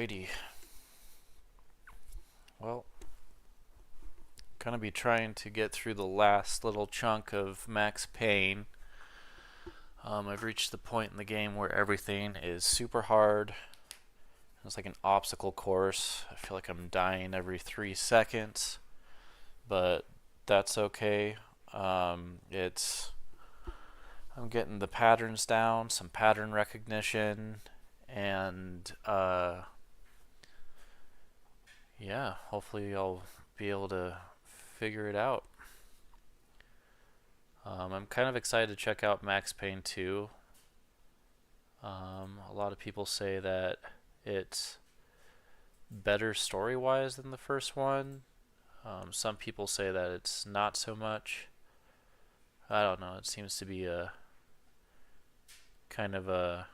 Alrighty. Well, gonna be trying to get through the last little chunk of Max Payne. I've reached the point in the game where everything is super hard. It's like an obstacle course. I feel like I'm dying every 3 seconds, but that's okay. I'm getting the patterns down, some pattern recognition, and yeah, hopefully I'll be able to figure it out. I'm kind of excited to check out Max Payne 2. A lot of people say that it's better story-wise than the first one. Some people say that it's not so much. I don't know. It seems to be a kind of a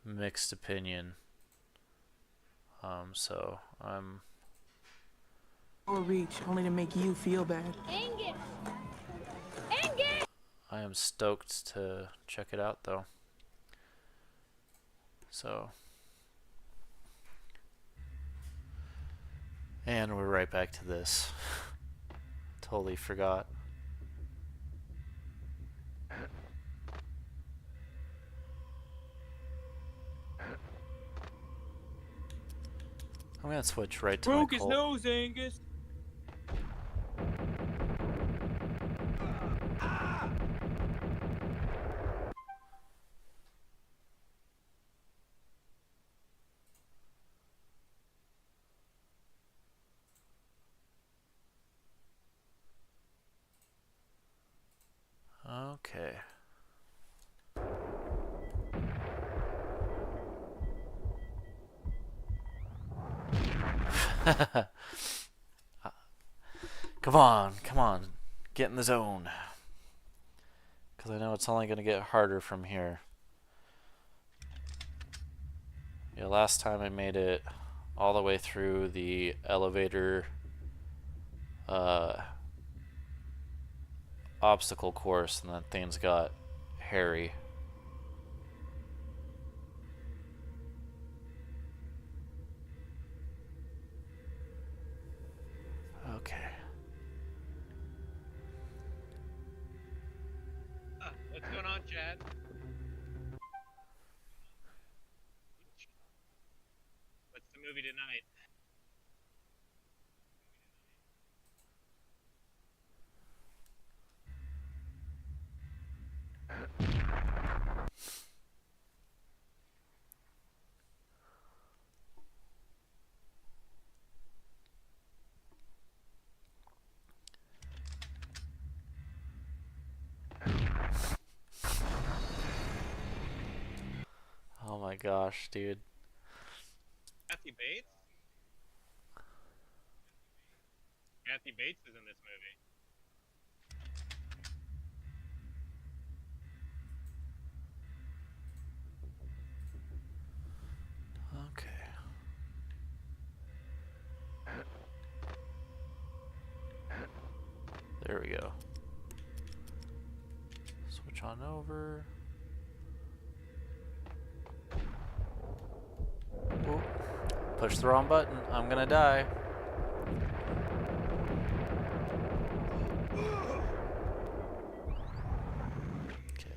mixed opinion. So Or reach, only to make you feel bad. I am stoked to check it out though. So, and we're right back to this. Totally forgot. I'm gonna switch right to my Broke his Colt. nose, Angus. Okay. Come on, come on. Get in the zone. Because I know it's only going to get harder from here. Yeah, last time I made it all the way through the elevator obstacle course, and then things got hairy. Okay. What's going on, Chad? What's the movie tonight? Oh my gosh, dude. Kathy Bates? Kathy Bates is in this movie. Okay. There we go. Switch on over. Whoa. Push the wrong button. I'm gonna die. Okay.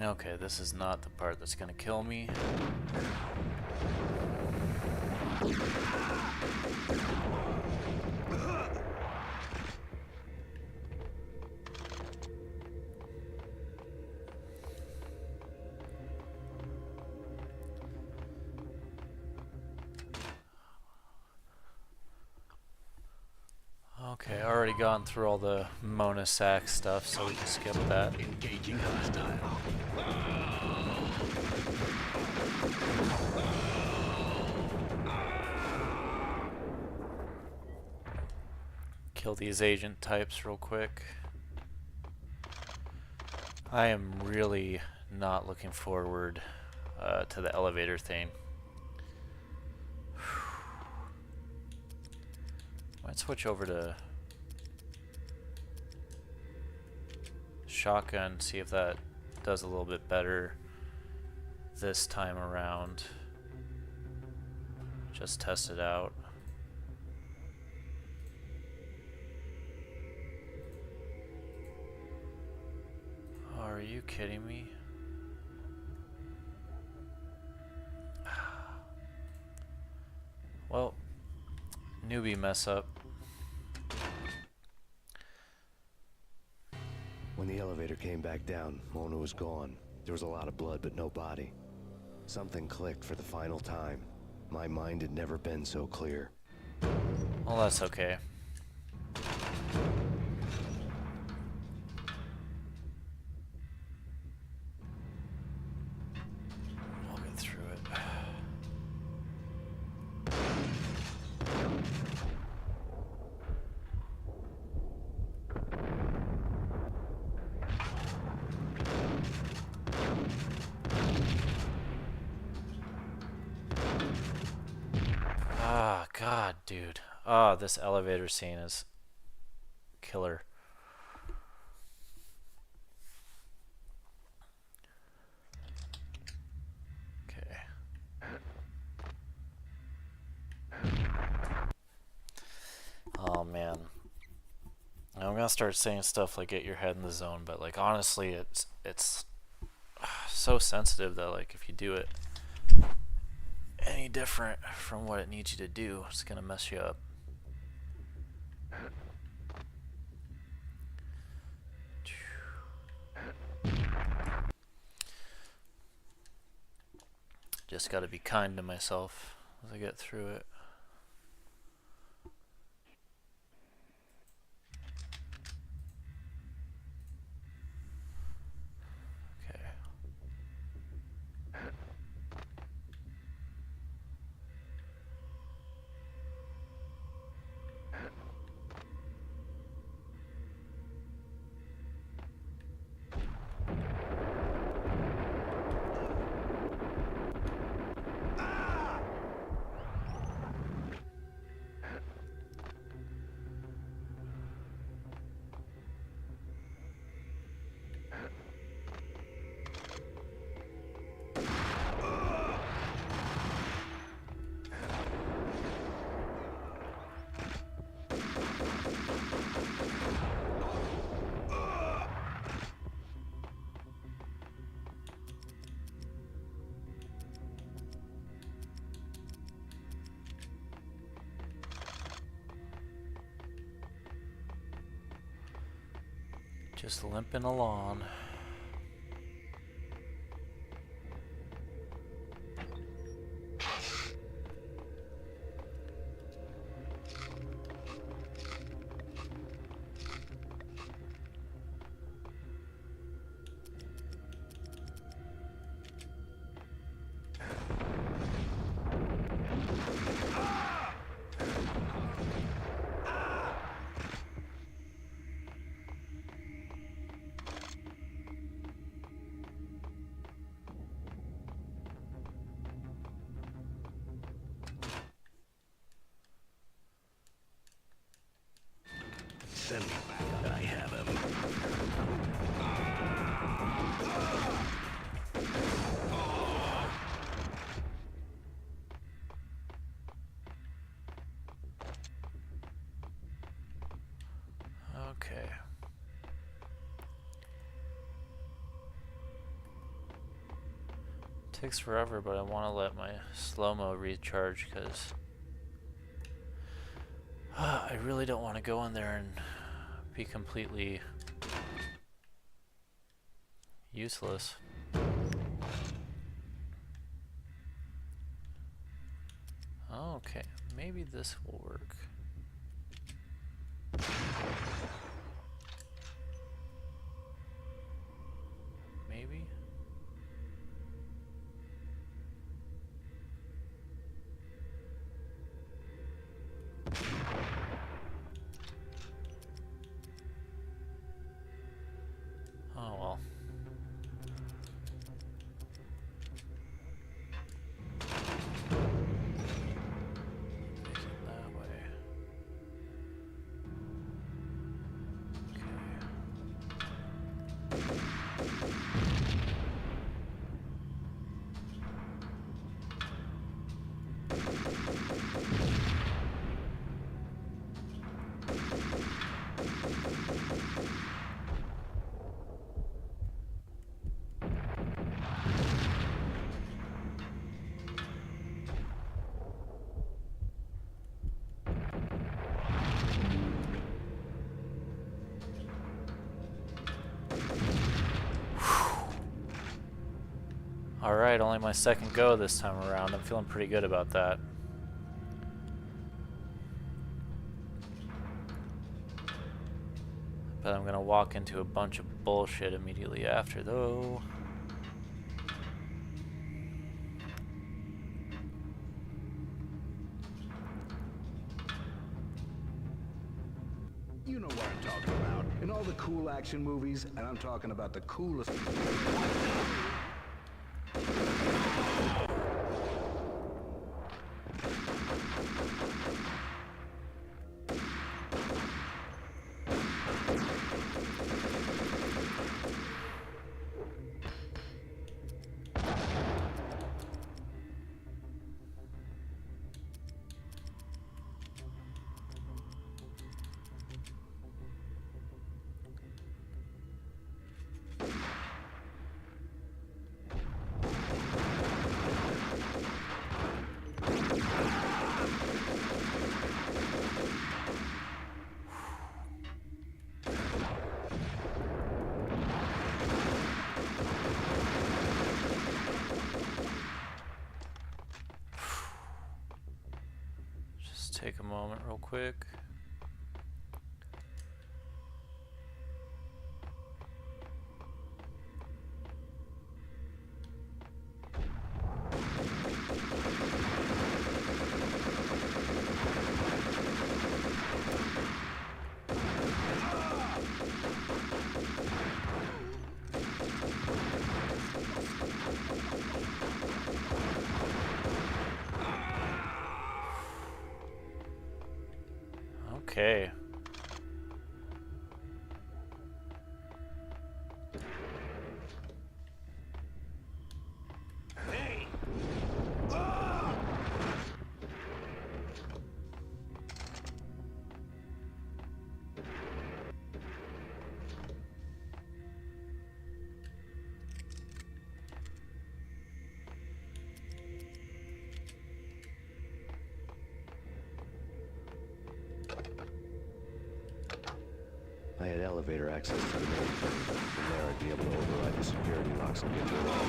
Okay, this is not the part that's gonna kill me. Okay, already gone through all the Mona Sack stuff, so we can skip that. Engaging hostile. Kill these agent types real quick. I am really not looking forward to the elevator thing. Might switch over to shotgun, see if that does a little bit better this time around. Just test it out. Are you kidding me? Well, newbie mess up. When the elevator came back down, Mona was gone. There was a lot of blood, but no body. Something clicked for the final time. My mind had never been so clear. Well, that's okay. I'll get through it. Ah, God, dude. Ah, this elevator scene is killer. Okay. Oh, man. I'm gonna start saying stuff like "get your head in the zone," but like honestly, it's so sensitive that like if you do it any different from what it needs you to do, it's gonna mess you up. Just gotta be kind to myself as I get through it. Okay. Just limping along. Send me back. I have him. Okay. Takes forever, but I want to let my slow-mo recharge because I really don't want to go in there and be completely useless. Okay, maybe this will work. Maybe? Oh well. That way. Alright, only my second go this time around. I'm feeling pretty good about that. But I'm gonna walk into a bunch of bullshit immediately after, though. You know what I'm talking about. In all the cool action movies, and I'm talking about the coolest. Just take a moment real quick. Okay. Hey! I had elevator access to the main floor. From there, I'd be able to override the security locks and get to it all.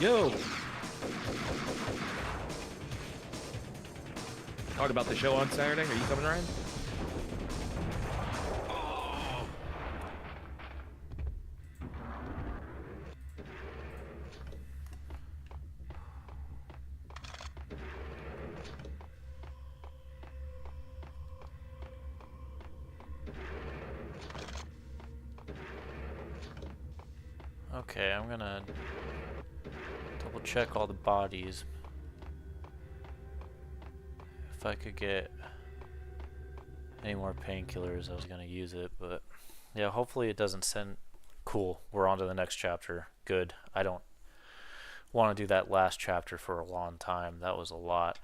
Yo! Talk about the show on Saturday. Are you coming, Ryan? Okay, I'm gonna double check all the bodies. If I could get any more painkillers, I was gonna use it, but yeah, hopefully it doesn't send. Cool, we're on to the next chapter. Good. I don't want to do that last chapter for a long time. That was a lot.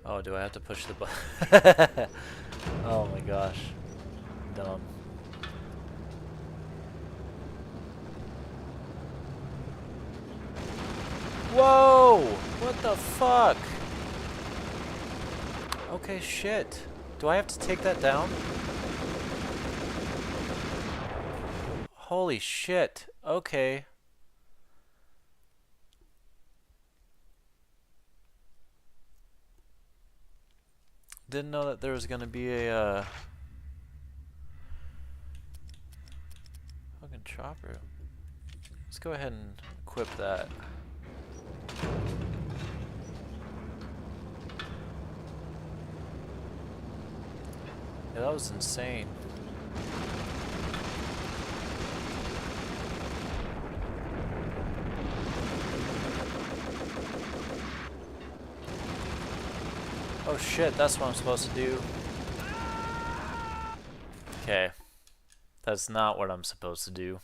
Oh, do I have to push the button? Oh my gosh. Dumb. Whoa! What the fuck? Okay, shit. Do I have to take that down? Holy shit. Okay. Didn't know that there was gonna be a fucking chopper. Let's go ahead and equip that. Yeah, that was insane. Oh shit, that's what I'm supposed to do. Okay. That's not what I'm supposed to do.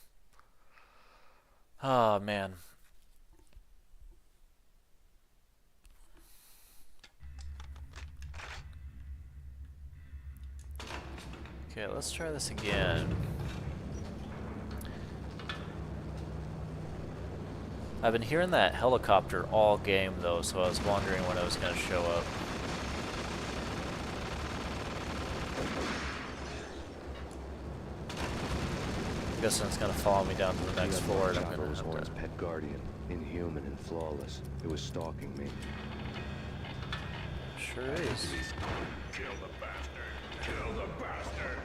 Oh man. Okay, let's try this again. I've been hearing that helicopter all game though, so I was wondering when it was going to show up. I guess it's going to follow me down to the next floor. And I'm Chopper gonna was have Horn's to... pet guardian, inhuman and flawless. It was stalking me. Sure is. Kill the bastard. Kill the bastard.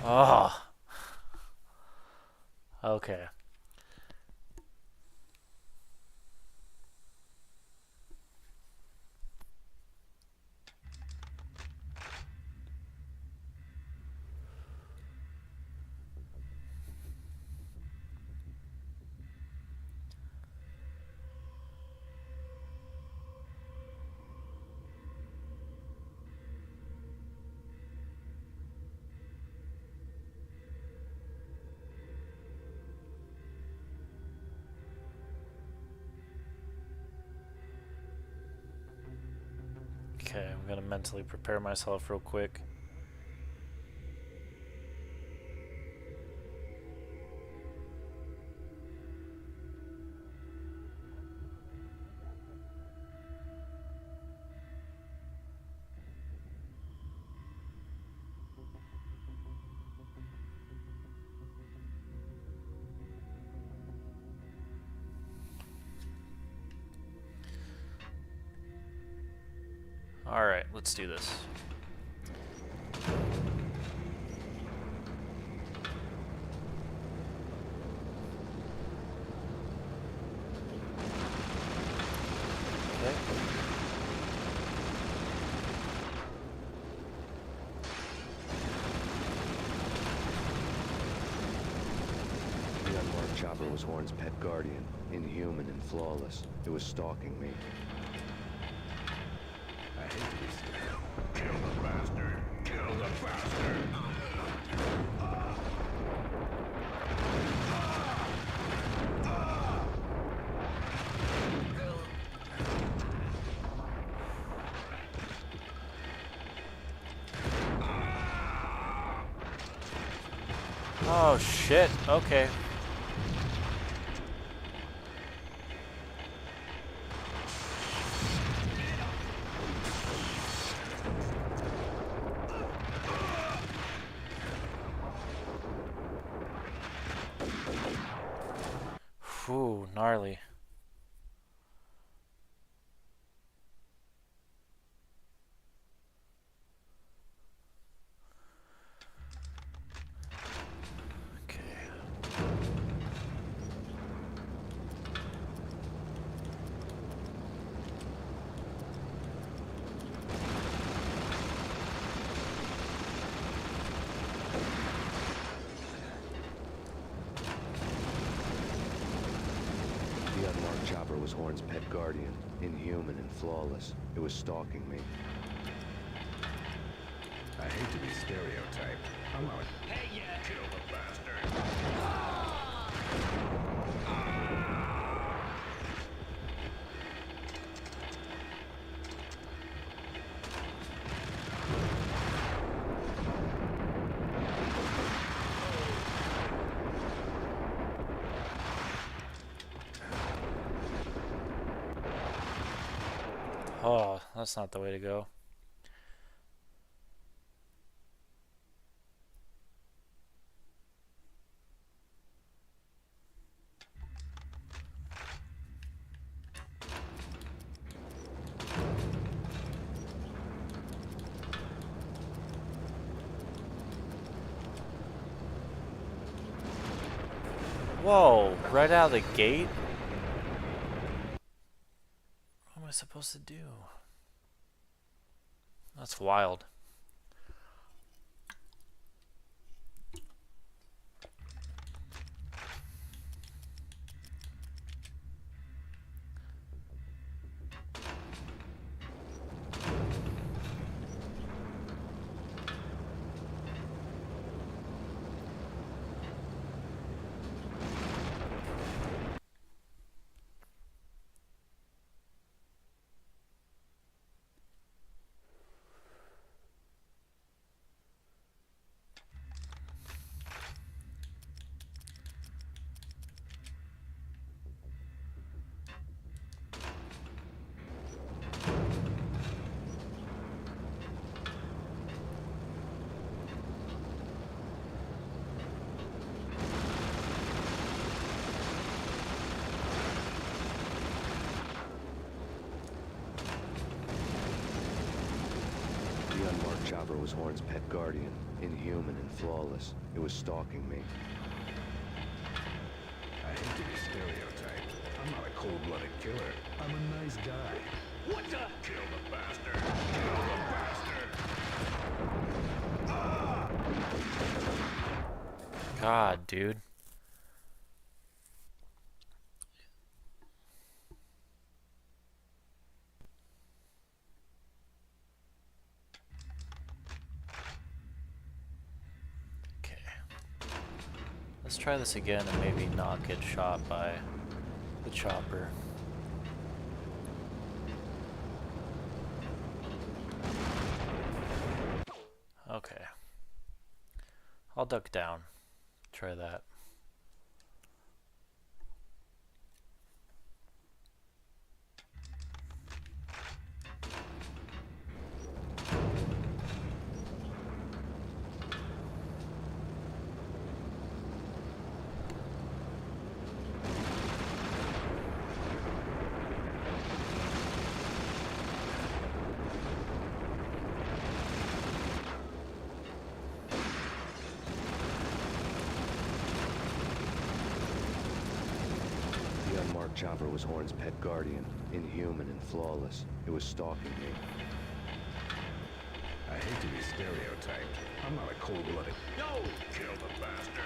Oh. Okay. Okay, I'm gonna mentally prepare myself real quick. Alright, let's do this. Okay. The unmarked chopper was Horn's pet guardian, inhuman and flawless. It was stalking me. I hate to be serious. Kill the bastard. Kill the bastard. Oh shit, okay. Whew, gnarly. The unmarked chopper was Horn's pet guardian, inhuman and flawless. It was stalking me. I hate to be stereotyped. I'm out. Hey, Oh, that's not the way to go. Whoa, right out of the gate? What am I supposed to do? That's wild. The unmarked chopper was Horn's pet guardian, inhuman and flawless. It was stalking me. I hate to be stereotyped. I'm not a cold-blooded killer. I'm a nice guy. What the? Kill the bastard! Kill the bastard! Ah! God, dude. Okay. Let's try this again and maybe not get shot by the chopper. Okay. I'll duck down. Try that. The unmarked chopper was Horn's pet guardian, inhuman and flawless. It was stalking me. I hate to be stereotyped. I'm not a cold-blooded... Yo! Kill the bastard!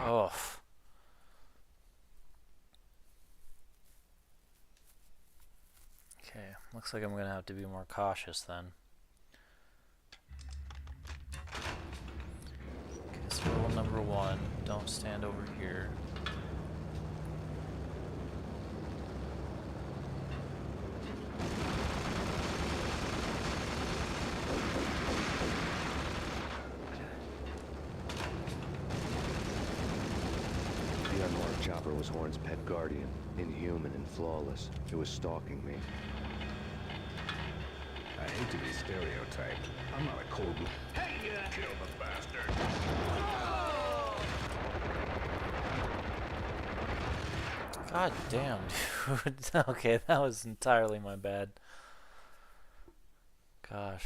Oh. Okay, looks like I'm gonna have to be more cautious then. Okay, so rule number 1, don't stand over here. The unmarked chopper was Horn's pet guardian, inhuman and flawless. It was stalking me. I hate to be stereotyped. I'm not a cold-blooded... Hey, kill the bastard! God damn, dude. Okay, that was entirely my bad. Gosh.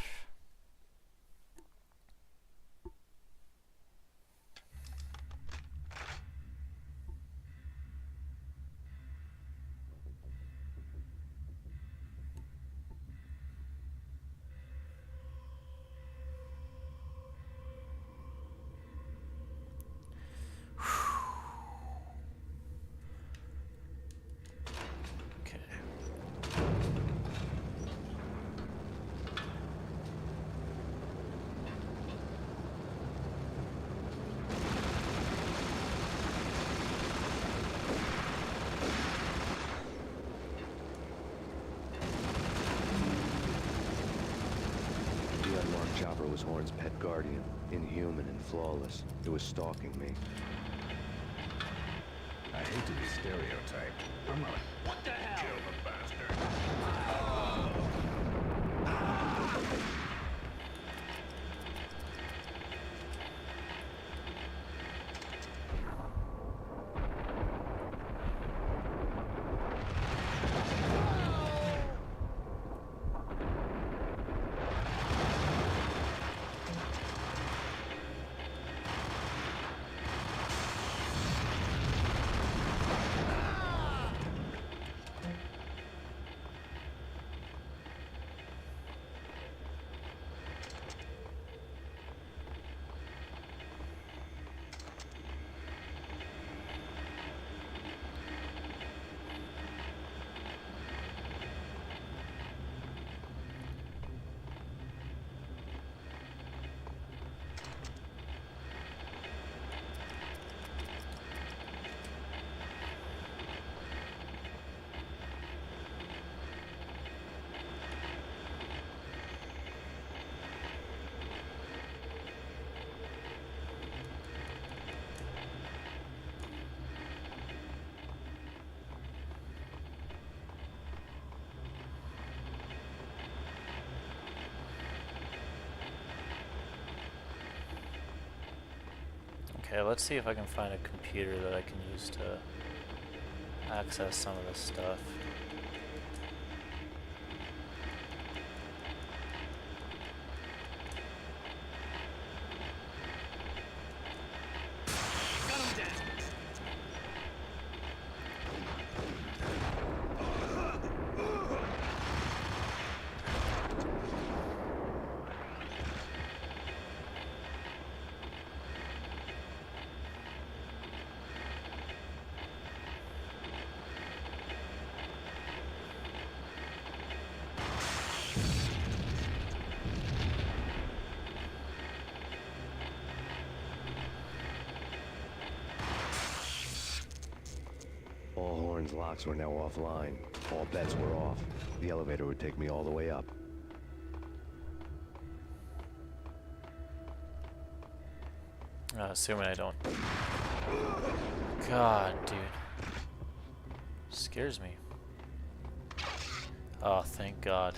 Okay. chopper was Horn's pet guardian, inhuman and flawless. It was stalking me. I hate to be stereotyped. I'm not. What the hell? Kill the bastard. Okay, let's see if I can find a computer that I can use to access some of this stuff. All Horn's locks were now offline. All bets were off. The elevator would take me all the way up. Assuming I don't. God, dude. Scares me. Oh, thank God.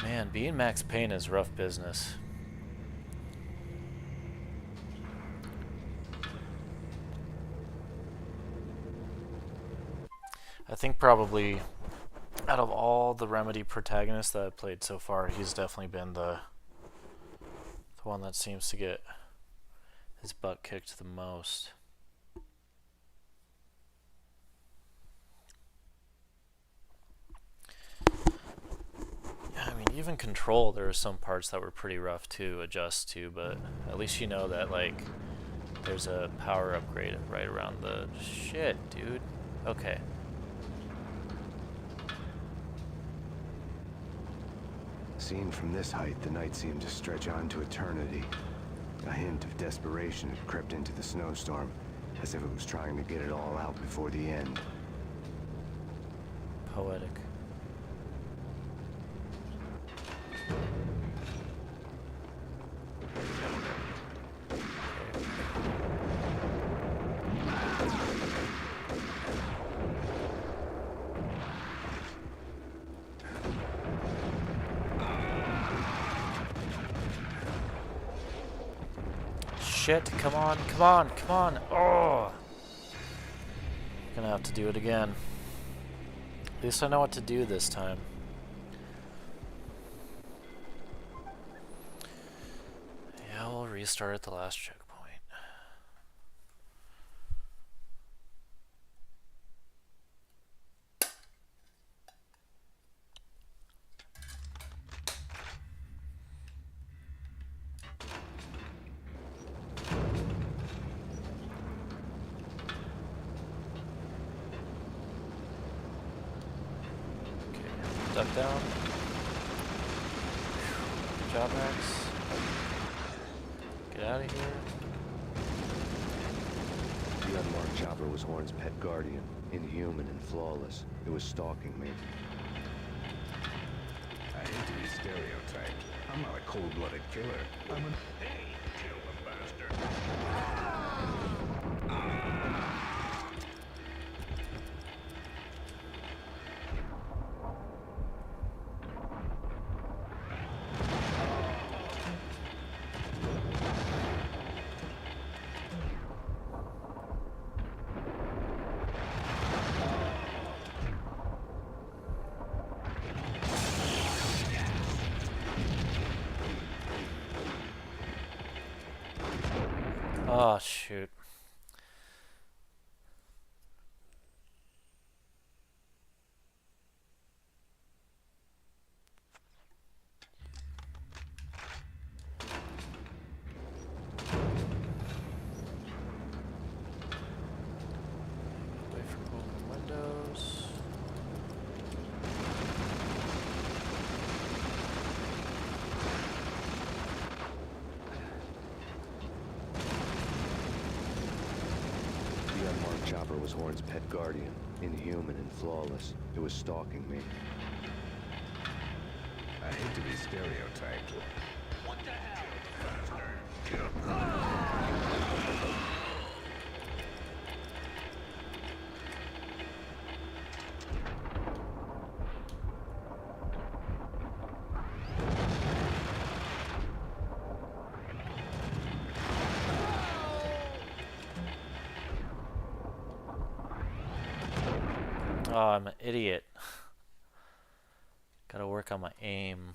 Man, being Max Payne is rough business. I think probably out of all the Remedy protagonists that I've played so far, he's definitely been the one that seems to get his butt kicked the most. Yeah, I mean, even Control, there were some parts that were pretty rough to adjust to, but at least you know that, like, there's a power upgrade right around the shit, dude. Okay. Seen from this height, the night seemed to stretch on to eternity. A hint of desperation had crept into the snowstorm, as if it was trying to get it all out before the end. Poetic. Shit, come on, come on, come on. Oh! Gonna have to do it again. At least I know what to do this time. Yeah, we'll restart at the last checkpoint. Duck down. Good job, Max. Get out of here. The unmarked chopper was Horn's pet guardian, inhuman and flawless. It was stalking me. I hate to be stereotyped. I'm not a cold-blooded killer. I'm a... Hey, kill the bastard. Oh, shoot. Wait for open windows. The unmarked chopper was Horn's pet guardian, inhuman and flawless. It was stalking me. I hate to be stereotyped. What the hell? Kill the bastard. Oh, I'm an idiot. Gotta work on my aim.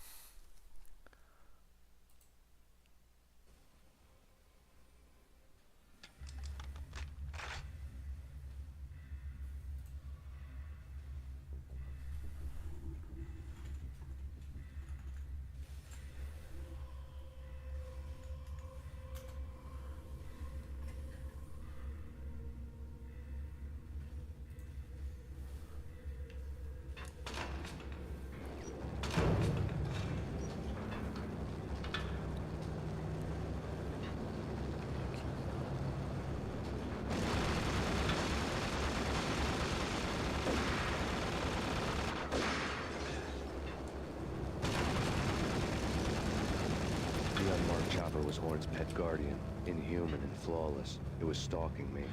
The unmarked chopper was Horn's pet guardian, inhuman and flawless. It was stalking me.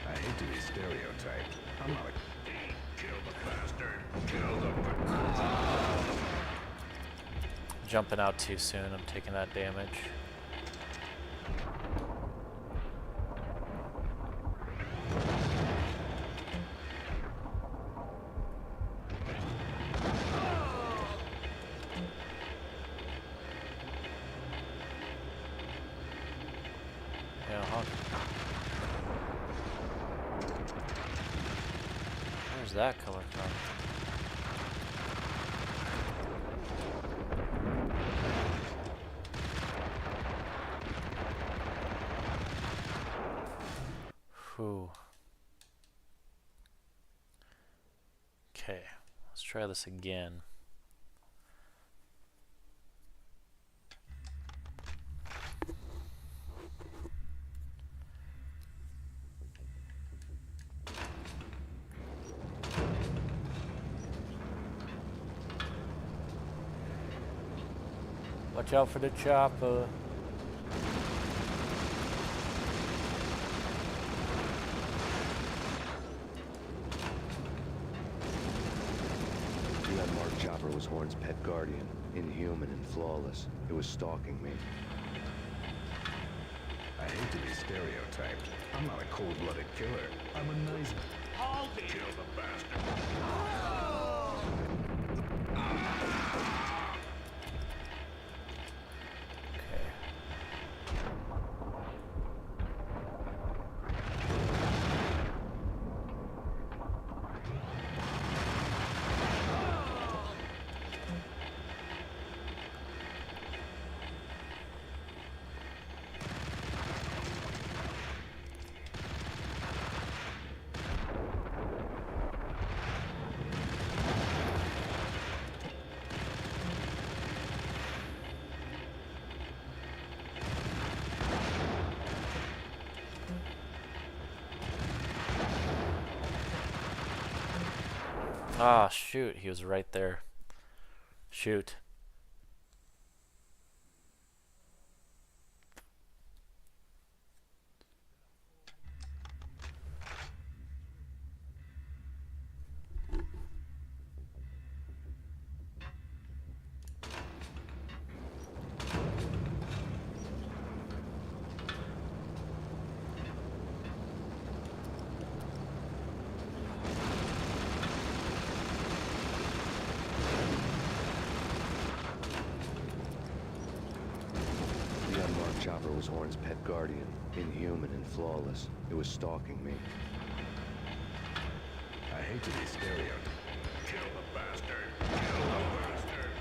I hate to be stereotyped. I'm not a... Kill the bastard. Kill the bastard. Jumping out too soon, I'm taking that damage. Yeah, huh? Where's that coming from? Whew. Okay, let's try this again. Watch out for the chopper. The unmarked chopper was Horn's pet guardian, inhuman and flawless. It was stalking me. I hate to be stereotyped. I'm not a cold-blooded killer. I'm a nice... Kill the bastard. Okay. Ah, shoot, he was right there. Shoot. The unmarked chopper was Horn's pet guardian, inhuman and flawless. It was stalking me. I hate to be stereotyped. Kill the bastard! Kill the bastard!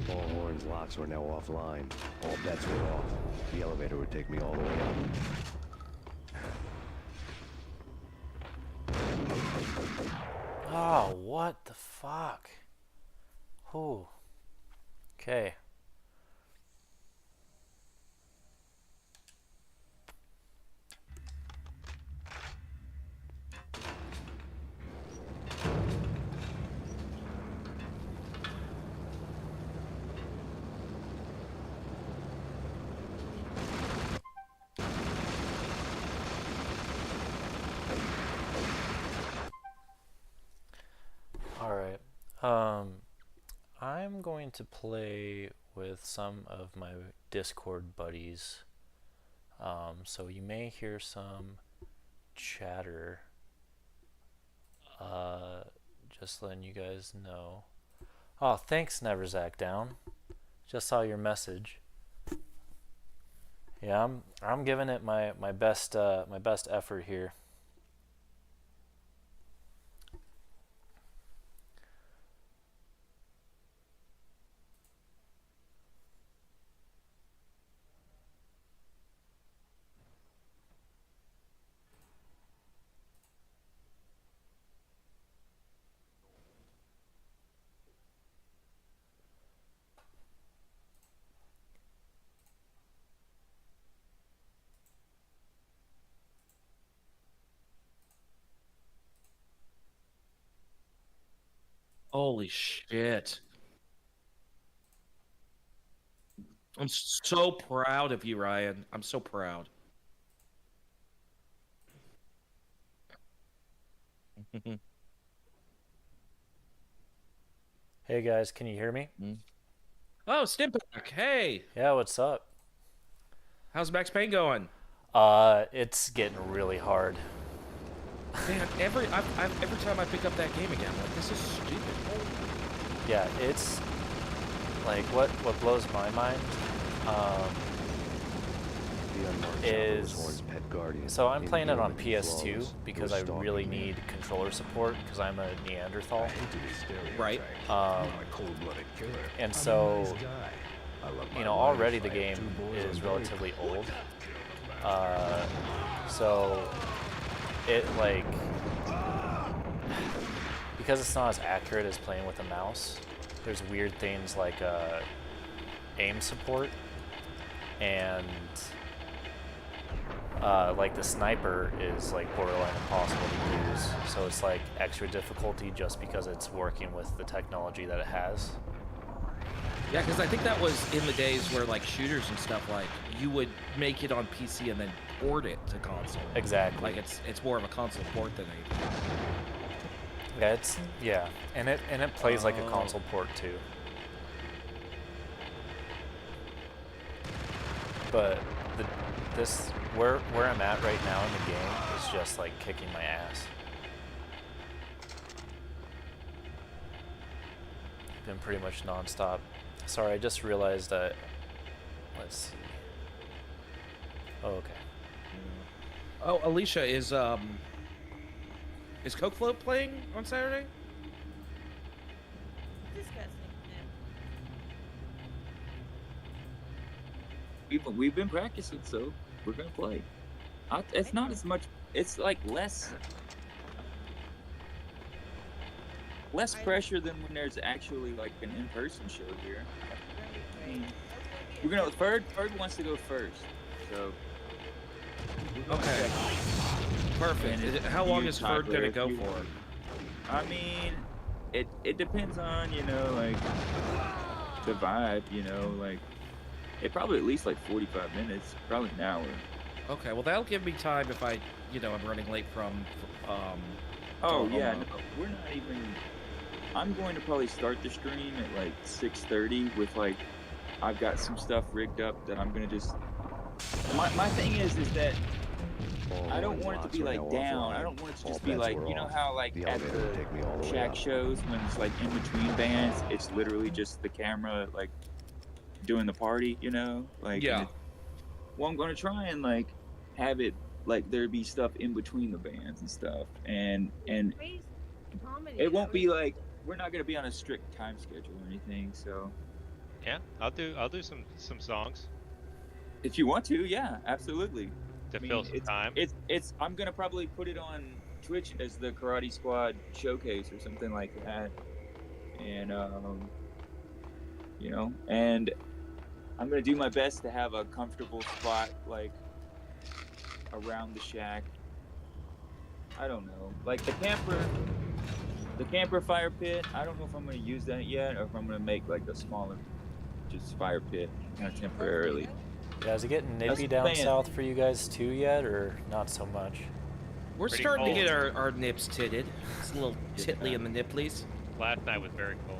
All Horn's locks were now offline. All bets were off. The elevator would take me all the way up. Oh, what the fuck? Whew. Okay. Alright. I'm going to play with some of my Discord buddies. So you may hear some chatter. Just letting you guys know. Oh, thanks, Neverzak Down. Just saw your message. Yeah, I'm giving it my best effort here. Holy shit. I'm so proud of you, Ryan. I'm so proud. Hey guys, can you hear me? Oh, S.T.I.M.Pac. Hey, Yeah, what's up? how's Max Payne going? It's getting really hard. Man, every time I pick up that game again, I'm like, this is stupid. Yeah, it's like what blows my mind The unmarked is Horn's pet guardian. so I'm playing it on Inhumanly PS2 flawless. because You're I really stalking me. need controller support because I'm a Neanderthal. I hate to be stereotyped. Right. I'm not a cold-blooded killer. And I'm so, a nice guy. I love my you know, wife. already the I have game 2 boys. is I'm very relatively proud. old. Kill the bastard. So it like because it's not as accurate as playing with a mouse, there's weird things like aim support and like the sniper is like borderline impossible to use, so it's like extra difficulty just because it's working with the technology that it has. Yeah, because I think that was in the days where like shooters and stuff, like you would make it on PC and then port it to console. Exactly. Like it's more of a console port than anything. Yeah, and it plays like a console port too. But where I'm at right now in the game is just like kicking my ass. Been pretty much nonstop. Sorry, I just realized that. Let's see. Oh, okay. Oh, Alicia, is Coke Float playing on Saturday? Disgusting. We've been practicing, so we're gonna play. It's not as much. It's like less pressure than when there's actually like an in-person show here. I mean, we're gonna. Ferg wants to go first, so. Okay. Perfect. How long is Ferg gonna go for? I mean, it depends on like the vibe. Like it probably at least like 45 minutes, probably an hour. Okay, well that'll give me time if I'm running late from Oh yeah, Oklahoma. no, we're not even. I'm going to probably start the stream at like 6:30 with like I've got some stuff rigged up that I'm gonna just. My thing is that I don't want it to be like down. I don't want it to just be like how like at the Shack shows when it's like in between bands, it's literally just the camera like doing the party, like Yeah. Well, I'm gonna try and like have it like there be stuff in between the bands and stuff, and it won't be like we're not gonna be on a strict time schedule or anything. So Yeah, I'll do some songs if you want to, yeah, absolutely. to fill some time. It's I'm gonna probably put it on Twitch as the Karate Squad showcase or something like that, and and I'm gonna do my best to have a comfortable spot like around the shack. I don't know, like the camper fire pit. I don't know if I'm gonna use that yet or if I'm gonna make like a smaller, just fire pit kind of temporarily. Yeah, is it getting That's nippy the down plan. south for you guys too yet, or not so much? We're Pretty starting to cold. get our nips titted. It's a little titly in the nipplies. Last night was very cold.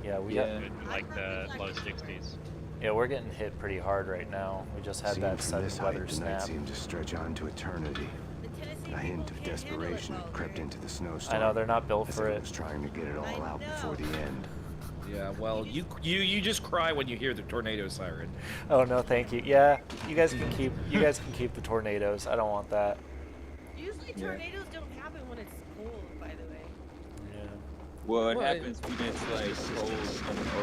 Yeah, we Yeah. got. In like the low 60s. Yeah, we're getting hit pretty hard right now. We just had Seen that from this sudden height, weather the night snap. seemed to stretch on to eternity. A hint of desperation had crept into the snowstorm. I know they're not built as for if it. was trying to get it all out before the end. Yeah, well, you just cry when you hear the tornado siren. Oh no, thank you. Yeah, you guys can keep the tornadoes. I don't want that. Usually tornadoes don't happen when it's cold, by the way. Yeah. Well, it Well, happens when it's like cold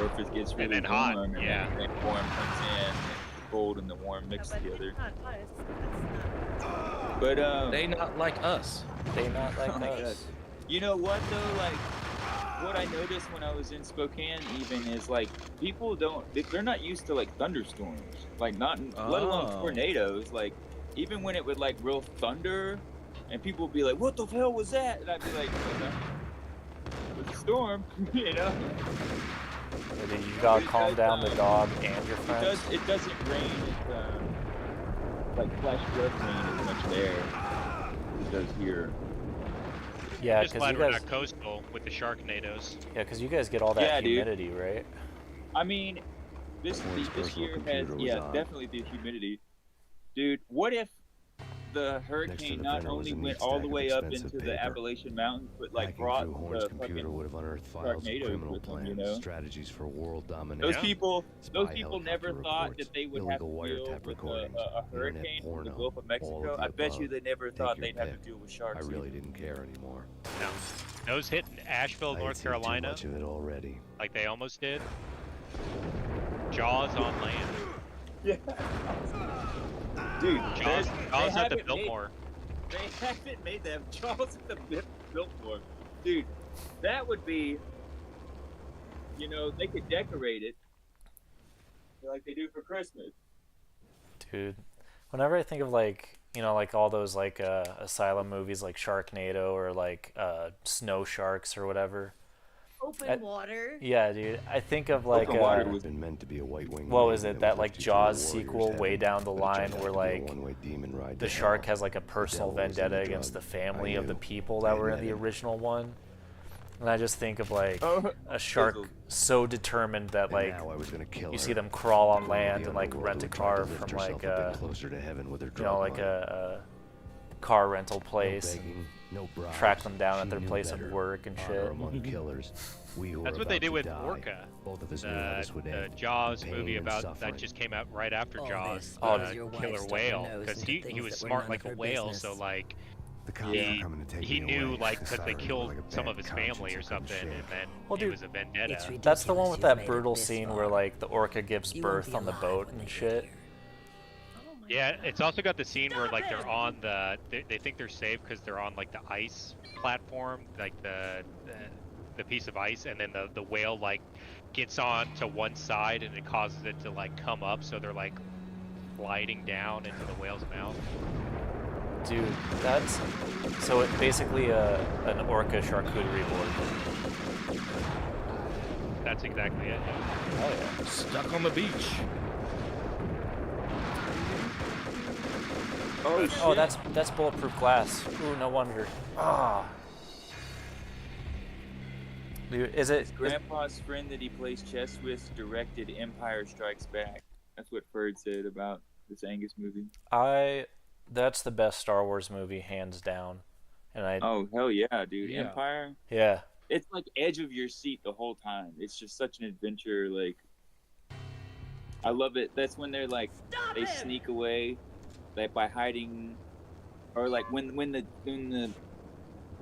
or if it gets really then hot, warm and yeah. then warm comes in, the cold and the warm mix But together. it's not us. That's not. But They not like us. They not like Oh my God. us. You know what though, like what I noticed when I was in Spokane even is like people they're not used to like thunderstorms, like not let alone Oh. tornadoes. Like even when it would like real thunder, and people would be like, "What the hell was that?" And I'd be like, with a storm, you know. And then you gotta calm down the dog and your friends. It doesn't rain like flash flood rain as much there as it does here. Yeah, Just because glad you we're guys. not coastal with the Sharknadoes. Yeah, because you guys get all that Yeah, dude. humidity, right? I mean, this Ford's this personal year has computer was on. definitely the humidity, dude. What if the Next to hurricane the not printer was only a neat went all stack the of way up expensive into the paper. Appalachian Mountains, but like Hacking brought through Horn's the computer fucking would have unearthed files of Sharknadoes criminal with them, plans, you know? strategies for world Those domination, people, those spy people never helicopter thought reports, that they would have to illegal deal wiretap with recordings, a internet hurricane from the porno, Gulf of all Mexico. of the I bet you above. they never Take thought your they'd have to pick. deal with I sharks. really didn't care anymore. No. Those hit Asheville, I had North seen too Carolina, much of it already. like they almost did. Jaws on land. Yeah. Dude, Jaws at the haven't Biltmore. They haven't made them Jaws at the Biltmore. Dude, that would be, you know, they could decorate it like they do for Christmas. Dude, whenever I think of like, you know, like all those like asylum movies like Sharknado or like Snow Sharks or whatever. Open water. Yeah, dude. I think of like Open water It was been meant to be a white-winged what wing was it? would That lift like you to Jaws a warrior's sequel way heaven, down the but it line turned out where to be a like one-way demon ride the to shark hell. has like a personal devil was in the vendetta against the drug. family I of the knew. people I that were in met the him. original one. And I just think of like Oh, a shark Fizzle. so determined that And like now I was gonna kill you her. see them crawl on The land and like underworld rent a who tried to car lift from herself like a bit closer to heaven with her you know, drug like money. a car rental place. No begging, no bribes. Track them down She at their knew place better. of work and Honor shit. among killers. We who That's were what they about did to with die. Orca. Both of us knew how this would The end. Jaws Pain movie and about suffering. that just came out right after All Jaws. this Oh, because your wife Killer stuck her whale, nose because into he things was that were smart none like of a her whale, business. so like The cops Yeah. are coming to take he me knew away. like The because they siren killed like a some bad of his conscience family or will come something, share. and then Well, it dude, was a vendetta. It's That's the one ridiculous with you've that made it brutal this scene far. where like the orca gives You won't birth be on the alive boat when and they get shit. here. Oh my Yeah, God. it's also got the scene where like they're Stop on they think they're safe because they're on like the ice platform, like the piece of ice, and then the whale like gets on to one side and it causes it to like come up, so they're like gliding down into the whale's mouth. Dude, that's so it basically an orca charcuterie board. That's exactly it. Yeah. Oh yeah. Stuck on the beach. Oh, shit. Oh, that's bulletproof glass. Ooh, no wonder. Ah. Dude, is it? Grandpa's friend that he plays chess with directed Empire Strikes Back. That's what Ferd said about this Angus movie. That's the best Star Wars movie, hands down. And Oh, hell yeah, dude. Yeah. Empire. yeah. It's like edge of your seat the whole time. It's just such an adventure. Like, I love it. That's when they're like, Stop they him! sneak away, like by hiding, or like when the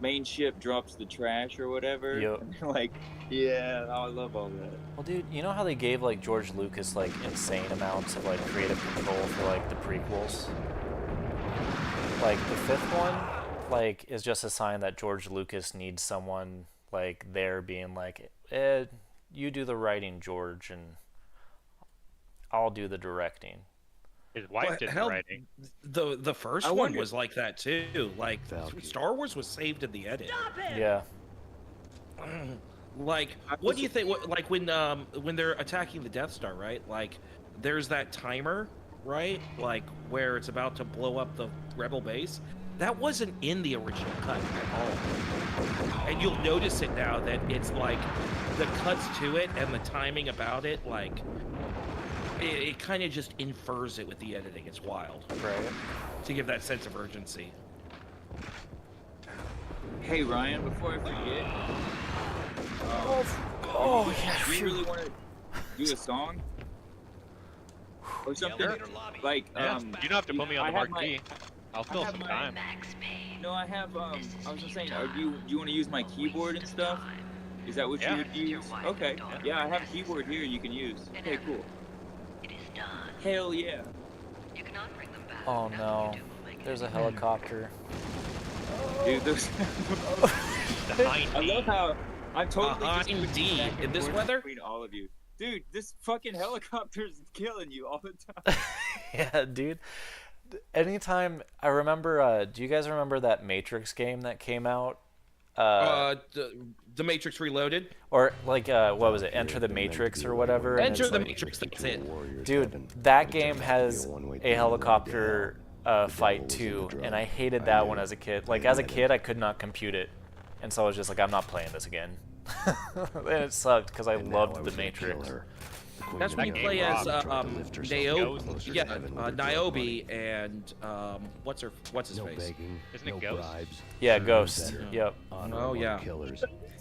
main ship drops the trash or whatever. Yup. And they're like, yeah, oh, I love all that. Well, dude, you know how they gave like George Lucas like insane amounts of like creative control for like the prequels? Like the fifth one, like is just a sign that George Lucas needs someone like there being like, you do the writing, George, and I'll do the directing. His wife But did the hell, writing. The first I one wonder- was like that too. Like Falcon. Star Wars was saved in the edit. Stop him! Yeah. Like, what do you think? Like when they're attacking the Death Star, right? Like, there's that timer, right? Like where it's about to blow up the Rebel base. That wasn't in the original cut at all. And you'll notice it now that it's like the cuts to it and the timing about it, like it kind of just infers it with the editing. It's wild Right. to give that sense of urgency. Hey Ryan, before I forget, Oh yeah. do you really want to do a song or something? Sure. Like, Yeah. You don't have to put me on I the have marquee. I'll fill have some my- time. No, I have. I was just saying, do you want to use my keyboard and stuff? Is that what Yeah. you would use? Okay. Yeah, I have a keyboard here you can use. Okay, cool. Hell yeah. Oh no. There's a helicopter. Dude, those. Behind I me. love how I'm totally just Behind D, switching back and in this forth weather? between all of you. Dude, this fucking helicopter's killing you all the time. Yeah, dude. Anytime I remember, do you guys remember that Matrix game that came out The Matrix Reloaded. Or like what was it? Enter the Matrix or whatever. And Enter it's the like, Matrix. That's it. dude, that game has a helicopter fight too, and I hated that one as a kid. Like as a kid, I could not compute it, and so I was just like, I'm not playing this again. And it sucked because I loved the Matrix. That's when you play as Niobe, and what's his face? Isn't it Ghost? Yeah, Ghost. Yep. Oh yeah.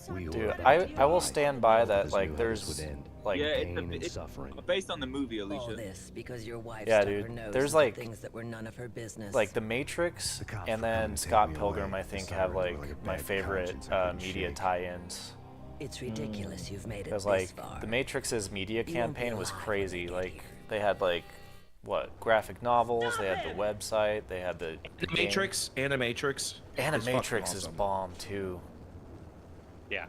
Dude, I will stand by that. Like there's like Yeah, it's based on the movie, Alicia. All this because your wife Yeah, stuck her dude. nose There's into like things that were none of her business. like the Matrix and then Scott Pilgrim. I think have like my favorite media tie-ins. It's ridiculous you've made it Because this like far. the Matrix's media You won't be campaign was alive crazy. when they Like get they had like what graphic novels, they had the website, they had the Animatrix. Animatrix is awesome. bomb too. Yeah.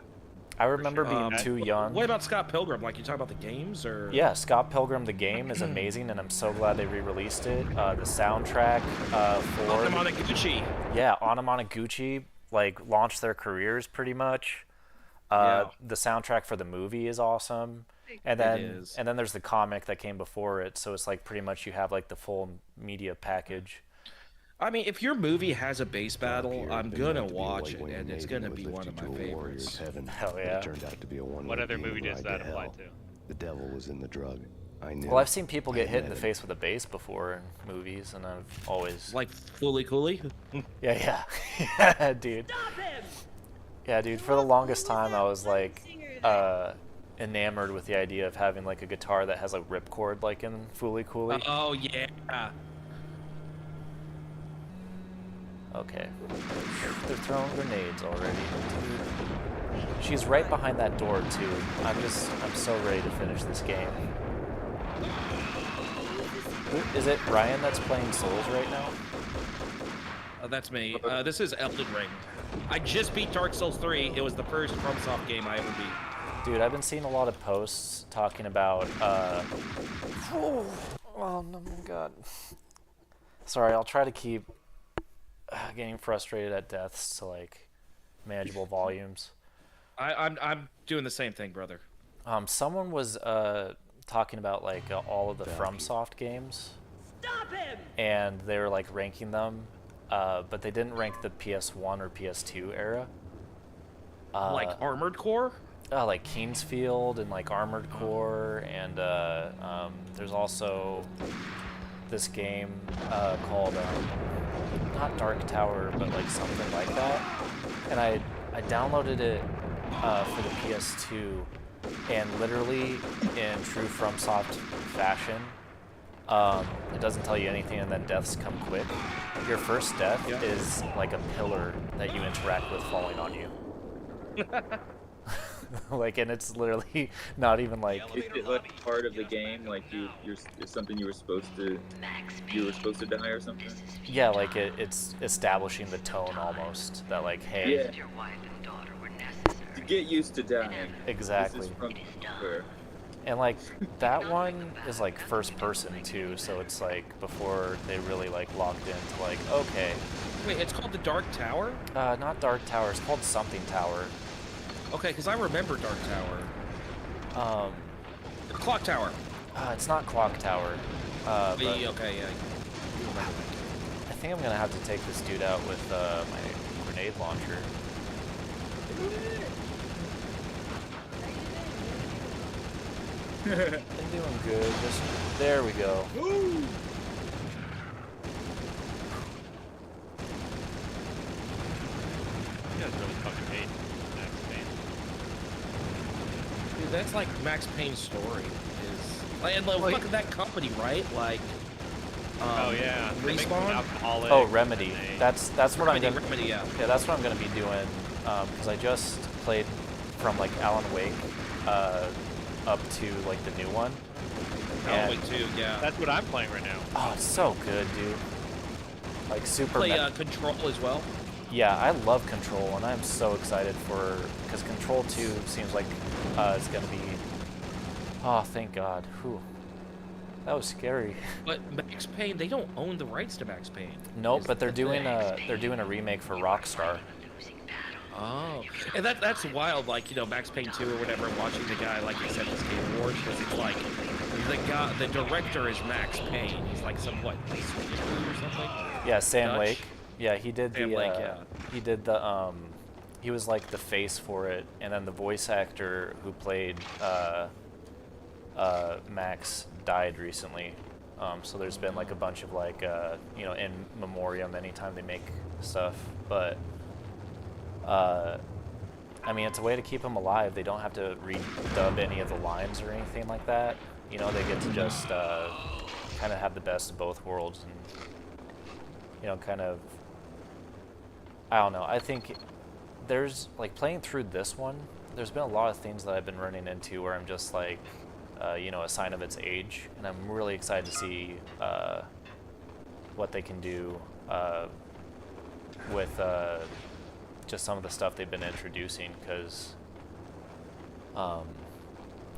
I remember being too young. What about Scott Pilgrim? Like you talk about the games or? Yeah, Scott Pilgrim the game is amazing, and I'm so glad they re-released it. The soundtrack for Anamanaguchi. yeah, Anamanaguchi like launched their careers pretty much. Yeah. The soundtrack for the movie is awesome, and then there's the comic that came before it. So it's like pretty much you have like the full media package. I mean, if your movie has a bass battle, I'm gonna watch it, and it's gonna be one of my favorites. Hell yeah! What other movie does that apply to? The devil was in the drug. I knew. Well, I've seen people get hit in the face with a bass before in movies, and I've always like Fooly Cooley. Yeah, yeah, dude. Yeah, dude. For the longest time, I was like enamored with the idea of having like a guitar that has a ripcord, like in Fooly Cooley. Oh yeah. Okay. They're throwing grenades already. Dude. She's right behind that door too. I'm so ready to finish this game. Is it Ryan that's playing Souls right now? That's me. This is Elden Ring. I just beat Dark Souls 3. It was the first FromSoft game I ever beat. Dude, I've been seeing a lot of posts talking about oh no, my God. Sorry, I'll try to keep getting frustrated at deaths to like manageable volumes. I'm doing the same thing, brother. Someone was talking about like all of the FromSoft games. Stop him! And they were like ranking them, but they didn't rank the PS1 or PS2 era. Like Armored Core? Like Kingsfield and like Armored Core, and there's also this game called not Dark Tower, but like something like that. And I downloaded it for the PS2, and literally in true FromSoft fashion, it doesn't tell you anything, and then deaths come quick. Your first death is like a pillar that you interact with falling on you. Like, and it's literally not even like. Is it like part of the game? Like it's something you were supposed to die or something? Yeah, like it's establishing the tone almost that like, hey. Yeah. To get used to dying. Exactly. This is from where? And like that one is like first person too, so it's like before they really like locked into like, okay. Wait, it's called the Dark Tower? Not Dark Tower. It's called something Tower. Okay, because I remember Dark Tower. Clock Tower. It's not Clock Tower. But okay, yeah. I think I'm gonna have to take this dude out with my grenade launcher. I'm doing good. Just there we go. You guys really fucking hate Max Payne. Dude, that's like Max Payne's story. And fucking that company, right? Like. Oh yeah. Respawn. Oh, Remedy. That's what I'm gonna. Remedy, yeah. Yeah, that's what I'm gonna be doing. Because I just played from like Alan Wake up to like the new one. Alan Wake 2, yeah. That's what I'm playing right now. Oh, it's so good, dude. Like super. Play Control as well. Yeah, I love Control, and I'm so excited because Control 2 seems like it's gonna be. Oh, thank God. Whew. That was scary. But Max Payne, they don't own the rights to Max Payne. Nope, but they're doing a remake for Rockstar. Oh, and that's wild. Like, you know, Max Payne 2 or whatever. Watching the guy like accept his Game Award because it's like the director is Max Payne. He's like somewhat Swedish or something. Yeah, Sam Dutch? Lake. Yeah, he did Sam the. Lake, yeah. He did the. He was like the face for it, and then the voice actor who played Max died recently. So there's been like a bunch of like you know, in memoriam anytime they make stuff, but. I mean, it's a way to keep him alive. They don't have to redub any of the lines or anything like that. You know, they get to just kind of have the best of both worlds and, you know, kind of, I don't know. I think there's, like, playing through this one, there's been a lot of things that I've been running into where I'm just like, you know, a sign of its age. And I'm really excited to see what they can do with just some of the stuff they've been introducing, because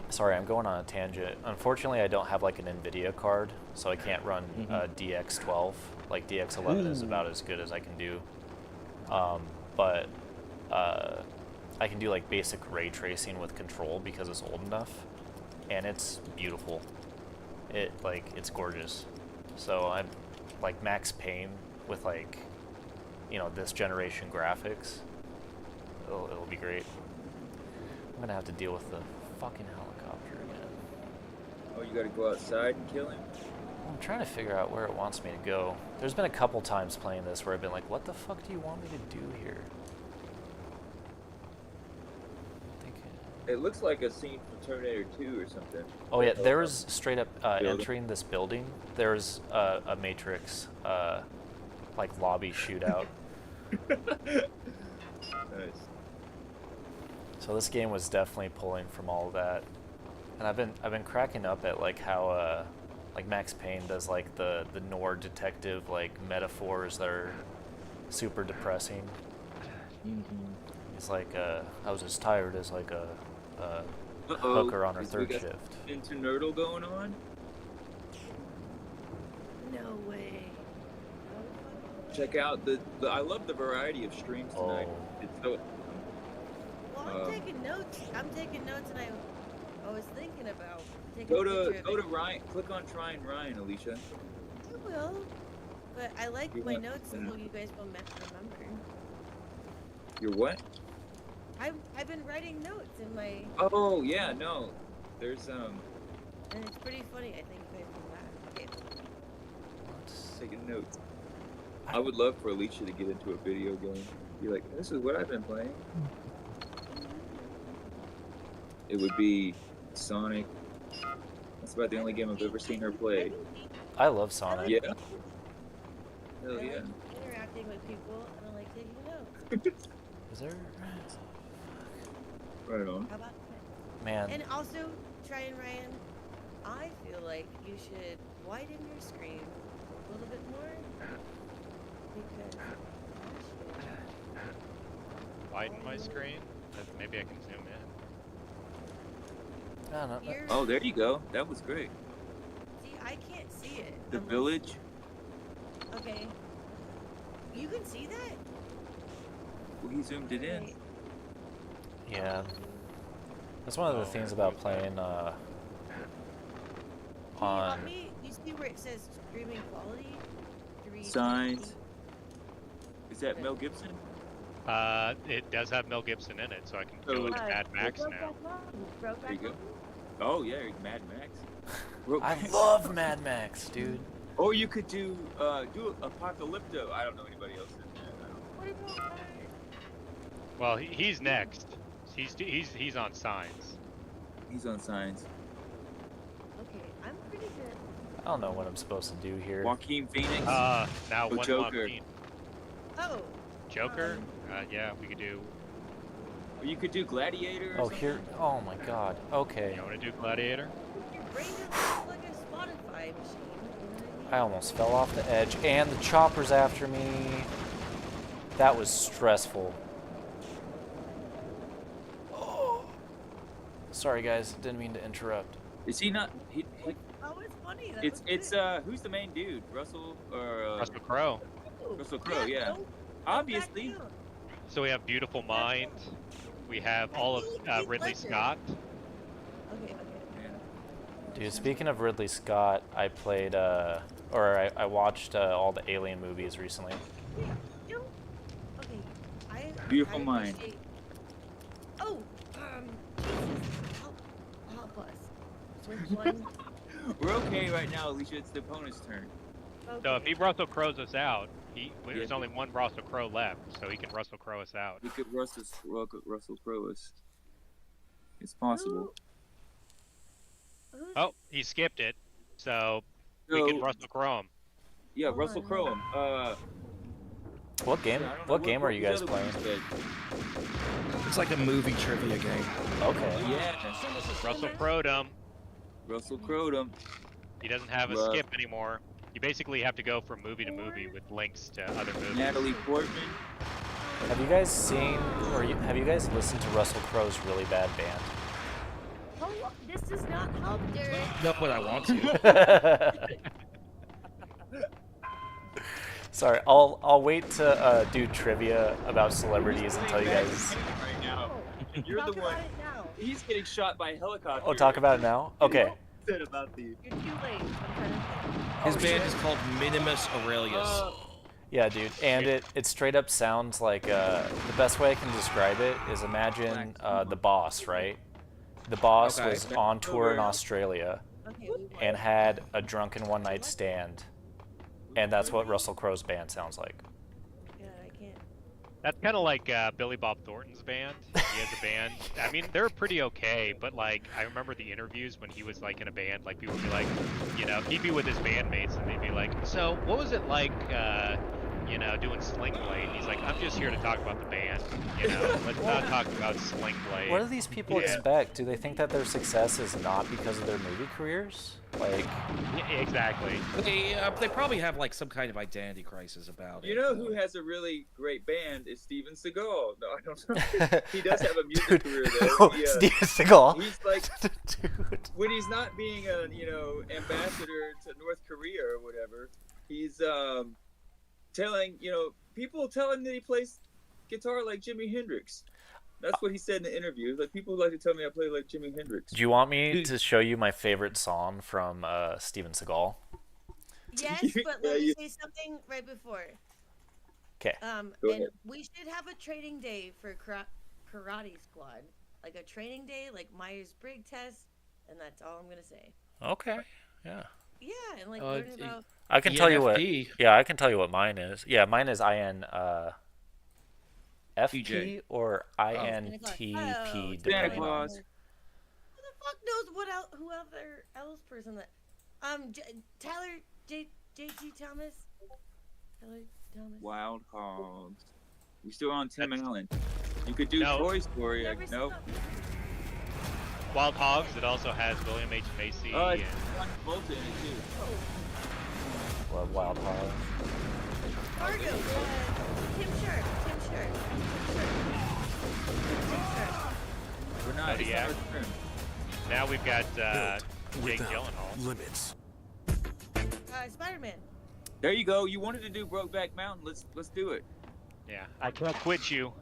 sorry, I'm going on a tangent. Unfortunately, I don't have like an NVIDIA card, so I can't run DX12. Like DX11 is about as good as I can do, but I can do like basic ray tracing with Control because it's old enough, and it's beautiful. It's gorgeous. So I'm like Max Payne with like, you know, this generation graphics. It'll be great. I'm gonna have to deal with the fucking helicopter again. Oh, you gotta go outside and kill him? I'm trying to figure out where it wants me to go. There's been a couple times playing this where I've been like, what the fuck do you want me to do here? It looks like a scene from Terminator 2 or something. Oh yeah, there's straight up entering this building. There's a Matrix like lobby shootout. Nice. So this game was definitely pulling from all of that, and I've been cracking up at like how like Max Payne does like the noir detective like metaphors that are super depressing. He's like I was as tired as like a hooker on her third shift. Into Nerdle going on? No way. Check out the I love the variety of streams tonight. It's so. Well, I'm taking notes. And I was thinking about taking Go a picture to of it. Ryan. Click on Trying Ryan, Alicia. I will. But I like my notes so you guys will remember. Your what? I've been writing notes in my. Oh yeah, no. There's And it's pretty funny. I think you guys will laugh. Okay. taking notes. I would love for Alicia to get into a video game. Be like, this is what I've been playing. It would be Sonic. That's about the only game I've ever seen her play. I love Sonic. Yeah. Hell I yeah. like interacting with people, and I like taking notes. Is there? Right on. How about that? Man. And also, Ryan, I feel like you should widen your screen a little bit more. Because Widen my screen? Maybe I can zoom in. I don't know. Oh, there you go. That was great. See, I can't see it. The village. Okay. You can see that? Well, he zoomed it in. Yeah. That's one of the things about playing Can you on. help me? You see where it says streaming quality? Signs. Is that Mel Gibson? It does have Mel Gibson in it, so I can go into Mad Max now. There you go. Oh yeah, Mad Max. I love Mad Max, dude. Or you could do Apocalypto. I don't know anybody else in that. Well, he's next. He's on Signs. He's on Signs. Okay, I'm pretty good. I don't know what I'm supposed to do here. Joaquin Phoenix. Now Oh, one Joker. Oh. Joker? Yeah, we could do. Or you could do Gladiator. Or Oh, something. here. Oh my God. Okay. You want to do Gladiator? Your brain is like a Spotify machine. I almost fell off the edge, and the chopper's after me. That was stressful. Oh. Sorry, guys. Didn't mean to interrupt. Is he not? Oh, it's funny. That It's who's the main dude? Russell or Russell Crowe. Russell Crowe, yeah. no, Obviously. So we have Beautiful Mind. We have all of Ridley Scott. Okay. Dude, speaking of Ridley Scott, I played, I watched all the Alien movies recently. Okay, Beautiful Mind. Oh, Jesus, help us. Which one? We're okay right now, Alicia. It's the opponent's turn. Okay. So if he Russell Crowe's us out, there's only one Russell Crowe left, so he can Russell Crowe us out. We could Russell Crowe us. It's possible. Oh, he skipped it, so we can Russell Crowe him. Yeah, Russell Crowe him. What game? What game are you guys playing? It's like a movie trivia game. Okay. Yeah. Russell Crowe'd him. Russell Crowe'd him. He doesn't have a skip anymore. You basically have to go from movie to movie with links to other movies. Natalie Portman. Have you guys seen, have you guys listened to Russell Crowe's Really Bad Band? Oh, this does not help, Derek. No, but I want to. Sorry, I'll wait to do trivia about celebrities and tell you guys. Right now. You're the one. He's getting shot by a helicopter. Oh, talk about it now? Okay. Said about the. You're too late. I'm trying to His band is called Minimus Aurelius. Yeah, dude, and it straight up sounds like, the best way I can describe it is imagine The Boss, right? The Boss was on tour in Australia and had a drunken one-night stand, and that's what Russell Crowe's band sounds like. Yeah, I can't. That's kind of like Billy Bob Thornton's band. He has a band. I mean, they're pretty okay, but like I remember the interviews when he was like in a band. Like people would be like, you know, he'd be with his bandmates, and they'd be like, "So, what was it like, you know, doing Sling Blade?" And he's like, "I'm just here to talk about the band. You know, let's not talk about Sling Blade." What do these people expect? Do they think that their success is not because of their movie careers? Like, yeah, exactly. They probably have like some kind of identity crisis about it. You know who has a really great band is Steven Seagal. No, I don't know. He does have a music career though. Steven Seagal. He's like, dude. when he's not being a ambassador to North Korea or whatever, he's telling people tell him that he plays guitar like Jimi Hendrix. That's what he said in the interview. Like, people like to tell me I play like Jimi Hendrix. Do you want me to show you my favorite song from Steven Seagal? Yes, but let me say something right before. Okay. And we should have a training day for Karate Squad. Like a training day, like Myers-Briggs test, and that's all I'm gonna say. Okay. Yeah. Yeah, and like learn about. I can tell you what. Yeah, I can tell you what mine is. Yeah, mine is FP or INTP. Santa Claus. Who the fuck knows whoever else person that? Tyler J.G. Thomas. Tyler Thomas. Wild Hogs. We still on Tim Allen. You could do Toy Story. Nope. Wild Hogs. It also has William H. Macy. And Volta in it too. Love Wild Hogs. Fargo. Tim Sharp. We're not. Yeah. Now we've got Jake Gyllenhaal. Limits. Spider-Man. There you go. You wanted to do Brokeback Mountain. Let's do it. Yeah. I can't quit you.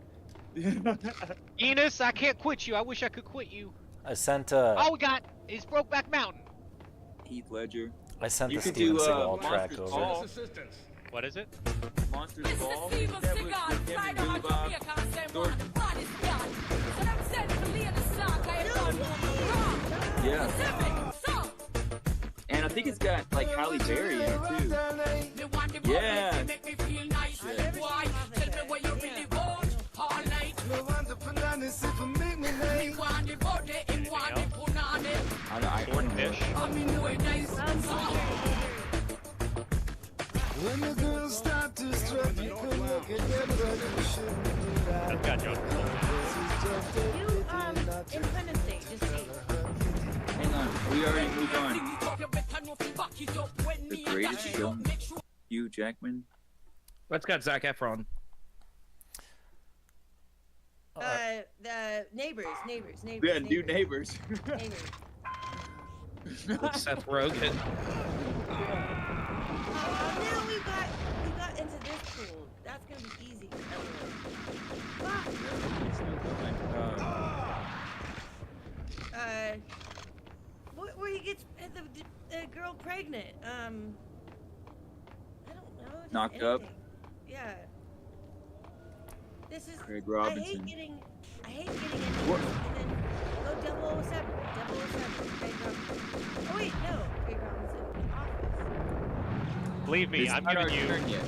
Enos, I can't quit you. I wish I could quit you. I sent All we got is Brokeback Mountain. Heath Ledger. I sent You the could Steven do, Seagal track Monsters over. Ball. What is it? Monsters Ball. That was with him and Billy Bob Thornton. Yeah. And I think it's got like Halle Berry in it too. Yeah. That's got Joe. Independence Day. Just see. Hang on. We already moved on. The greatest film. Hugh Jackman. That's got Zac Efron. The neighbors. Yeah, new neighbors. Seth Rogen. Now we got into this pool. That's gonna be easy. girl pregnant. I don't know. Just Knocked up? anything. Yeah. This is. Craig I Robinson. hate getting into What? this and then go 007. 007. Craig Robinson. Oh wait, no. Craig Robinson. Office. Believe me, It's I'm not our giving you. turn yet.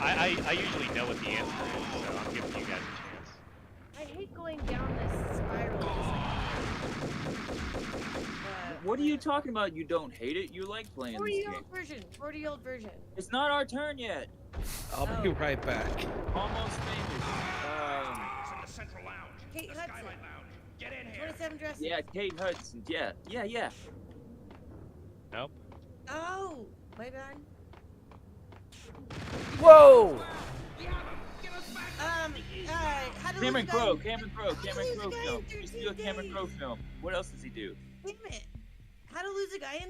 I usually know what the answer is, so I'm giving you guys a chance. I hate going down this spiral. Just like, What are you talking about? You don't hate it? You like playing this game. 40-year-old version. 40-year-old version. It's not our turn yet. I'll be right back. Almost famous. It's in the central lounge. Kate The Hudson. Skylight Lounge. Get in here. 27 dresses. Yeah, Kate Hudson. Yeah. Nope. Oh, my bad. Whoa! How to Cameron lose a Crowe. guy- Cameron Crowe How to lose a film. guy in He used to do a 13 Cameron Crowe days. film. What else does he do? Damn it. How to lose a guy in...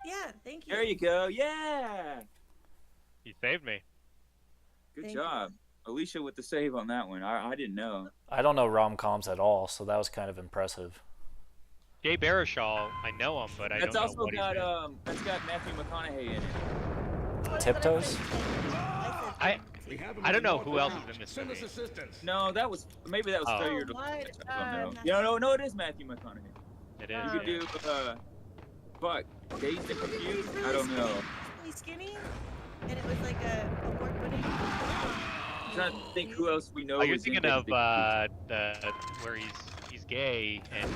Yeah, thank you. There you go. Yeah. You saved me. Good Thank job. Alicia with the save on that one. I didn't know. I don't know rom-coms at all, so that was kind of impressive. Jay Baruchel, I know him, but I That's don't know also what got he's in. that's got Matthew McConaughey in it. Tiptoes? I don't know who else is in this Send us movie. assistance. No, that was failure to. what? I don't know. No, it is Matthew McConaughey. It You is. could do fuck, Dazed and Confused. I don't know. Really skinny, and it was like a award-winning. I'm trying to think who else we know. Oh, you're is in thinking of Dazed and the where he's gay and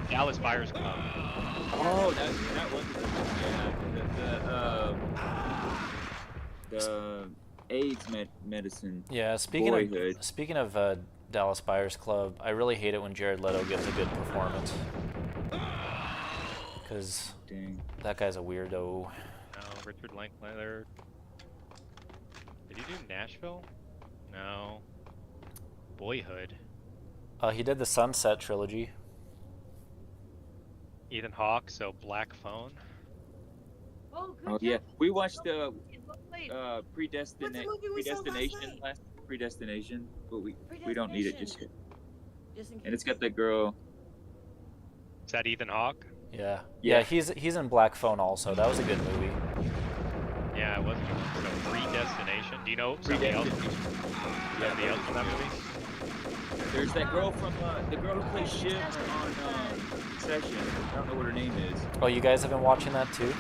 Dallas Buyers Club. Confused. Oh, that was the AIDS medicine. Yeah, speaking Boyhood. of Dallas Buyers Club, I really hate it when Jared Leto gives a good performance. Because Dang. that guy's a weirdo. No, Richard Linklater. Did he do Nashville? No. Boyhood. He did the Sunset trilogy. Ethan Hawke, so Black Phone. Oh, good Oh yeah, job. we watched the Wait, Predestination last Predestination, but we don't need it just yet. just in case. And it's got that girl. Is that Ethan Hawke? Yeah. Yeah. Yeah, he's in Black Phone also. That was a good movie. Yeah, it was good. So Predestination. Do you know somebody else? Somebody else from that movie? There's that girl from the girl who plays Shiv on Succession. I don't know what her name is. Oh, you guys have been watching that too?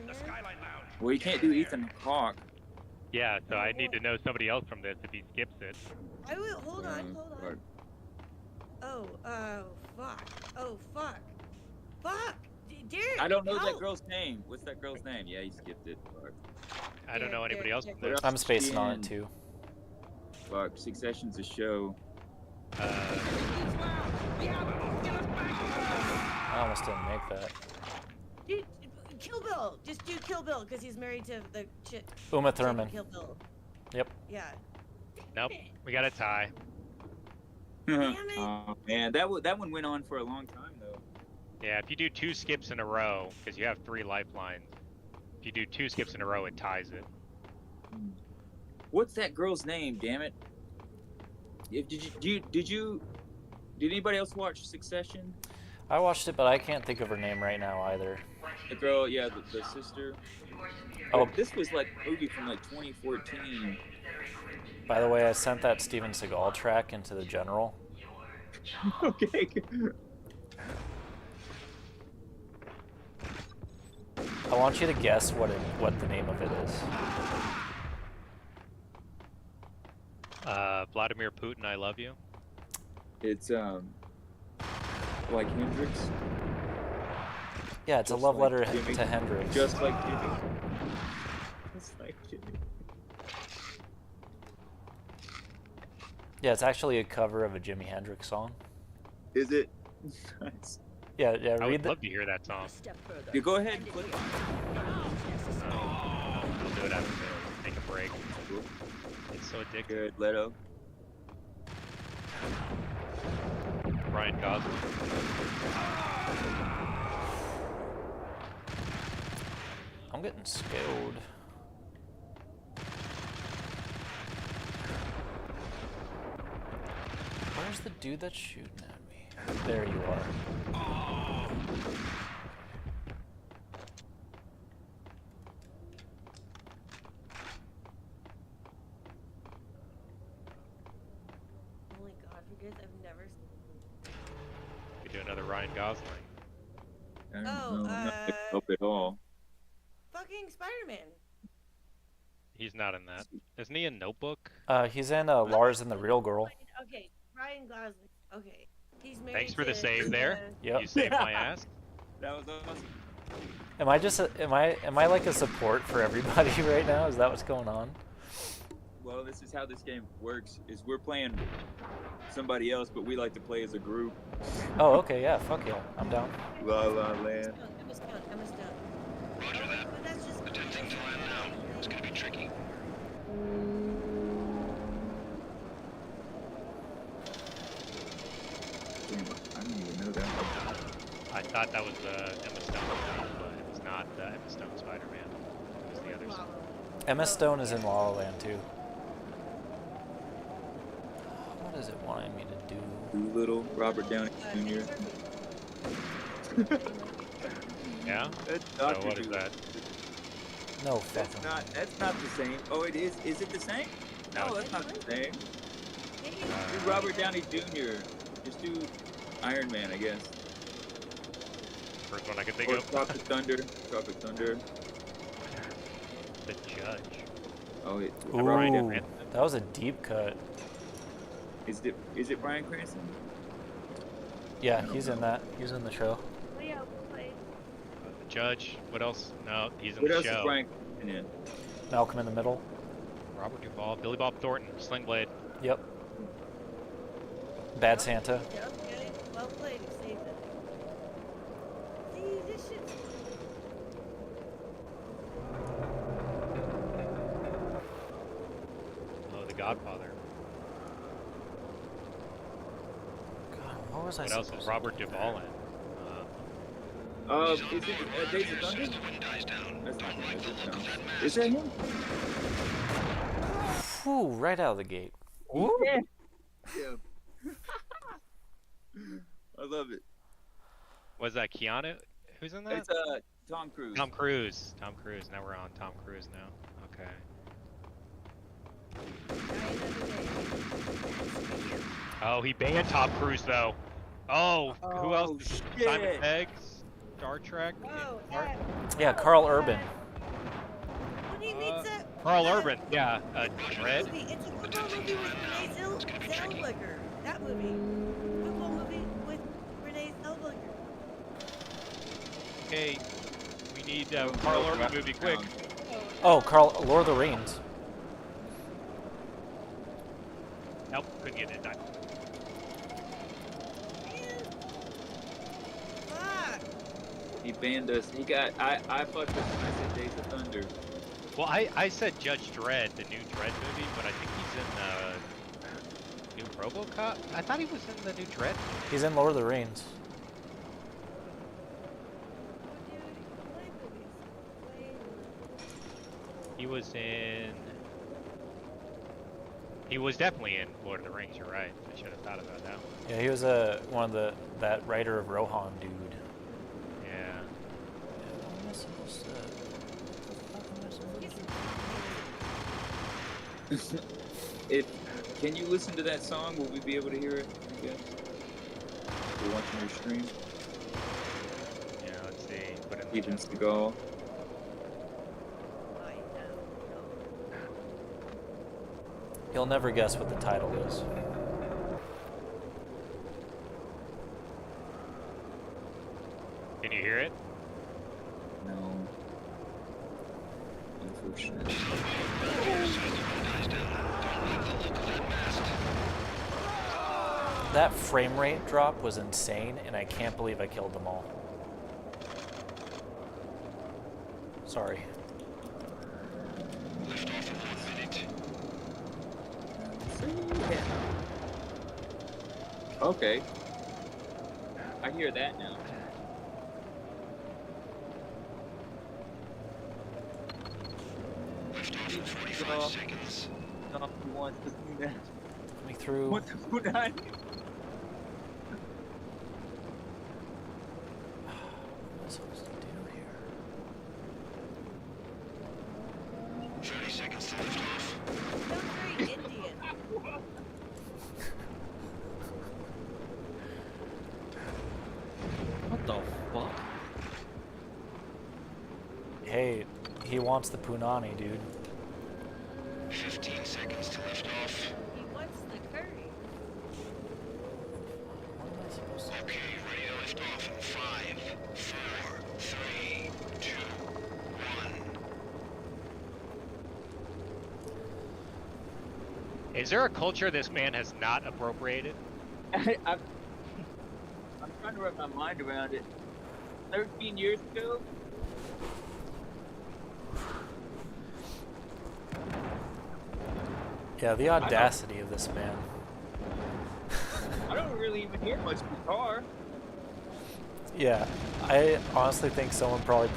The Skylight Lounge. Well, you can't do Ethan Hawke. Yeah, so I need to know somebody else from this if he skips it. I will. Hold on. Oh, fuck. Derek. I don't know that help. girl's name. What's that girl's name? Yeah, you skipped it. Fuck. I don't know anybody else from What this. else I'm is spacing she on in? it too. Fuck, Succession's a show. I almost didn't make that. Dude, Kill Bill. Just do Kill Bill because he's married to the chick. Uma chick in Thurman. Kill Bill. Yep. Yeah. Nope, we got a tie. Damn it. Oh man, that one went on for a long time though. Yeah, if you do 2 skips in a row, because you have 3 lifelines, if you do 2 skips in a row, it ties it. What's that girl's name? Damn it! Did anybody else watch Succession? I watched it, but I can't think of her name right now either. The girl, yeah, the sister. Oh. This was like a movie from like 2014. By the way, I sent that Steven Seagal track into the general. Okay. I want you to guess what the name of it is. Vladimir Putin, I love you. It's like Hendrix. Yeah, it's Just a love like letter Jimmy. to Hendrix. Just like Jimmy. Just like Jimmy. Yeah, it's actually a cover of a Jimi Hendrix song. Is it? Nice. Yeah, I read would the. love to hear that song. You go ahead and click on We'll do it after we take a break. it. It's so addictive. Good, Leto. Ryan Gosling. I'm getting scared. Where's the dude that's shooting at me? There you are. fingers. I've never. You do another Ryan Gosling. I don't Oh, know. I'm not picking up at all. Fucking Spider-Man. He's not in that. Isn't he in Notebook? He's in Lars and the Real Girl. Okay, Ryan Gosling. Okay, he's married Thanks for the to save there. Yep. You saved my ass. That was awesome. Am I just am I like a support for everybody right now? Is that what's going on? Well, this is how this game works. Is we're playing somebody else, but we like to play as a group. Oh, okay, yeah, fuck yeah, I'm down. La La Land. Emma Stone. Roger that. But that's just. Attempting to land now. It's gonna be tricky. I didn't even know that. I thought that was Emma Stone, but it was not the Emma Stone Spider-Man. It was the other side. Emma Stone is in La La Land too. What is it wanting me to do? Doolittle, Robert Downey Jr. Yeah? That's So Dr. what is that? No That's fucking. that's not the same. Oh, it is. Is it the same? No, that's not the same. Do Robert Downey Jr. Just do Iron Man, I guess. First one I can think Or of. Tropic Thunder. Tropic Thunder. The Judge. Oh, it. Ooh, Bryan that was a deep cut. Is it Bryan Cranston? Yeah, he's in that. He's in the show. Leo played. The Judge. What else? No, he's in What the else show. is Bryan Cranston in? Malcolm in the Middle. Robert Duvall, Billy Bob Thornton, Sling Blade. Yep. Bad Santa. Yeah, okay. Well played. You saved it. See, this shit's. Oh, The Godfather. God, what was I What else supposed is to Robert do Duvall in? Is it Days of Thunder? That's not him, is it? No. Is that him? Whew, right out of the gate. Yeah. I love it. Was that Keanu? Who's in that? It's Tom Cruise. Tom Cruise. Tom Cruise. Now we're on Tom Cruise now. Okay. Oh, he banned Tom Cruise though. Oh, who else? Oh, Simon shit. Pegg, Star Trek. Oh, Yeah, Carl Urban. When he meets that. Carl Urban. Yeah. Dredd. Movie. It's a football movie with Renee Zellweger. That movie. Football movie with Renee Zellweger. Okay. We need Carl Urban movie quick. Oh, Lord of the Rings. Nope, couldn't get it in time. Fuck. He banned us. He got. I fucked up when I said Days of Thunder. Well, I said Judge Dredd, the new Dredd movie, but I think he's in the new RoboCop. I thought he was in the new Dredd movie. He's in Lord of the Rings. He was in. He was definitely in Lord of the Rings. You're right. I should have thought about that one. Yeah, he was one of that writer of Rohan dude. Yeah. Can you listen to that song? Will we be able to hear it? I guess. We're watching your stream. Yeah. Let's see. Put in Steven Seagal. You'll never guess what the title is. Can you hear it? No. Unfortunately. That frame rate drop was insane, and I can't believe I killed them all. Sorry. Okay. I hear that now. Liftoff in 45 seconds. No, he wants to do that. Coming through. What the fuck? What am I supposed to do here? 30 seconds to liftoff. Sounds very Indian. wants the punani, dude. 15 seconds to lift off. He wants the curry. What am I supposed to... Okay, ready to lift off in 5, 4, 3, 2, 1. Is there a culture this man has not appropriated? I'm trying to wrap my mind around it. 13 years ago? Yeah, the audacity of this man. I don't really even hear much guitar. Yeah, I honestly think someone probably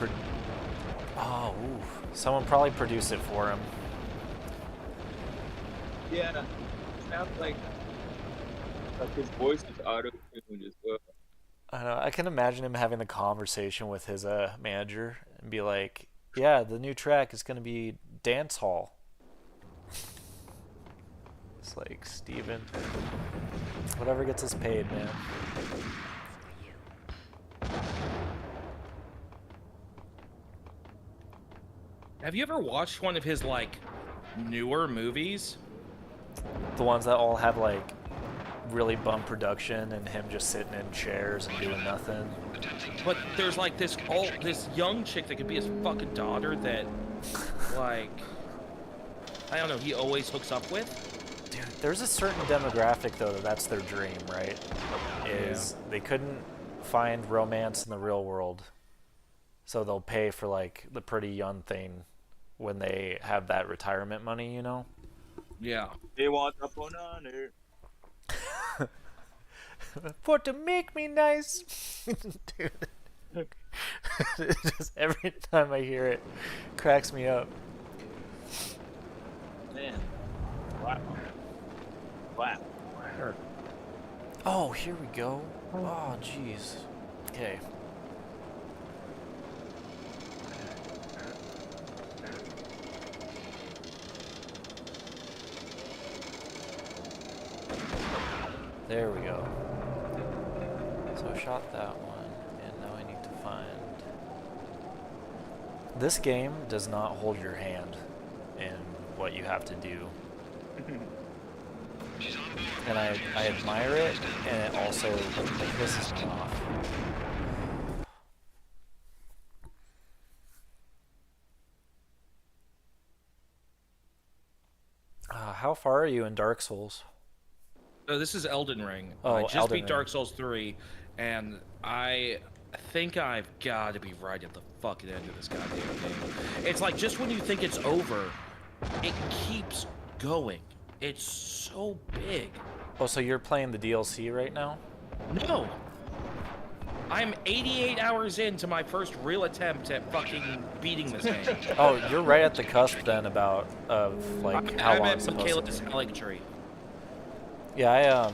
someone probably produced it for him. Yeah, sounds like his voice is auto-tuned as well. I know. I can imagine him having the conversation with his manager and be like, "Yeah, the new track is gonna be dance hall." It's like, Steven, whatever gets us paid, man. Have you ever watched one of his like newer movies? The ones that all have like really bum production and him just sitting in chairs and doing nothing. But there's like this young chick that could be his fucking daughter that, like, I don't know, he always hooks up with. Dude, there's a certain demographic though that's their dream, right? Is they couldn't find romance in the real world, so they'll pay for like the pretty young thing when they have that retirement money, you know? Yeah. They want the banana. For to make me nice. Dude. Just every time I hear it, cracks me up. Man. Wow. Wow. Oh, here we go. Oh, jeez. Okay. There we go. So I shot that one, and now I need to find... This game does not hold your hand in what you have to do. And I admire it, and it also pisses me off. How far are you in Dark Souls? This is Elden Ring. Oh, I just Elden beat Ring. Dark Souls 3, and I think I've got to be right at the fucking end of this goddamn game. It's like, just when you think it's over, it keeps going. It's so big. Oh, so you're playing the DLC right now? No. I'm 88 hours into my first real attempt at fucking beating this game. Oh, you're right at the cusp then about like how I'm long at it's supposed to Michaela's be. Alec Tree. Yeah,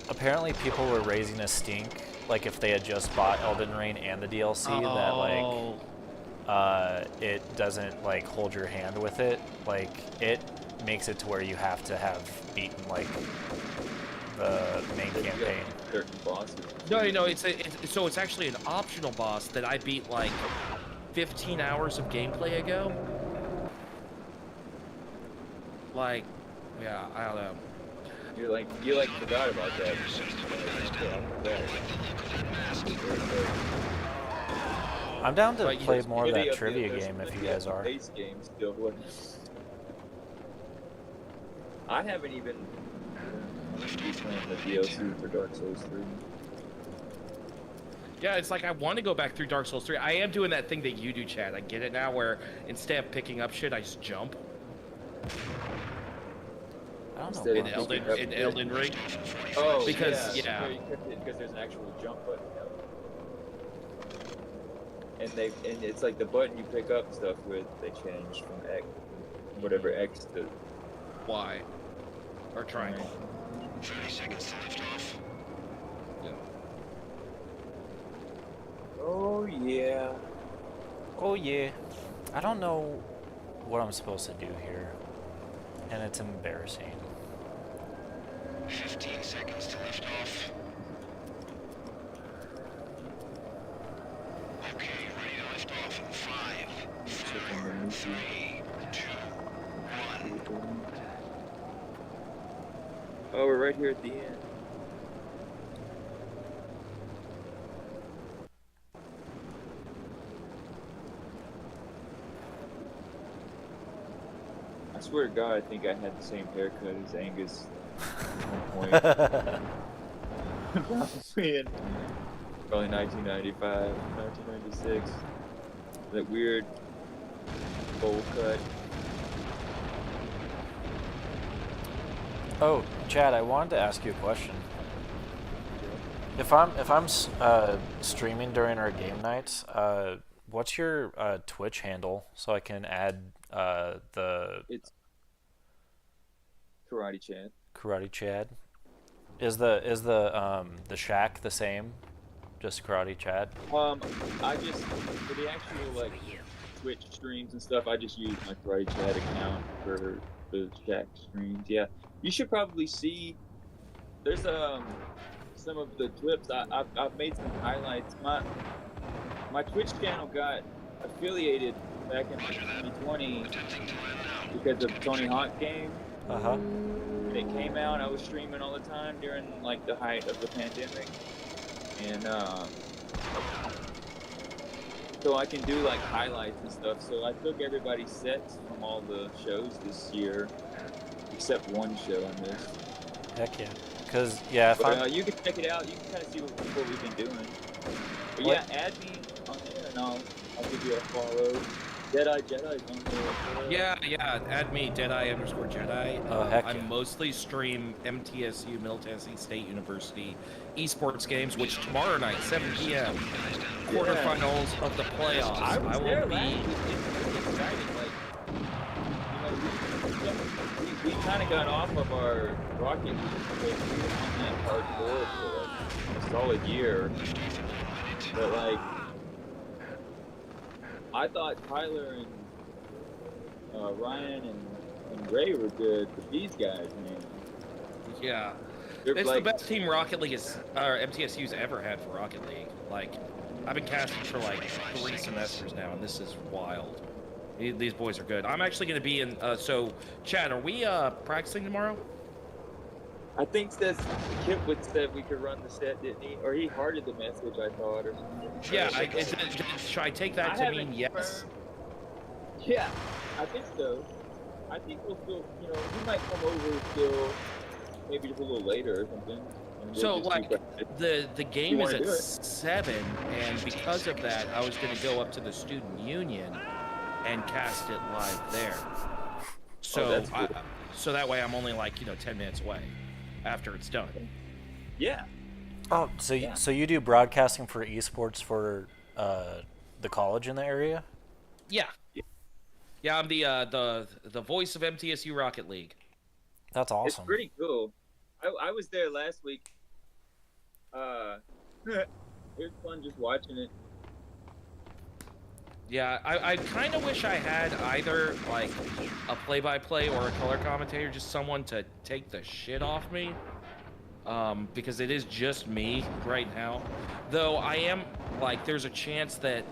apparently people were raising a stink, like if they had just bought Elden Ring and the DLC, that like it doesn't like hold your hand with it. Like it makes it to where you have to have beaten like the main campaign. Certain bosses. No, so it's actually an optional boss that I beat like 15 hours of gameplay ago. Like, yeah, I don't know. You forgot about that. I'm down to But play more of that there's trivia game if you guys are. Base game still. I haven't even playing the DLC for Dark Souls 3. Yeah, it's like I want to go back through Dark Souls 3. I am doing that thing that you do, Chad. I get it now, where instead of picking up shit, I just jump. I don't know. In Elden Ring. Oh, because yeah. Because there's an actual jump button. And it's like the button you pick up stuff with, they changed from X, whatever X to Y, or triangle. 30 seconds to lift off. Yeah. Oh yeah. Oh yeah. I don't know what I'm supposed to do here, and it's embarrassing. 15 seconds to lift off. Okay, ready to lift off in 5, right here at the end. I swear to God, I think I had the same haircut as Angus at one point. Probably 1995, 1996. That weird bowl cut. Oh, Chad, I wanted to ask you a question. If I'm streaming during our game nights, what's your Twitch handle so I can add the It's Karate Chad. Karate Chad? Is the shack the same? Just Karate Chad? I just for the actual like Twitch streams and stuff, I just use my Karate Chat account for the chat streams. Yeah, you should probably see. There's some of the clips. I've made some highlights. My Twitch channel got affiliated back in 2020 because of Tony Hawk game. When it came out, I was streaming all the time during like the height of the pandemic, and so I can do like highlights and stuff. So I took everybody's sets from all the shows this year, except one show I missed. Heck yeah. Cause yeah, if you can check it out. You can kind of see what we've been doing. But yeah, add me on there and I'll give you a follow. Jedi's on there. Yeah, add me, Deadeye_Jedi. Oh, heck I yeah. mostly stream MTSU, Middle Tennessee State University esports games, which tomorrow night, 7 p.m. quarterfinals of the playoffs. I was there will be. last week. It's exciting. Like, we kind of got off of our Rocket League because we were on that hardcore for like a solid year. But like, I thought Tyler and Ryan and Ray were good, but these guys, man. Yeah. They're It's like, the best team Rocket League MTSU's ever had for Rocket League. Like, I've been casting for like 3 semesters now, and this is wild. These boys are good. I'm actually going to be in. So, Chad, are we practicing tomorrow? I think that Kip would said we could run the set, didn't he? Or he hearted the message, I thought, or something. Yeah. Should I take that to mean yes? Yeah, I think so. I think we'll still, he might come over still, maybe just a little later or something. So, like, the game is at 7, and because of that, I was going to go up to the student union and cast it live there. So, cool. So that way I'm only like 10 minutes away after it's done. Yeah. Oh, so you do broadcasting for esports for the college in the area? Yeah. Yeah, I'm the voice of MTSU Rocket League. That's awesome. It's pretty cool. I was there last week. It was fun just watching it. Yeah, I kind of wish I had either like a play-by-play or a color commentator, just someone to take the shit off me, because it is just me right now. Though I am like, there's a chance that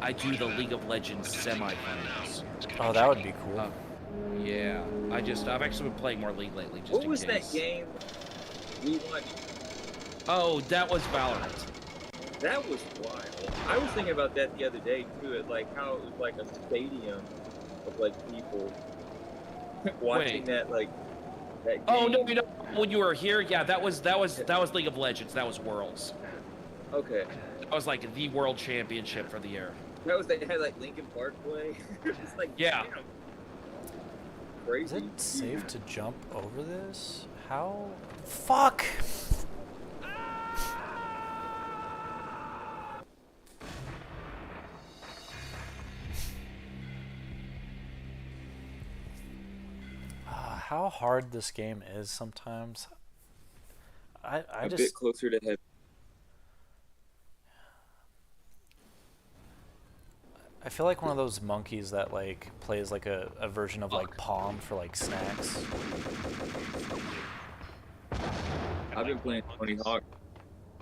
I do the League of Legends semifinals. Oh, that would be cool. Yeah, I've actually been playing more League lately. Just What in was case. that game we watched? Oh, that was Valorant. That was wild. I was thinking about that the other day too. Like how it was like a stadium of like people watching that like that game. Oh no, when you were here, yeah, that was League of Legends. That was Worlds. Okay. That was like the World Championship for the year. That was they had like Lincoln Parkway. It's like yeah. Damn. Crazy. Is it safe to jump over this? How? Fuck! How hard this game is sometimes. I a just bit closer to heaven. I feel like one of those monkeys that like plays like a version of like Pong for like snacks. I've been playing Tony Hawk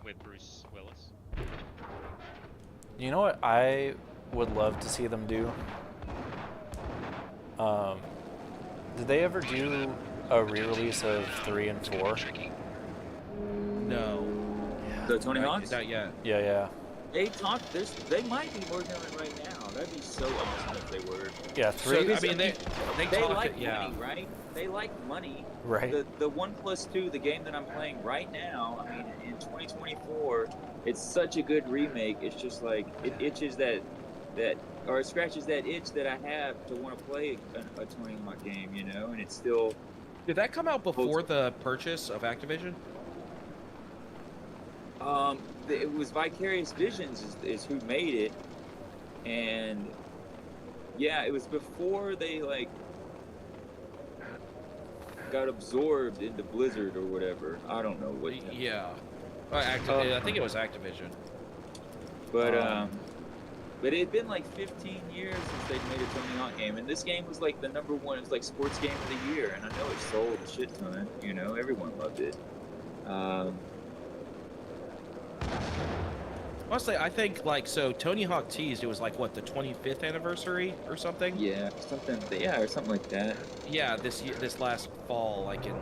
with Bruce Willis. You know what I would love to see them do? Did they ever do a re-release of 3 and 4? No. The Tony Hawk's? Not yet. Yeah. They talked this. They might be working on it right now. That'd be so awesome if they were. Yeah, 3. So, I mean, they talked like it, yeah. money, right? They like money. Right. The 1+2, the game that I'm playing right now. I mean, in 2024, it's such a good remake. It's just like it itches that or it scratches that itch that I have to want to play a Tony Hawk game, you know. And it's still. Did that come out before the purchase of Activision? It was Vicarious Visions is who made it, and yeah, it was before they like got absorbed into Blizzard or whatever. I don't know what. Yeah, I think it was Activision. But it had been like 15 years since they'd made a Tony Hawk game, and this game was like the #1. It was like sports game of the year, and I know it sold a shit ton. You know, everyone loved it. Honestly, I think like so Tony Hawk teased it was like what, the 25th anniversary or something? Yeah, or something like that. Yeah, this last fall, like in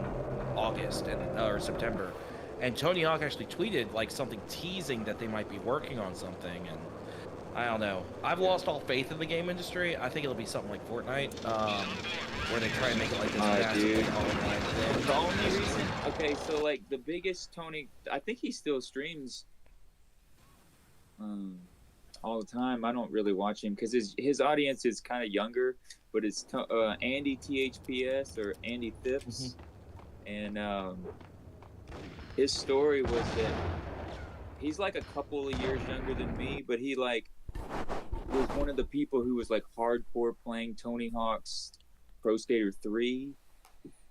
August or September, and Tony Hawk actually tweeted like something teasing that they might be working on something, and I don't know. I've lost all faith in the game industry. I think it'll be something like Fortnite, where they try and make it like this massive online thing. The only reason, okay, so like the biggest Tony, I think he still streams all the time. I don't really watch him because his audience is kind of younger, but it's Andy THPS or Andy Thips, and his story was that he's like a couple of years younger than me, but he like was one of the people who was like hardcore playing Tony Hawk's Pro Skater 3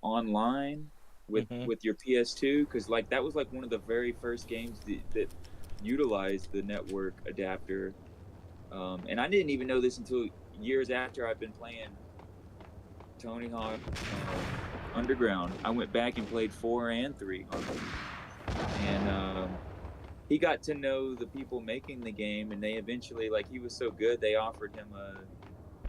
online with your PS2, because like that was like one of the very first games that utilized the network adapter, and I didn't even know this until years after I've been playing Tony Hawk Underground. I went back and played 4 and 3 and he got to know the people making the game, and they eventually, like, he was so good they offered him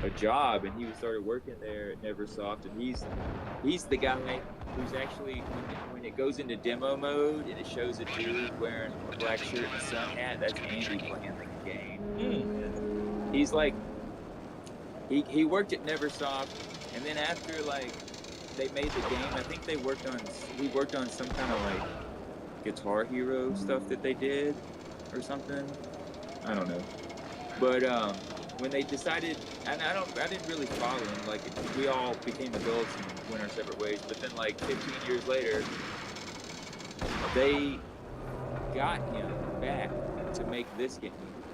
a job, and he started working there at Neversoft, and he's the guy who's actually, when it goes into demo mode and it shows a dude wearing a black shirt and a sun hat, that's Andy playing the game. He's like, he worked at Neversoft, and then after like they made the game, I think he worked on some kind of like Guitar Hero stuff that they did or something. I don't know. But when they decided, and I didn't really follow him, like we all became adults and went our separate ways, but then like 15 years later they got him back to make this game,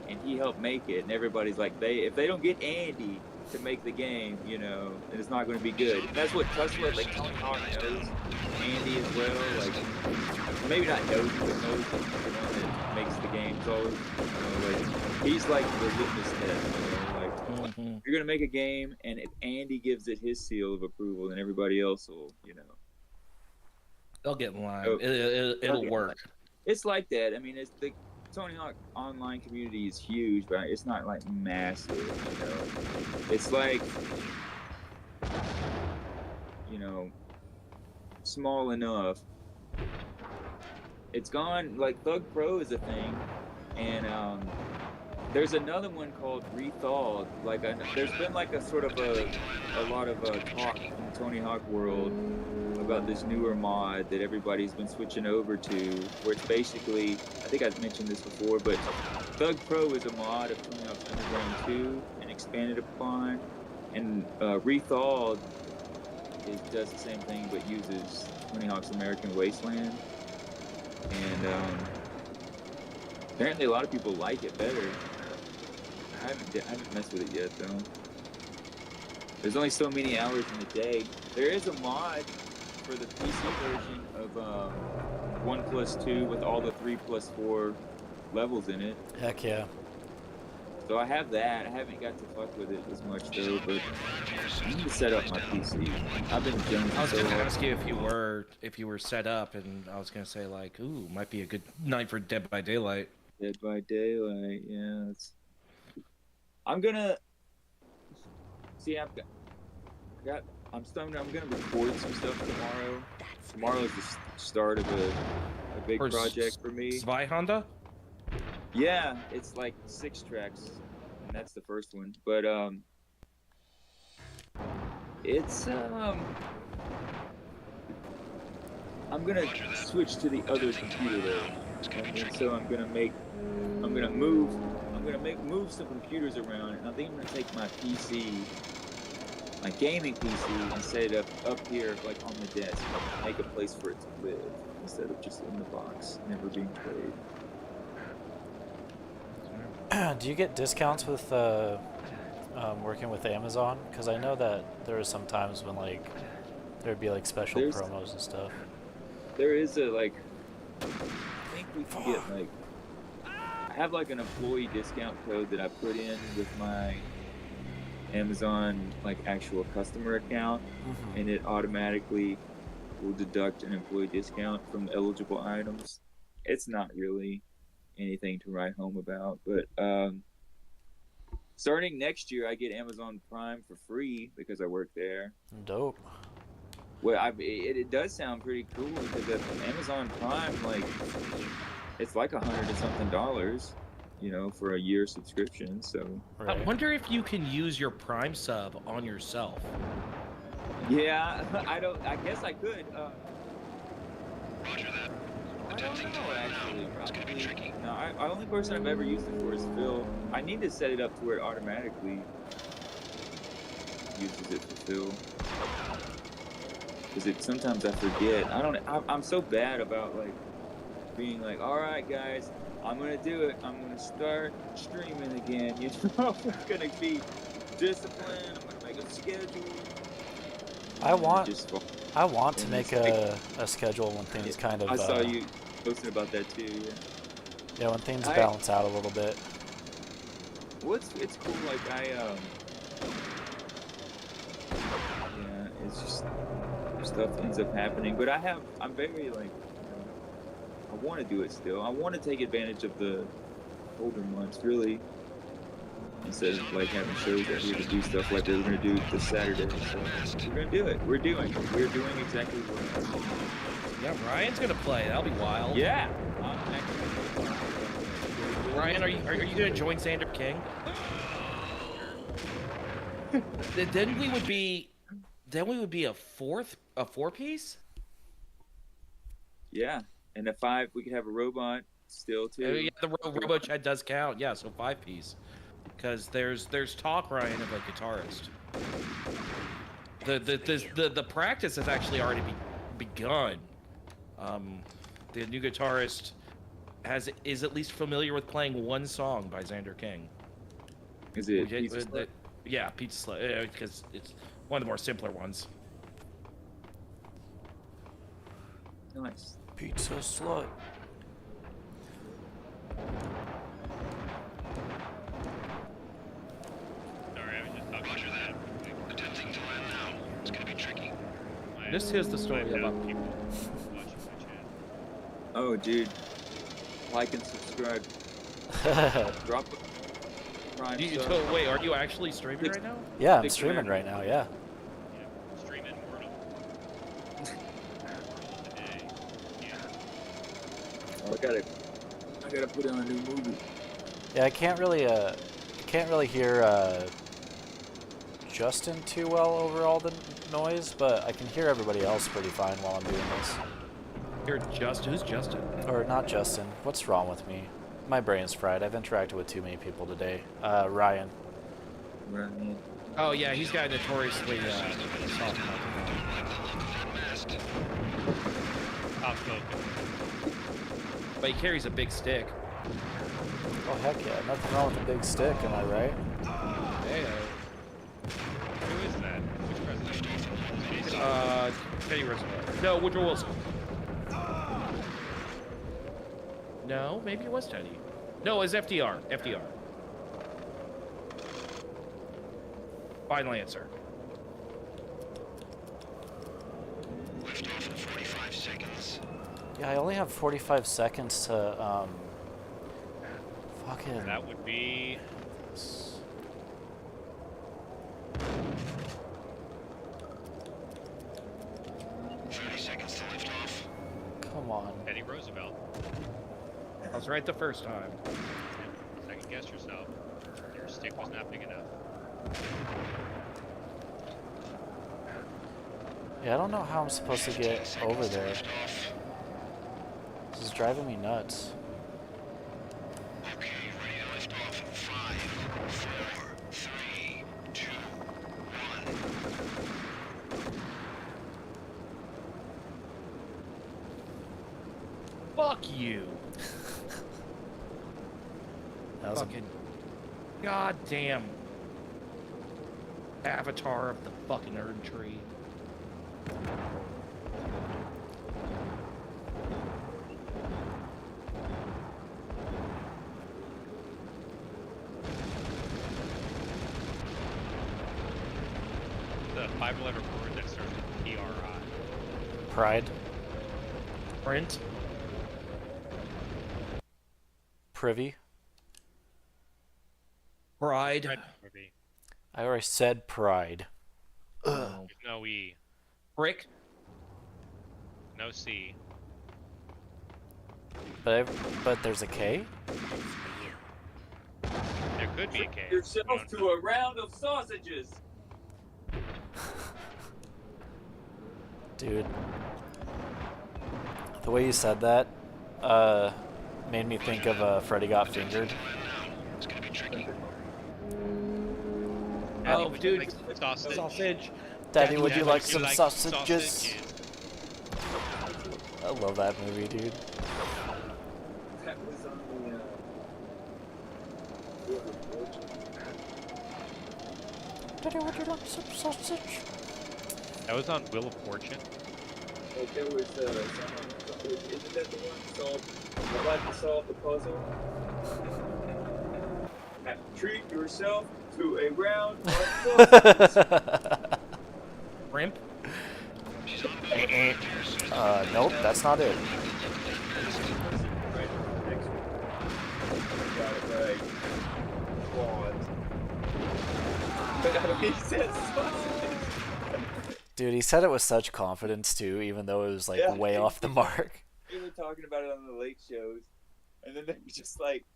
and he helped make it, and everybody's like, if they don't get Andy to make the game, you know, then it's not going to be good. And that's what like Tony Hawk knows Andy as well, like maybe not knows, but knows the one that makes the games always, you know, like he's like the litmus test, you know, like you're going to make a game, and if Andy gives it his seal of approval, then everybody else will, you know, they'll get in line. It'll work. It's like that. I mean, it's the Tony Hawk online community is huge, but it's not like massive, you know. It's like, you know, small enough. It's gone, like Thug Pro is a thing, and there's another one called Rethawed. Like there's been like a sort of a lot of talk in the Tony Hawk world about this newer mod that everybody's been switching over to, where it's basically, I think I've mentioned this before, but Thug Pro is a mod of Tony Hawk's Underground 2 and expanded upon, and Rethawed does the same thing but uses Tony Hawk's American Wasteland, and apparently a lot of people like it better. I haven't messed with it yet though. There's only so many hours in the day. There is a mod for the PC version of 1+2 with all the 3+4 levels in it. Heck yeah. So I have that. I haven't got to fuck with it as much though, but I need to set up my PC. I've been jumping. I was gonna ask you if you were set up, and I was gonna say like, ooh, might be a good night for Dead by Daylight. Dead by Daylight, yeah. I'm gonna see. I'm gonna record some stuff tomorrow. Tomorrow is the start of a big For project for me. Spy Honda? Yeah, it's like 6 tracks, and that's the first one. But it's I'm gonna switch to the other computer though, and so I'm gonna move some computers around, and I think I'm gonna take my PC, my gaming PC, and set it up here, like on the desk, make a place for it to live instead of just in the box, never being played. Do you get discounts with working with Amazon? Because I know that there are some times when like there'd be like special promos and stuff. There is a like, I think we can get like, I have like an employee discount code that I put in with my Amazon like actual customer account, and it automatically will deduct an employee discount from eligible items. It's not really anything to write home about, but starting next year I get Amazon Prime for free because I work there. Dope. Well, it does sound pretty cool because Amazon Prime, like, it's like $100 and something, you know, for a year subscription. So I wonder if you can use your Prime sub on yourself. Yeah, I guess I could. I don't know, actually. Probably. No, the only person I've ever used it for is Phil. I need to set it up to where it automatically uses it for Phil. Because sometimes I forget. I'm so bad about like being like, all right, guys, I'm gonna do it. I'm gonna start streaming again. You know, I'm gonna be disciplined. I'm gonna make a schedule. I want to make a schedule when things kind of. I saw you posting about that too. Yeah. Yeah, when things balance out a little bit. Well, it's cool. Like yeah, it's just stuff ends up happening. But I'm very like, I want to do it still. I want to take advantage of the older months, really, instead of like having shows that we to do stuff like we're gonna do this Saturday. So we're gonna do it. We're doing exactly what. Yeah, Ryan's gonna play. That'll be wild. Yeah. Ryan, are you gonna join Xander King? Then we would be a four piece. Yeah, and at 5 we could have a robot still too. Yeah, the robo chat does count. Yeah, so 5 piece. Because there's talk, Ryan, of a guitarist. The practice has actually already begun. The new guitarist is at least familiar with playing one song by Xander King. Is it Pizza Slut? Yeah, Pizza Slut, because it's one of the more simpler ones. Nice. Pizza Slut. Sorry, I was just talking about that. Attempting to land now. It's gonna be tricky. This is the story about people watching my chat. Oh, dude. Like and subscribe. Drop a Prime sub. Wait, are you actually streaming right now? Yeah, I'm streaming right now, yeah. Streaming Mortal. Oh, I gotta put on a new movie. Yeah, I can't really hear Justin too well over all the noise, but I can hear everybody else pretty fine while I'm doing this. You're Justin? Who's Justin? Or not Justin. What's wrong with me? My brain's fried. I've interacted with too many people today. Ryan. Ryan. Oh yeah, he's got notoriously soft mouth. Outspoken. But he carries a big stick. Oh heck yeah! Nothing wrong with a big stick, am I right? Hey. Who is that? Which president? Teddy Roosevelt. No, Woodrow Wilson. No, maybe it was Teddy. No, it was FDR. FDR. Final answer. Lift off in 45 seconds. Yeah, I only have 45 seconds to fucking. That would be. Come on. Teddy Roosevelt. I was right the first time. Second guess yourself. Your stick was not big enough. Yeah, I don't know how I'm supposed to get over there. This is driving me nuts. Okay, ready to lift off in 5, 4, 3, 2, 1. Fuck you. That was Fucking goddamn avatar of the fucking Erd tree. The 5-letter word that starts with PRI. Pride. Print. Privy. Pride. Red movie. I already said pride. Oh. There's no E. Brick. No C. But there's a K? There could be a K. Yourself to a round of sausages. Dude. The way you said that, made me think of Freddy Got Fingered. It's gonna be tricky. Oh, would you dude. like some sausage? Sausage. Daddy, would you like Would some like sausages? sausage? I love that movie, dude. That was on the Daddy, would you like some sausage? That was on Wheel of Fortune. like there was someone, isn't that the one who solved, the one who solved the puzzle? Treat yourself to a round of sausages. Rimp. Nope, that's not it. Right, next one. Got it right. Quad. He said sausages. Dude, he said it with such confidence too, even though it was like Yeah. way off the mark. We were talking about it on the late shows, and then they were just like,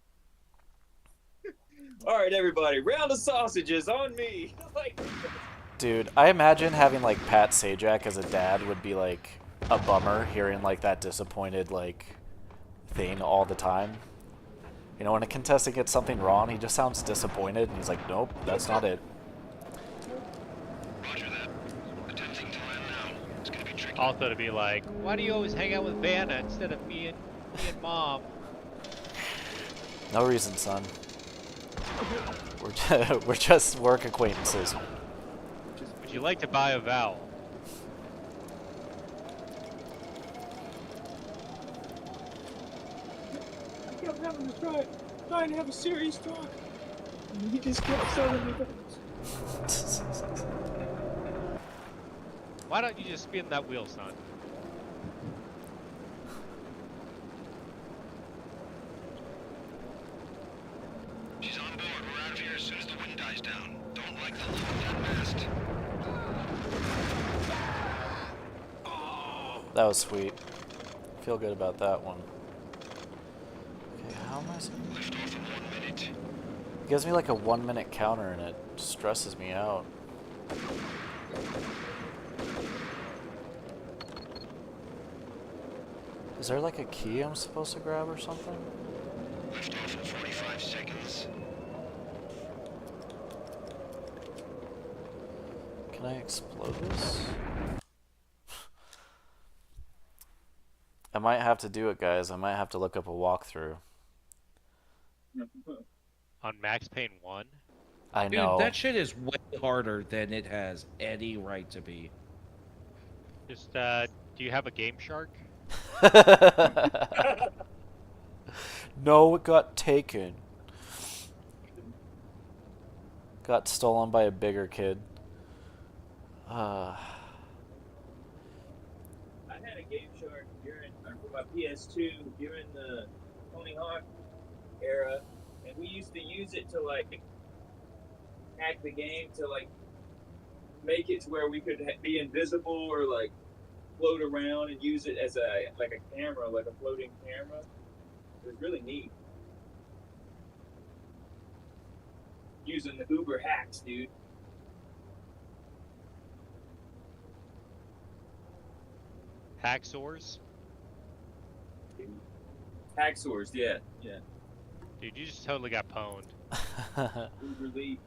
"All right, everybody, round of sausages on me." Like, Dude, I imagine having like Pat Sajak as a dad would be like a bummer, hearing like that disappointed like thing all the time. You know, when a contestant gets something wrong, he just sounds disappointed, and he's like, "Nope, that's not it." Roger that. Attempting to land now. It's gonna be tricky. Also to be like, why do you always hang out with Vanna instead of me and Mom? No reason, son. We're just work acquaintances. Would you like to buy a vowel? I kept having to try and have a serious talk. And he just kept selling me things. Why don't you just spin that wheel, son? She's on board. We're out of here as soon as the wind dies down. Don't like the look of that mast. That was sweet. Feel good about that one. Okay, how am I? Lift off in 1 minute. It gives me like a 1-minute counter, and it stresses me out. Is there like a key I'm supposed to grab or something? Lift off in 45 seconds. Can I explode this? I might have to do it, guys. I might have to look up a walkthrough. On Max Payne 1? I Dude, know. that shit is way harder than it has any right to be. Just, do you have a Game Shark? No, it got taken. Got stolen by a bigger kid. I had a Game Shark for my PS2 during the Tony Hawk era, and we used to use it to like hack the game to like make it to where we could be invisible or like float around and use it as a camera, like a floating camera. It was really neat. Using the Uber hacks, dude. Hacksaws? Hacksaws, yeah. Dude, you just totally got pwned. Uber elite.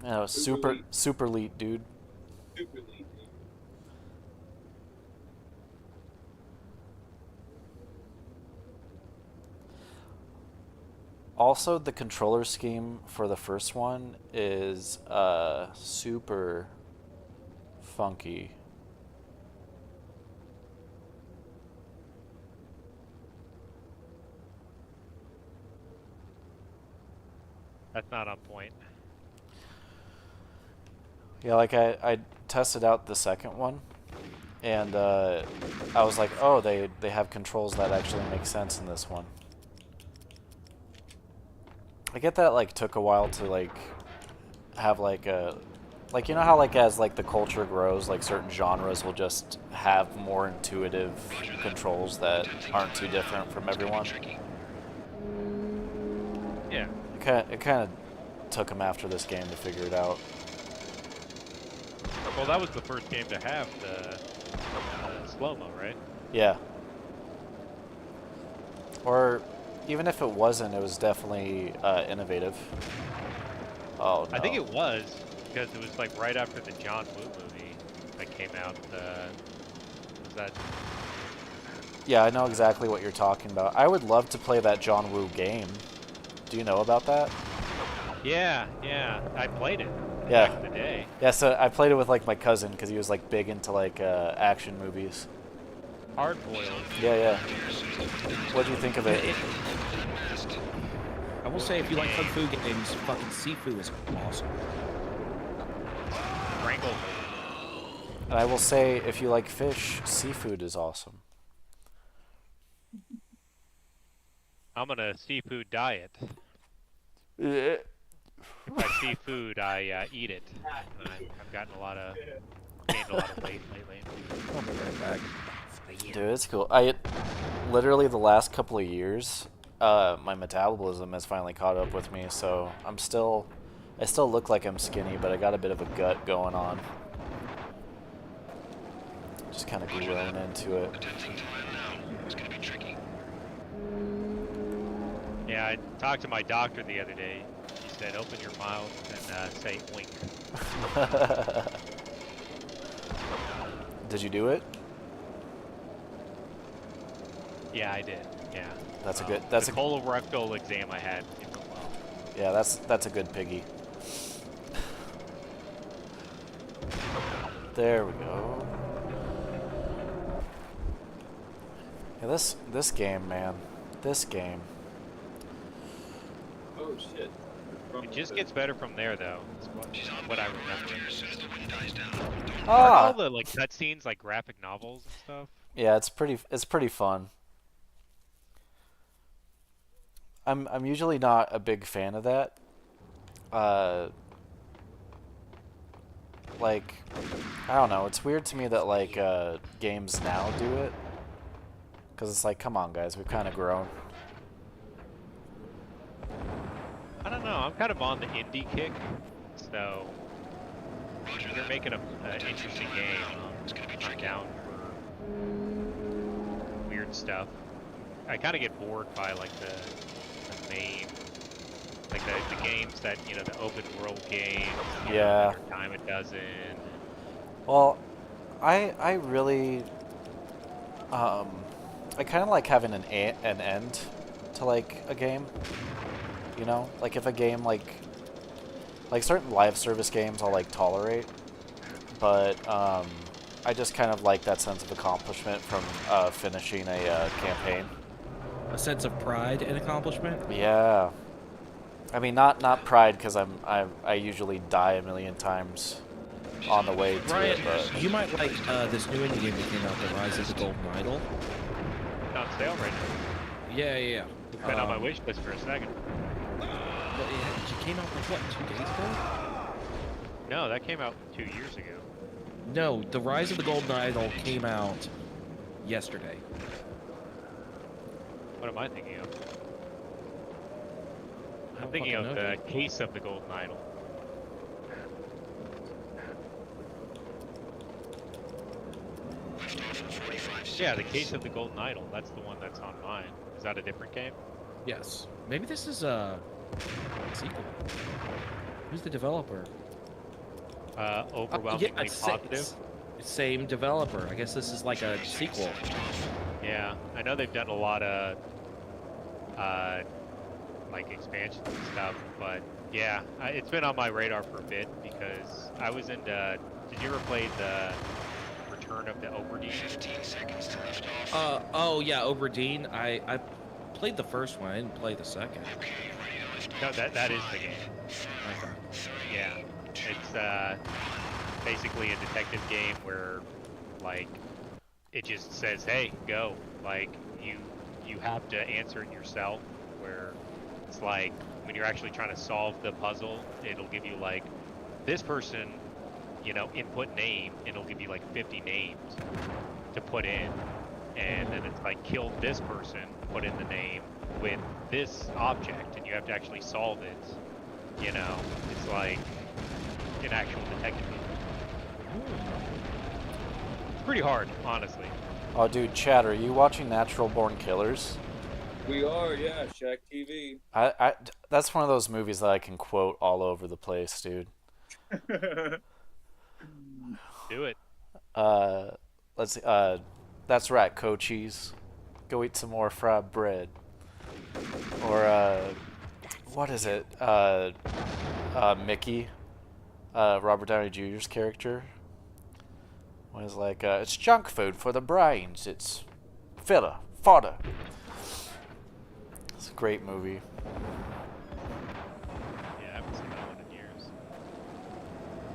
No, super elite, dude. Super elite, dude. Also, the controller scheme for the first one is super funky. That's not on point. Yeah, like I tested out the second one, and I was like, oh, they have controls that actually make sense in this one. I get that like took a while to like have like a you know how like as like the culture grows, like certain genres will just have more intuitive controls that aren't too different from everyone. Yeah. It kind of took them after this game to figure it out. Well, that was the first game to have the slow-mo, right? Yeah. Or even if it wasn't, it was definitely innovative. Oh no. I think it was, because it was like right after the John Woo movie that came out. Was that? Yeah, I know exactly what you're talking about. I would love to play that John Woo game. Do you know about that? Yeah, I played it Yeah. back in the day. Yeah, so I played it with like my cousin because he was like big into like action movies. Hard boiled. Yeah. What do you think of it? I will say, if you like kung fu games, fucking Sifu is awesome. Wrangle. And I will say, if you like fish, seafood is awesome. I'm on a seafood diet. Yeah. If I see food, I eat it. I've gained a lot of weight lately. I'll be right back. Dude, it's cool. Literally the last couple of years, my metabolism has finally caught up with me, so I still look like I'm skinny, but I got a bit of a gut going on. Just kind of growing into it. Yeah, I talked to my doctor the other day. He said, open your mouth and say oink. Did you do it? Yeah, I did. Yeah. That's a good. The colorectal exam I had. It went well. Yeah, that's a good piggy. There we go. Yeah, this game, man. This game. Oh shit. It just gets better from there, though. Is what I remember. Aren't all the like cutscenes like graphic novels and stuff? Yeah, it's pretty fun. I'm usually not a big fan of that. Like, I don't know. It's weird to me that like games now do it, because it's like, come on, guys, we've kind of grown. I don't know. I'm kind of on the indie kick, so if you're making an interesting game, I'm down for weird stuff. I kind of get bored by like the main, like the games that, you know, the open world games. Yeah. Every time it doesn't. Well, I really I kind of like having an end to like a game. You know, like if a game like certain live service games I'll like tolerate, but I just kind of like that sense of accomplishment from finishing a campaign. A sense of pride and accomplishment. Yeah, I mean not pride, because I usually die a million times on the way to it. But you might like this new indie game that came out, The Rise of the Golden Idol. It's on sale right now. Yeah. It's been on my wish list for a second. But it came out like what, 2 days ago? No, that came out 2 years ago. No, The Rise of the Golden Idol came out yesterday. What am I thinking of? I I'm don't thinking fucking of know, the dude. Case of the Golden Idol. Yeah, the Case of the Golden Idol. That's the one that's on mine. Is that a different game? Yes. Maybe this is a sequel. Who's the developer? Overwhelmingly positive. Same developer. I guess this is like a sequel. Yeah, I know they've done a lot of like expansions and stuff, but yeah, it's been on my radar for a bit because I was into. Did you ever play the Return of the Oberdeen? 15 seconds to lift off. Oh yeah, Oberdeen. I played the first one. I didn't play the second. Okay, ready to lift No, off. that is the game. Okay. Yeah, it's basically a detective game where like it just says, "Hey, go!" Like you have to answer it yourself. Where it's like when you're actually trying to solve the puzzle, it'll give you like this person, you know, input name, and it'll give you like 50 names to put in, and then it's like kill this person, put in the name with this object, and you have to actually solve it. You know, it's like an actual detective game. It's pretty hard, honestly. Oh, dude, Chad, are you watching Natural Born Killers? We are, yeah, Shaq TV. That's one of those movies that I can quote all over the place, dude. Do it. Let's see, that's right, Cochise. Go eat some more fried bread. Or, what is it? Mickey, Robert Downey Jr.'s character, was like, it's junk food for the brains. It's fodder. It's a great movie. Yeah, I haven't seen that one in years.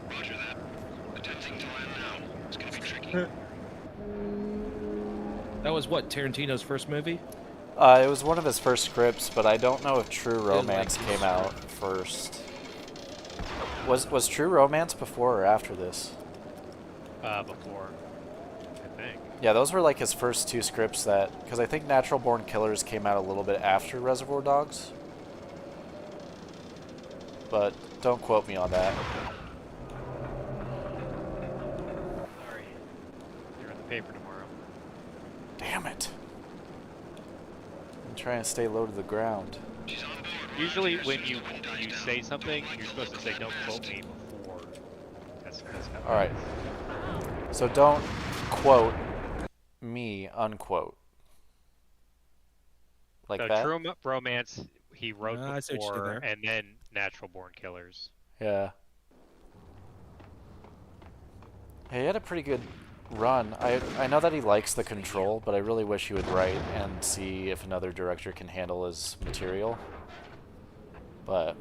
Roger that. Attempting to land now. It's gonna be tricky. That was what, Tarantino's first movie? It was one of his first scripts, but I don't know if True Romance like came out first. Was True Romance before or after this? Before, I think. Yeah, those were like his first two scripts that... Because I think Natural Born Killers came out a little bit after Reservoir Dogs. But don't quote me on that. Sorry. You're in the paper tomorrow. Damn it. I'm trying to stay low to the ground. She's on board. Usually when you say something, you're supposed to say don't quote me before. That's how Alright. So don't quote me, unquote. Like So that? True Romance, he wrote I see what you did before, there. and then Natural Born Killers. Yeah. Hey, he had a pretty good run. I know that he likes the Control, but I really wish he would write and see if another director can handle his material. But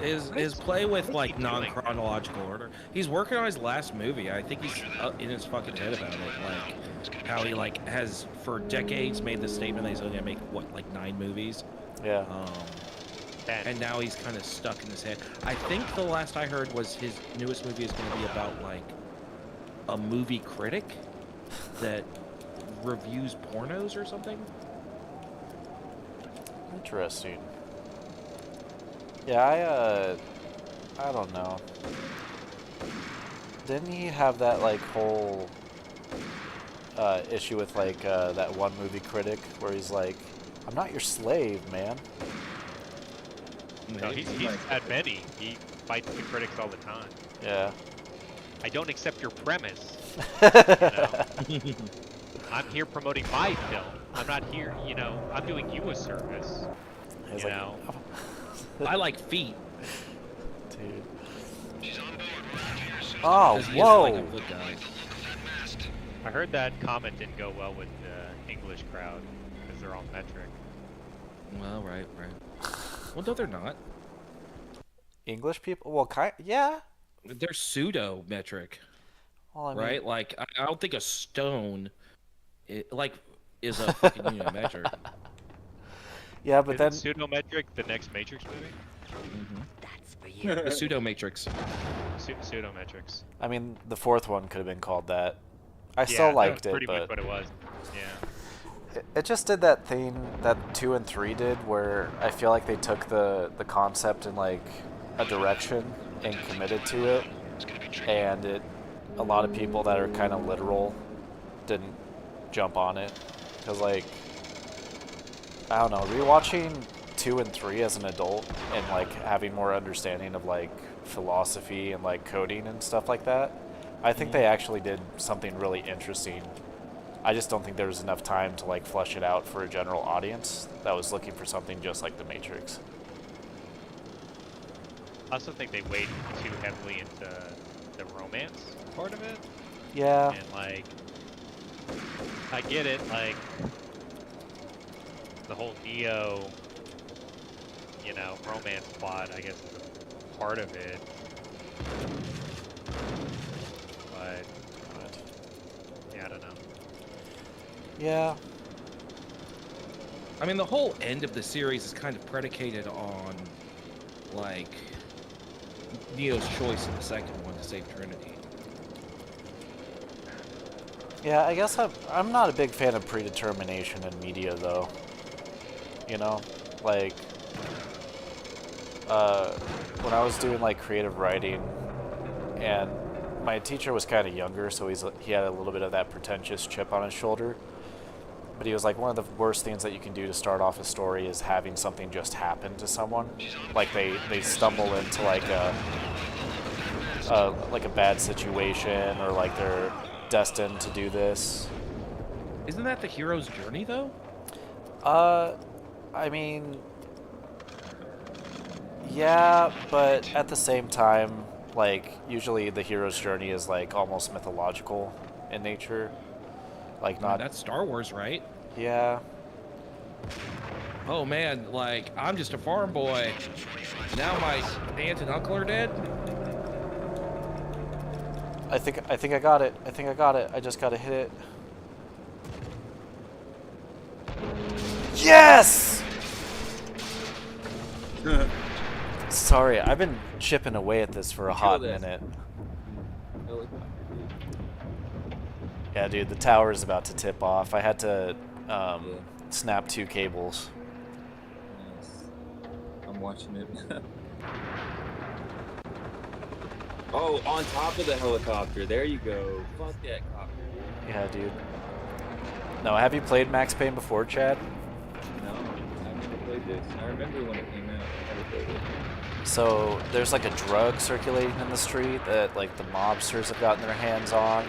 His play with like non-chronological order. He's working on his last movie. I think he's in his fucking head about it. Like how he like has for decades made the statement that he's only gonna make what like 9 movies. yeah. And now he's kind of stuck in his head. I think the last I heard was his newest movie is going to be about like a movie critic that reviews pornos or something. Interesting. Yeah, I don't know. Didn't he have that like whole issue with like that one movie critic where he's like, "I'm not your slave, man." No, he's had many. He fights the critics all the time. Yeah. I don't accept your premise. You know? I'm here promoting my film. I'm not here, you know, I'm doing you a service. He's You like, know? I like feet. dude. She's on board. Roger. So Oh, 'cause he is whoa! like a good guy. the look of that mast. I heard that comment didn't go well with the English crowd because they're all metric. Well, right. Well, no, they're not. English people? Well, yeah. They're pseudo metric, Well, I mean, right? Like I don't think a stone, is a fucking unit of measure. yeah, but then Isn't Pseudometric the next Matrix movie? Mm-hmm. That's for The pseudo matrix. Pseudometrics. I mean, the fourth one could have been called that. I Yeah, still that liked was pretty it, much but what it was. Yeah. it just did that thing that 2 and 3 did, where I feel like they took the concept in like a direction and committed to it, and a lot of people that are kind of literal didn't jump on it, because like, I don't know, rewatching 2 and 3 as an adult and like having more understanding of like philosophy and like coding and stuff like that, I think they actually did something really interesting. I just don't think there was enough time to like flesh it out for a general audience that was looking for something just like The Matrix. I also think they weighed too heavily into the romance part of it. Yeah. And like, I get it, like the whole Neo, you know, romance plot, I guess, is a part of it. But yeah, I don't know. Yeah. I mean, the whole end of the series is kind of predicated on, like, Neo's choice in the second one to save Trinity. Yeah, I guess I'm not a big fan of predetermination in media, though. You know, like, when I was doing like creative writing, and my teacher was kind of younger, so he had a little bit of that pretentious chip on his shoulder. But he was like, one of the worst things that you can do to start off a story is having something just happen to someone. Like they stumble into like a bad situation, or like they're destined to do this. Isn't that the hero's journey, though? I mean, yeah, but at the same time, like, usually the hero's journey is like almost mythological in nature. Like, not. That's Star Wars, right? Yeah. Oh man, like, I'm just a farm boy. Now my aunt and uncle are dead. I think I got it. I think I got it. I just gotta hit it. Yes! Sorry, I've been chipping away at this for a hot minute. Yeah, dude, the tower is about to tip off. I had to snap 2 cables. Nice. I'm watching it. Oh, on top of the helicopter. There you go. Fuck that copter. Yeah, dude. No, have you played Max Payne before, Chad? No, I've never played this. I remember when it came out. I never played it. So there's like a drug circulating in the street that like the mobsters have gotten their hands on,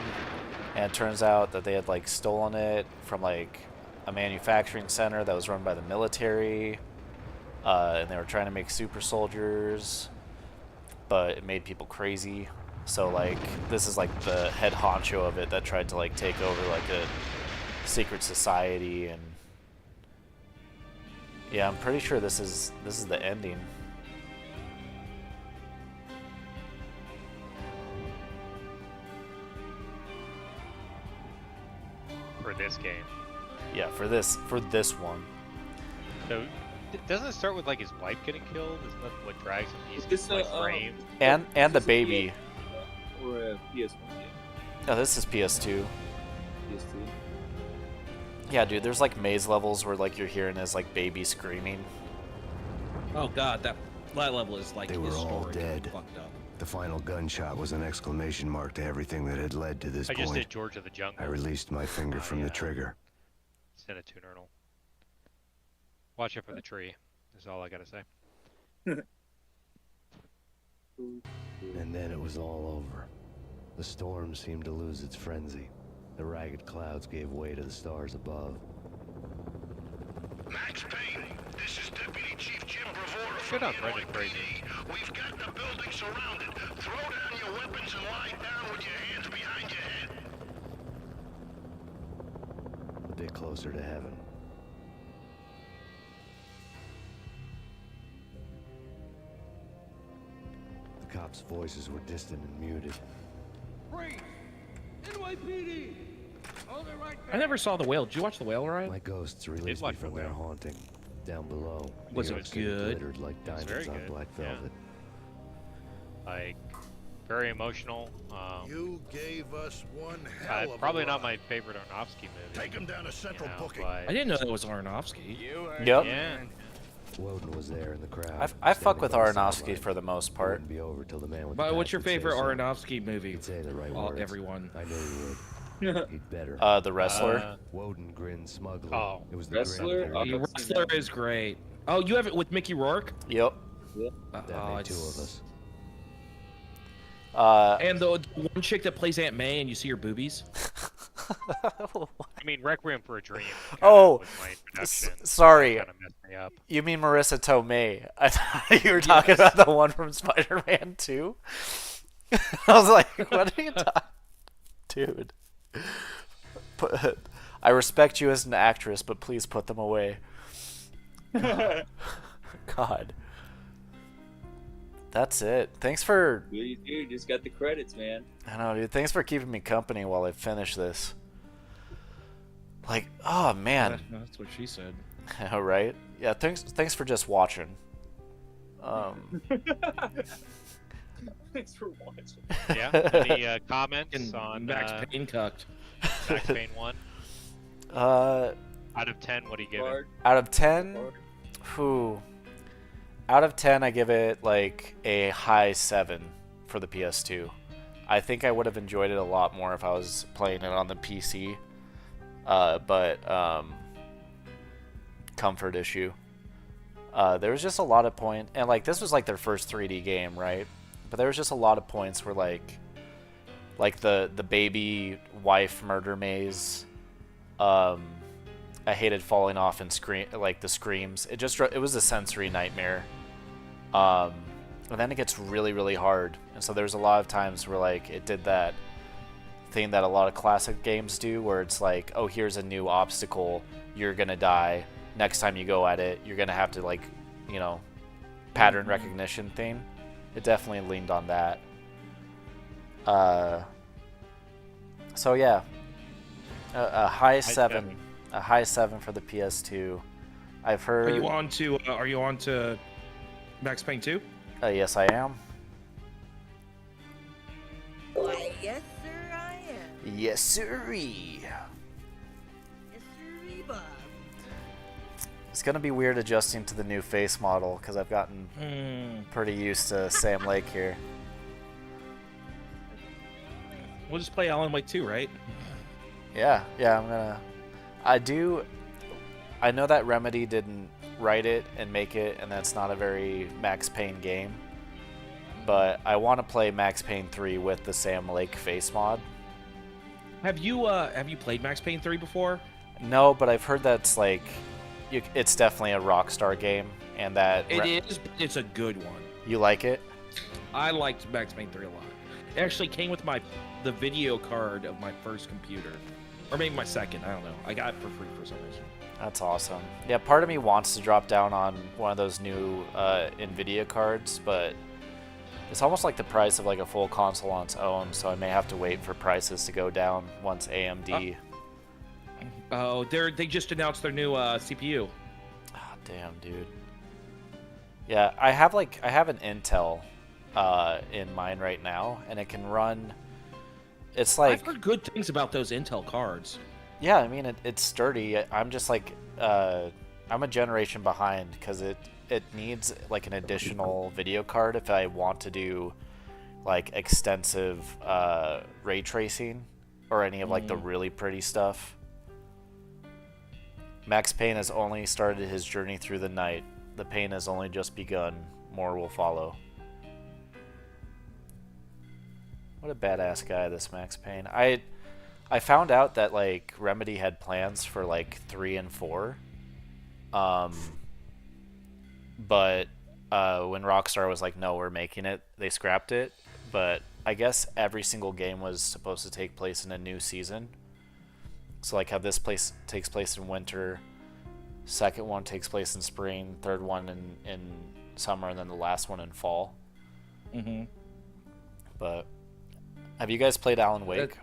and it turns out that they had like stolen it from like a manufacturing center that was run by the military, and they were trying to make super soldiers, but it made people crazy. So like this is like the head honcho of it that tried to like take over like a secret society, and yeah, I'm pretty sure this is the ending. For this game. Yeah, for this one. So, doesn't it start with like his wife getting killed? Isn't that what drags him? He's This, like framed. And the baby. Or a PS1 game. No, this is PS2. PS2. Yeah, dude, there's like maze levels where like you're hearing his like baby screaming. Oh god, that level is like They were all historic dead. and fucked up. The final gunshot was an exclamation mark to everything that had led to this I point. just did George of the Jungle. I released my finger from the trigger. Send it to Nernal. Watch out for the tree. That's all I gotta say. And then it was all over. The storm seemed to lose its frenzy. The ragged clouds gave way to the stars above. Max Payne, this is Deputy Chief Jim Bravura Shut from up, the Brendan NYPD. Fraser. We've got the building surrounded. Throw down your weapons and lie down with your hands behind your head. A bit closer to heaven. The cops' voices were distant and muted. Freeze! NYPD! Hold it right I never saw The Whale. Did you watch The Whale, Ryan? My ghosts released me watch The from their Whale. haunting. Down below, Was New it York City good? glittered like was diamonds very on good, black yeah. velvet. Like, very emotional. You gave us one hell of Probably a not ride. my favorite Aronofsky movie. Take him down to Central Booking. I didn't know that was Aronofsky. Yep. Yeah. Woden was there in the crowd. I fuck standing with by the Aronofsky sideline. for the most It part. wouldn't be over till the man with the But what's patch your would say favorite so. Aronofsky movie? He'd say the right words. Everyone. I knew he would. He'd better. The Wrestler. Woden grinned smugly. Oh. It was the Wrestler? grin of Oh, the that's- Wrestler is great. Oh, you have it with Mickey Rourke? Yep. that made two of us. And the one chick that plays Aunt May, and you see her boobies. I mean, Requiem for a Dream. Oh, was my introduction. sorry. Kind of messed me up. You mean Marissa Tomei? I thought you were talking about the one from Spider-Man 2. I was like, what are you talking? Dude. I respect you as an actress, but please put them away. God. That's it. Thanks for... What do you do? Just got the credits, man. I know, dude. Thanks for keeping me company while I finish this. Like, oh, man. That's what she said. All right. Yeah, thanks for just watching. Thanks for watching. Yeah. Any comments And on Max Payne cucked. Max Payne 1? Out Out of 10, what do you give it? of 10, out of 10, I give it like a high 7 for the PS2. I think I would have enjoyed it a lot more if I was playing it on the PC. But comfort issue. There was just a lot of points, and like this was like their first 3D game, right? But there was just a lot of points where like the baby wife murder maze. I hated falling off and the screams. It was a sensory nightmare. And then it gets really, really hard. And so there's a lot of times where like it did that thing that a lot of classic games do, where it's like, oh, here's a new obstacle, you're gonna die. Next time you go at it, you're gonna have to like, pattern recognition thing. It definitely leaned on that. So yeah, a high 7. A high 7 for the PS2. I've heard. Are you on to Max Payne 2? Yes, I am. Why, yes, sir, I am. Yes, sirree. Yes, sir, Bob. It's gonna be weird adjusting to the new face model because I've gotten pretty used to Sam Lake here. We'll just play Alan Wake 2, right? Yeah, I'm gonna. I know that Remedy didn't write it and make it, and that's not a very Max Payne game. But I want to play Max Payne 3 with the Sam Lake face mod. Have you played Max Payne 3 before? No, but I've heard that's like, it's definitely a Rockstar game, and that It is, but it's a good one. You like it? I liked Max Payne 3 a lot. It actually came with the video card of my first computer. Or maybe my second, I don't know. I got it for free for some reason. That's awesome. Yeah, part of me wants to drop down on one of those new NVIDIA cards, but it's almost like the price of like a full console on its own, so I may have to wait for prices to go down once AMD... Oh, they just announced their new CPU. Oh, damn, dude. Yeah, I have an Intel in mine right now, and it can run... It's like... I've heard good things about those Intel cards. Yeah, I mean, it's sturdy. I'm just like... I'm a generation behind, because it needs like an additional video card if I want to do like extensive ray tracing or any of like the really pretty stuff. Max Payne has only started his journey through the night. The pain has only just begun. More will follow. What a badass guy, this Max Payne. I found out that like Remedy had plans for like 3 and 4. But when Rockstar was like, no, we're making it, they scrapped it. But I guess every single game was supposed to take place in a new season. So like how this place takes place in winter, second one takes place in spring, third one in summer, and then the last one in fall. Mm-hmm. But have you guys played Alan Wake?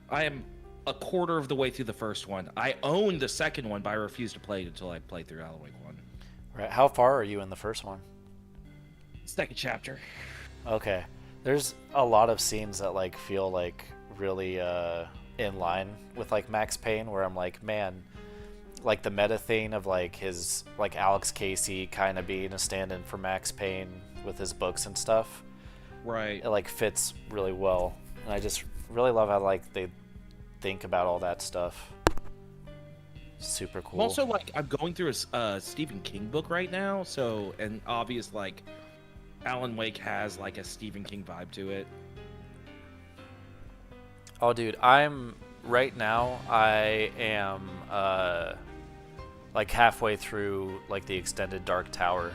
I am a quarter of the way through the first one. I own the second one, but I refuse to play it until I play through Alan Wake 1. Right. How far are you in the first one? Second chapter. Okay. There's a lot of scenes that like feel like really in line with like Max Payne, where I'm like, man, like the meta thing of like his like Alex Casey kind of being a stand-in for Max Payne with his books and stuff. Right. It like fits really well, and I just really love how like they think about all that stuff. Super cool. I'm also like I'm going through a Stephen King book right now, so and obvious like Alan Wake has like a Stephen King vibe to it. Oh, dude, I'm right now. I am like halfway through like the extended Dark Tower.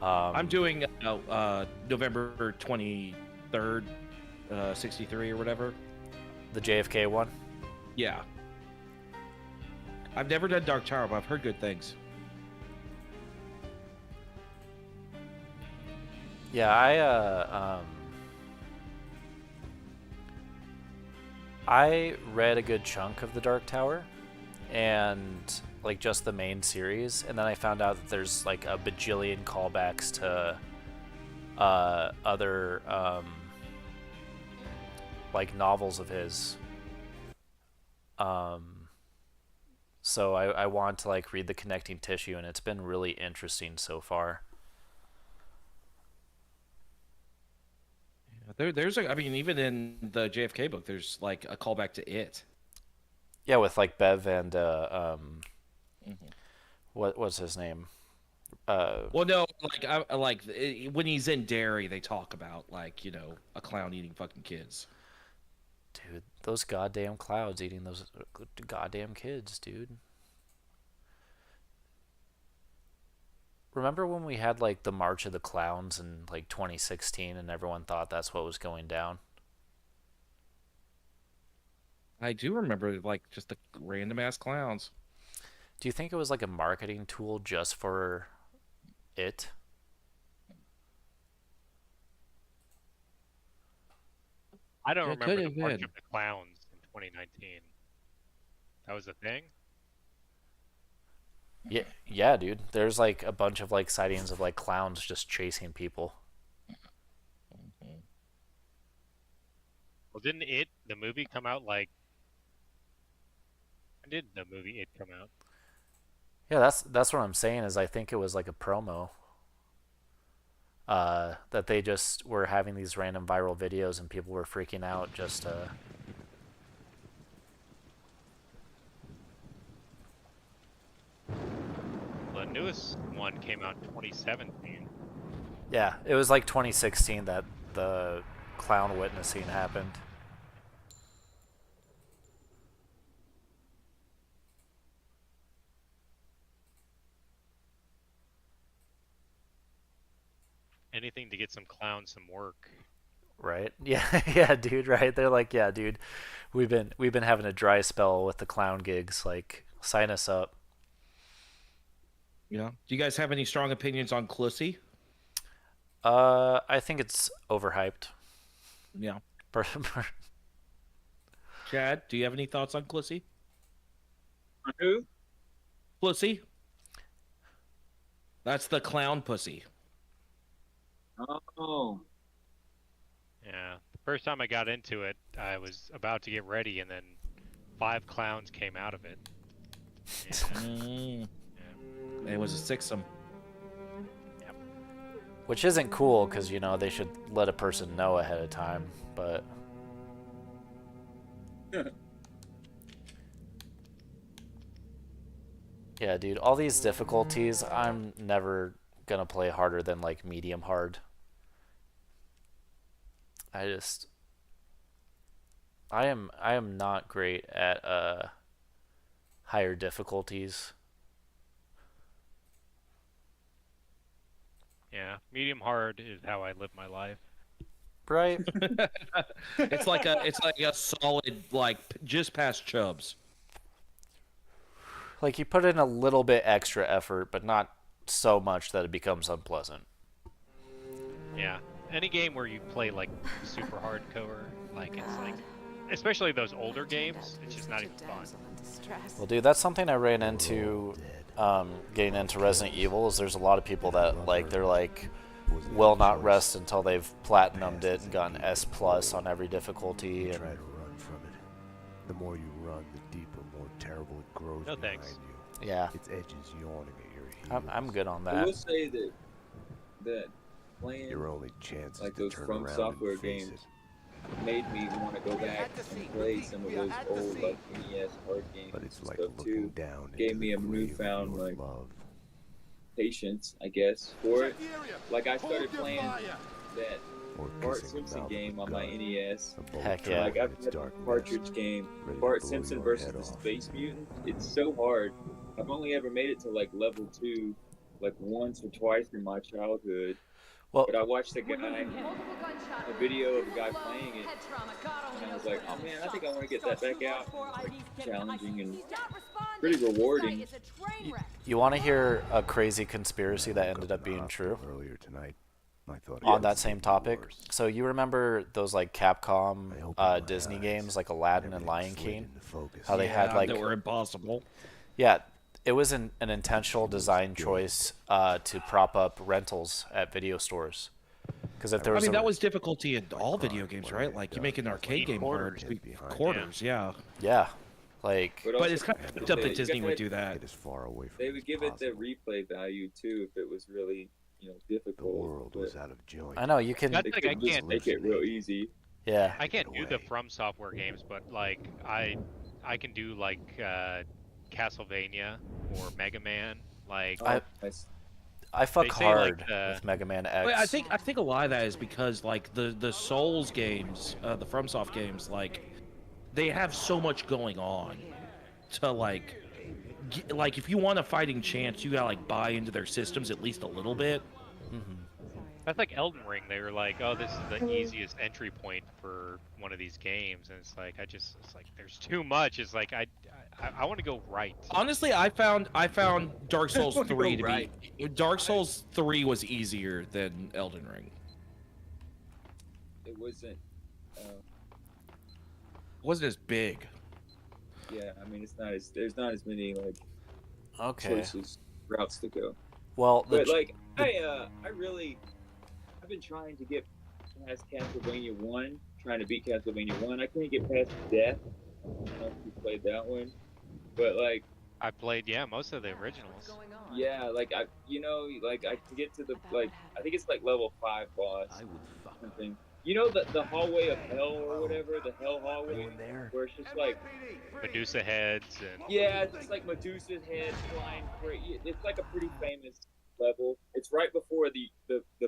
I'm doing November 23rd, 63 or whatever. The JFK one. Yeah. I've never done Dark Tower, but I've heard good things. Yeah, I read a good chunk of the Dark Tower, and like just the main series, and then I found out that there's like a bajillion callbacks to other like novels of his. So I want to like read the connecting tissue, and it's been really interesting so far. There's I mean, even in the JFK book, there's like a callback to it. Yeah, with like Bev and what was his name? Well, no, like when he's in Derry, they talk about like a clown eating fucking kids. Dude, those goddamn clouds eating those goddamn kids, dude. Remember when we had like the March of the Clowns in like 2016 and everyone thought that's what was going down? I do remember like just the random ass clowns. Do you think it was like a marketing tool just for it? I don't It remember could the have March been. of the Clowns in 2019. That was a thing? Yeah, dude. There's like a bunch of like sightings of like clowns just chasing people. Well, didn't the movie, come out like... When did the movie It come out? Yeah, that's what I'm saying is I think it was like a promo. That they just were having these random viral videos and people were freaking out just The newest one came out in 2017. Yeah, it was like 2016 that the clown witnessing happened. Anything to get some clowns some work. Right? Yeah, yeah, dude, right? They're like, yeah, dude, we've been having a dry spell with the clown gigs, like sign us up. Do you guys have any strong opinions on Clussy? I think it's overhyped. Yeah. Chad, do you have any thoughts on Clussy? Who? Clussy? That's the clown pussy. Oh. Yeah. The first time I got into it, I was about to get ready, and then 5 clowns came out of it. Mm. It was a sixsome. Yep. Which isn't cool because, they should let a person know ahead of time, but... Yeah, dude, all these difficulties, I'm never gonna play harder than, like, medium hard. I am not great at, higher difficulties. Yeah. Medium hard is how I live my life. Right? It's like a solid just past Chubbs. Like, you put in a little bit extra effort, but not so much that it becomes unpleasant. Yeah. Any game where you play like super hardcore, like it's like, especially those older games, it's just not even fun. Well, dude, that's something I ran into getting into Resident Evil. Is there's a lot of people that they're like, will not rest until they've platinumed it and gotten S+ on every difficulty. And Try to run from it. The more you run, the deeper, more terrible it grows No behind thanks. you. yeah, Its edges yawning at your heels. I'm good on I that. will say that playing Your only chance like is to those turn From around Software and face games it. made me want to go back and play some of those old like NES hard games But it's and like stuff looking too. down Gave into me the a grave of newfound your like love. patience, I guess, for it. Like I started playing that Or Bart kissing the Simpson mouth of game a on my gun. NES. A bullet Heck trapped yeah. Like in I've its had the dark cartridge nest, game, ready to Bart blow Simpson your versus head the off. Space Mutant. It's so hard. I've only ever made it to like level 2, like once or twice in my childhood. Well, But I watched a video of a guy playing it, and I was like, oh man, I think I want to get that back out. It's like challenging and pretty rewarding. you want to hear a crazy conspiracy that ended up being true Earlier tonight, I thought on it that was same getting topic? worse. So you remember those like Capcom I opened my Disney eyes, games like Aladdin and everything Lion slid King? into focus. How they had like that were impossible. yeah, it was an intentional design choice to prop up rentals at video stores. Because if there I was mean, a, that was difficulty in all video games, right? Like you make an arcade game hard to be quarters, yeah. yeah, like But, But also, it's kind of fucked up that Disney would do that. Get as far away from they it would as give it the possible. replay value too if it was really, The difficult. world But was out of joint. I know you can. That's they like I could just can't make it real easy. Yeah, I can't do the away. From Software games, but like I can do like Castlevania or Mega Man. Like I fuck they say, hard like, the- with Mega Man X. But I think a lot of that is because like the Souls games, the FromSoft games, like they have so much going on to like if you want a fighting chance, you gotta like buy into their systems at least a little bit. That's like Elden Ring. They were like, "Oh, this is the easiest entry point for one of these games," and it's like it's like there's too much. It's like I want to go right. Honestly, I found Dark Souls Wanna go 3 to right. be Dark Souls 3 was easier than Elden Ring. It wasn't. It wasn't as big. Yeah, I mean, there's not as many like Okay. routes to go. Well, But like I've been trying to get past Castlevania 1, trying to beat Castlevania 1. I couldn't get past Death. I don't know if you played that one, but like I played most of the originals. yeah, like I can get to the I think it's like level 5 boss. Something. You know the hallway of hell or whatever, the hell hallway, where it's just like Medusa heads and yeah, it's just like Medusa's head flying free. It's like a pretty famous level. It's right before the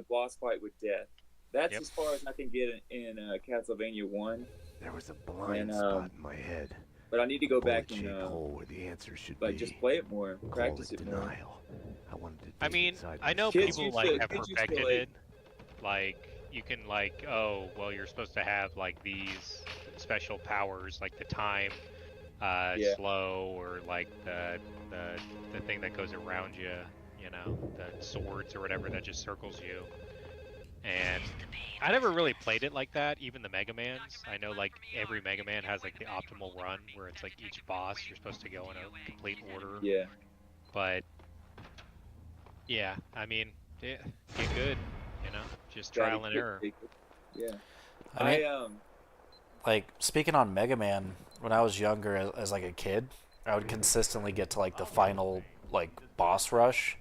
boss fight with Death. That's as far as I can get in Castlevania 1. There was a blind spot in my head. But I need to go back and hole where the answer should like be. just play it more, practice it more. Denial. I wanted to I dig mean, inside I know Kids people used like to- have kids used to, perfected like- it. Like you can like, oh, well, you're supposed to have like these special powers, like the time slow, or like the thing that goes around you, the swords or whatever that just circles you. And I never really played it like that. Even the Mega Mans, I know like every Mega Man has like the optimal run where it's like each boss you're supposed to go in a complete order. Yeah. But yeah, I mean, get good, just trial and error. Yeah. I mean, like speaking on Mega Man, when I was younger as like a kid, I would consistently get to like the final like boss rush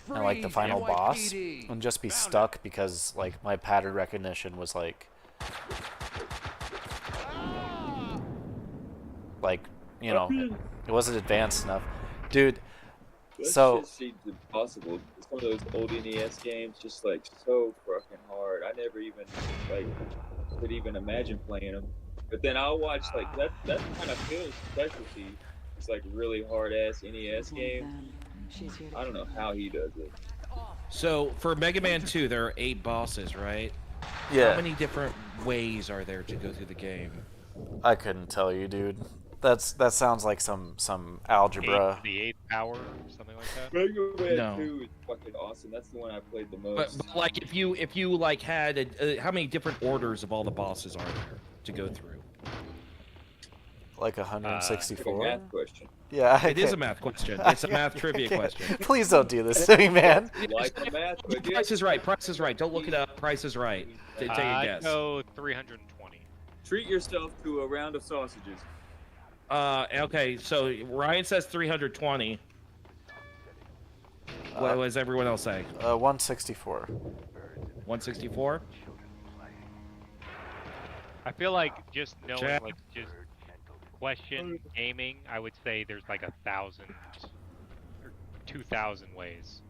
and like the final boss and just be stuck because like my pattern recognition was like it wasn't advanced enough, dude. That So shit seems impossible. Some of those old NES games just like so fucking hard. I never even could even imagine playing them. But then I'll watch that's kind of Phil's specialty. It's like really hard ass NES games. I don't know how he does it. So for Mega Man 2, there are 8 bosses, right? yeah, How many different ways are there to go through the game? I couldn't tell you, dude. That sounds like some algebra. The 8th power, something like that. Mega Man No. 2 is fucking awesome. That's the one I played the most. But like if you like had how many different orders of all the bosses are there to go through? Like Like a 164? math question. Yeah. It is a math question. It's a math trivia Okay. question. Please don't do this to me, man. Like a math question. Price is right. Price is right. Don't look it up. Price is right. Take a I'd guess. go 320. Treat yourself to a round of sausages. Okay, so Ryan says 320. What was everyone else say? 164. 164? I feel like just knowing, Chad? like, just question gaming, I would say there's like 1,000 or 2,000 ways.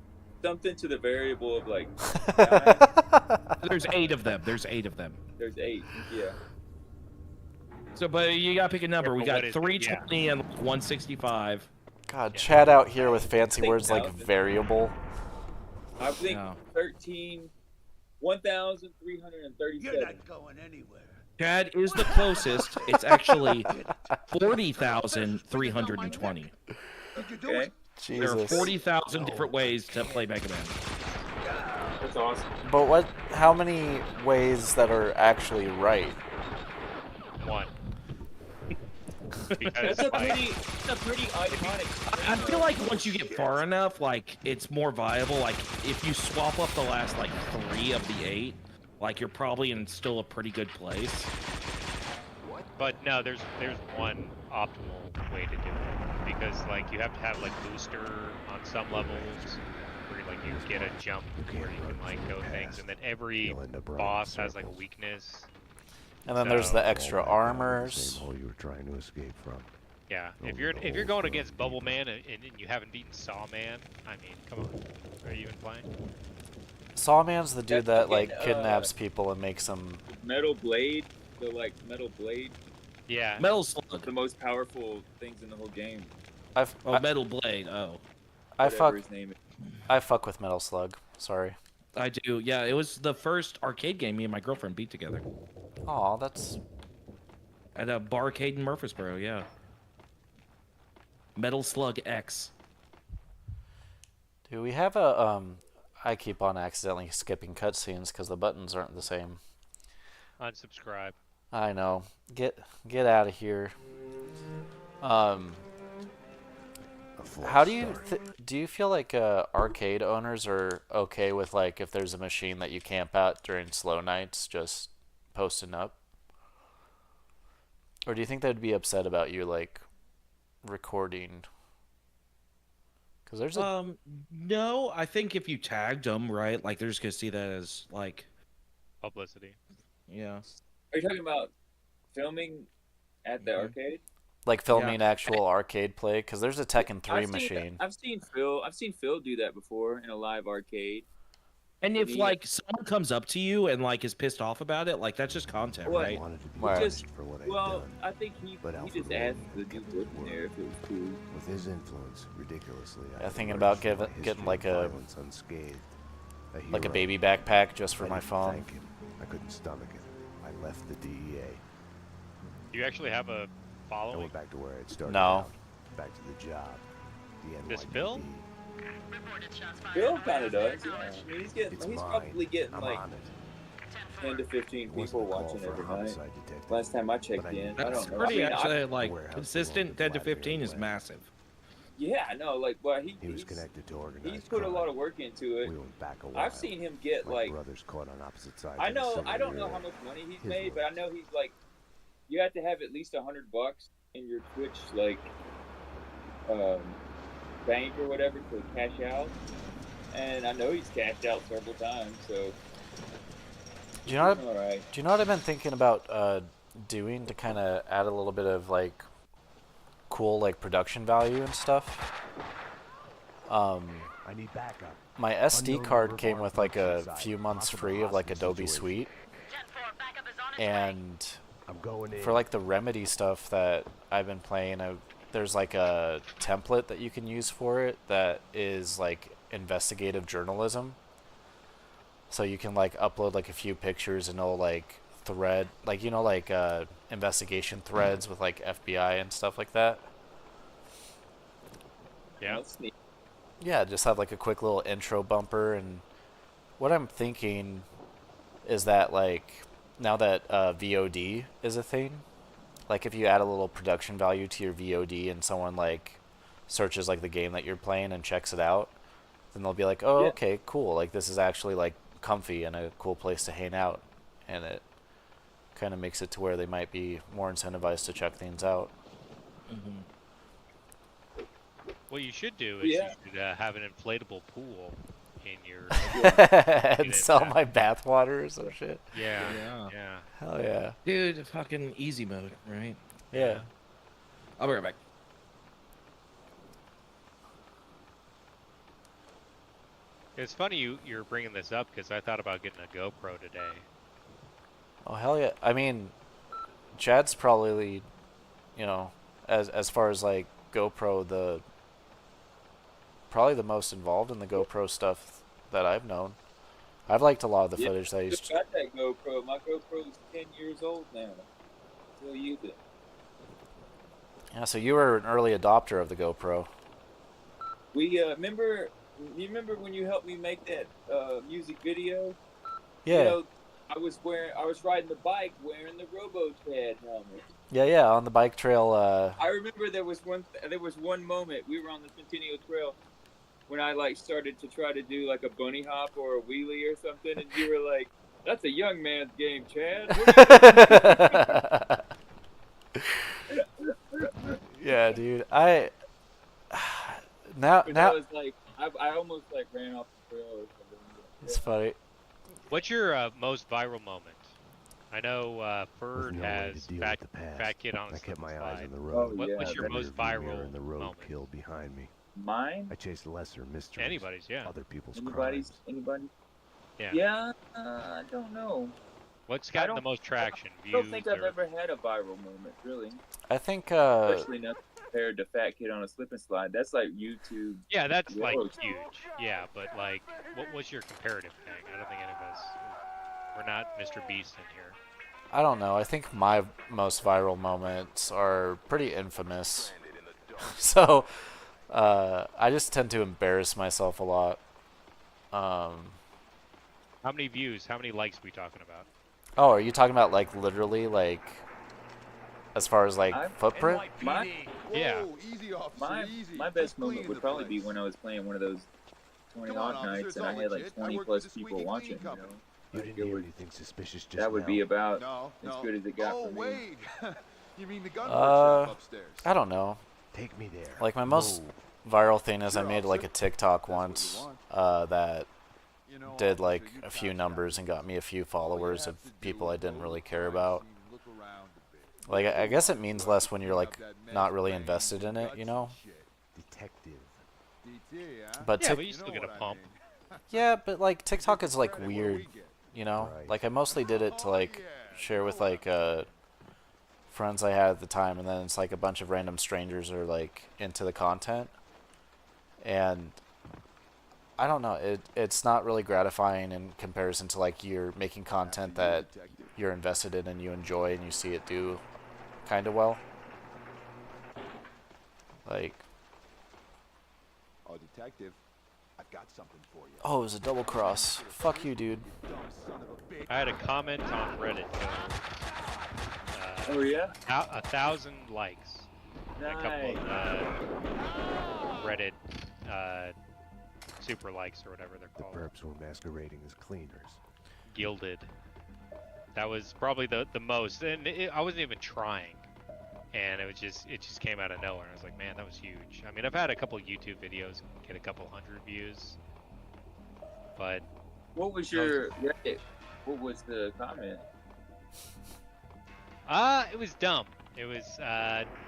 Something to the variable of like 9. There's 8 of them. There's 8 of them. There's 8. Yeah. So, but you gotta pick a number. Yeah, We but got what is it? 320 and 165. God, Chad out here with fancy words like 6,000. variable. I think No. 1,337. You're not going anywhere. Chad is the closest. It's actually 40,320. Did you do Okay. it? There are Jesus. 40,000 different ways to play Mega Man. That's awesome. But what? How many ways that are actually right? One. That's Because, a like, pretty iconic. I feel like once you get far enough, like, it's more viable. Like, if you swap up the last, like, 3 of the 8, like, you're probably in still a pretty good place. but no, there's one optimal way to do it. Because, like, you have to have, like, booster on some levels, where, like, you get a jump where you can, like, go things, and then every You'll end up running boss has, like, a circles. weakness. And then there's So- the extra All back down the armors. same hole you were trying to escape from. Yeah, Oh, if you're the going whole against thing. Bubble Man and you haven't beaten Saw Man, I mean, come on, are you even playing? Sawman's the dude that like fucking, kidnaps people and makes them. Metal Blade, the Metal Blade, Yeah. Metal Slug. the most powerful things in the whole game. I Metal Blade. Oh, Whatever his name is. I fuck with Metal Slug. Sorry. I do. Yeah, it was the first arcade game me and my girlfriend beat together Aw, that's. at a barcade in Murfreesboro. Yeah. Metal Slug X. Do we have a I keep on accidentally skipping cutscenes because the buttons aren't the same. Unsubscribe. I know. Get out of here. A false How do you start. do you feel like arcade owners are okay with like if there's a machine that you camp out during slow nights just posting up? Or do you think they'd be upset about you like recording? Because there's a No, I think if you tagged them, right, like they're just gonna see that as like, Publicity. yeah. Are you talking about filming at the arcade? like filming actual arcade play because there's a Tekken 3 I've machine. I've seen Phil do that before in a live arcade. And if Me- like someone comes up to you and like is pissed off about it, like that's just content, What? right? Wanted to be Right. punished for what I'd Well, done. I think he But just Alfred asked Wolf the kept dude it working there if it was cool. With his influence, ridiculously, Yeah, I thinking emerged about from my getting history like of a violence unscathed. like a hero. baby backpack just for I my didn't phone. thank him. I couldn't stomach it. I left the DEA. Do you actually have a I following? went back to where I'd started No. out. Back to the job. The NYPD. This Phil? Phil kind of does. Yeah. I mean, he's It's he's mine. probably getting I'm like on it. 10 to 15 It wasn't people a call watching for a every night. homicide detective. Last time I checked But I in, need I That's don't know. pretty I mean, actually The like warehouse consistent. belonged 10 to to Vladimir 15 is Lenin. massive. yeah, no, like, well, He was he's connected to organized he's put a crime. lot of work into it. We went back a while. I've seen him get My like, brothers caught on opposite sides. I of the know, civil I don't know war. how much money he's His made, but I know he's like, you have to have at least $100 in your Twitch like bank or whatever to cash out. And I know he's cashed out several times, so Do you know what? all right. Do you know what I've been thinking about doing to kind of add a little bit of like cool like production value and stuff? I need backup. My SD Unknown card number came of with like a inside. few months Possible free of like hostage Adobe situation. Suite, and I'm going in. for like the Remedy stuff that I've been playing, there's like a template that you can use for it that is like investigative journalism. So you can like upload like a few pictures and it'll like thread like like investigation threads with like FBI and stuff like that. Yeah. That's neat. Yeah, just have like a quick little intro bumper. And what I'm thinking is that like now that VOD is a thing, like if you add a little production value to your VOD and someone like searches like the game that you're playing and checks it out, then they'll be like, oh, Yeah. okay, cool. Like this is actually like comfy and a cool place to hang out, and it kind of makes it to where they might be more incentivized to check things out. What you should do is Yeah. you should have an inflatable pool in your And sell my bathwater or some shit. Yeah. Yeah. Yeah. Hell yeah. Dude, fucking easy mode, right? Yeah. I'll be right back. It's funny you're bringing this up because I thought about getting a GoPro today. Oh hell yeah! I mean, Chad's probably, you know, as far as like GoPro, probably the most involved in the GoPro stuff that I've known. I've liked a lot of the footage that he's. Got that GoPro. My GoPro is 10 years old now. Still use it. Yeah, so you were an early adopter of the GoPro. We remember. You remember when you helped me make that music video? Yeah. You know, I was riding the bike wearing the RoboChad helmet. Yeah, on the bike trail. I remember there was one moment we were on the Centennial Trail when I like started to try to do like a bunny hop or a wheelie or something, and you were like, "That's a young man's game, Chad." Yeah, dude. Now I was like, I almost like ran off the trail or something. It's funny. What's your most viral moment? I know Ferd has fat kid on a I kept my slide. eyes on the road. What's your most viral and the moment? roadkill behind me. Mine? I chased lesser mysteries. Anybody's, yeah. Other people's Anybody? Yeah. Yeah, I don't know. What's gotten the most traction? I don't think I've ever had a viral moment, really. I think. Especially not compared to Fat Kid on a Slip and Slide. That's like YouTube. Yeah, that's like roast. huge. Yeah, but like, what was your comparative thing? I don't think any of us. We're not Mr. Beast in here. I don't know. I think my most viral moments are pretty infamous. So, I just tend to embarrass myself a lot. How many views? How many likes are we talking about? Oh, are you talking about like literally like as far as like footprint? Yeah. My best moment would probably be when I was playing one of those 20 Hawk nights and I had like 20 plus people watching, you know? You didn't hear anything suspicious just That would now. be about as good as it got for me. Wait. You mean the gun workshop upstairs? I don't know. Take me there. Like my most viral thing is I made like a TikTok once that did like a few numbers and got me a few followers of people I didn't really care about. Like I guess it means less when you're like not really invested in it, you know? Detective. But yeah, but you still get a pump. Yeah, but like TikTok is like weird, you know? Like I mostly did it to like share with like friends I had at the time, and then it's like a bunch of random strangers are like into the content, and I don't know, it's not really gratifying in comparison to like you're making content that you're invested in and you enjoy and you see it do kind of well. Like, Oh, detective, I've got something for you. oh, it was a double cross. Fuck you, dude. I had a comment on Reddit. Oh yeah? 1,000 likes. Nice. A couple of Reddit super likes or whatever they're called. The perps were masquerading as cleaners. Gilded. That was probably the most, and I wasn't even trying, and it just came out of nowhere. And I was like, man, that was huge. I mean, I've had a couple YouTube videos get a couple hundred views, but What was your Reddit? What was the comment? It was dumb. It was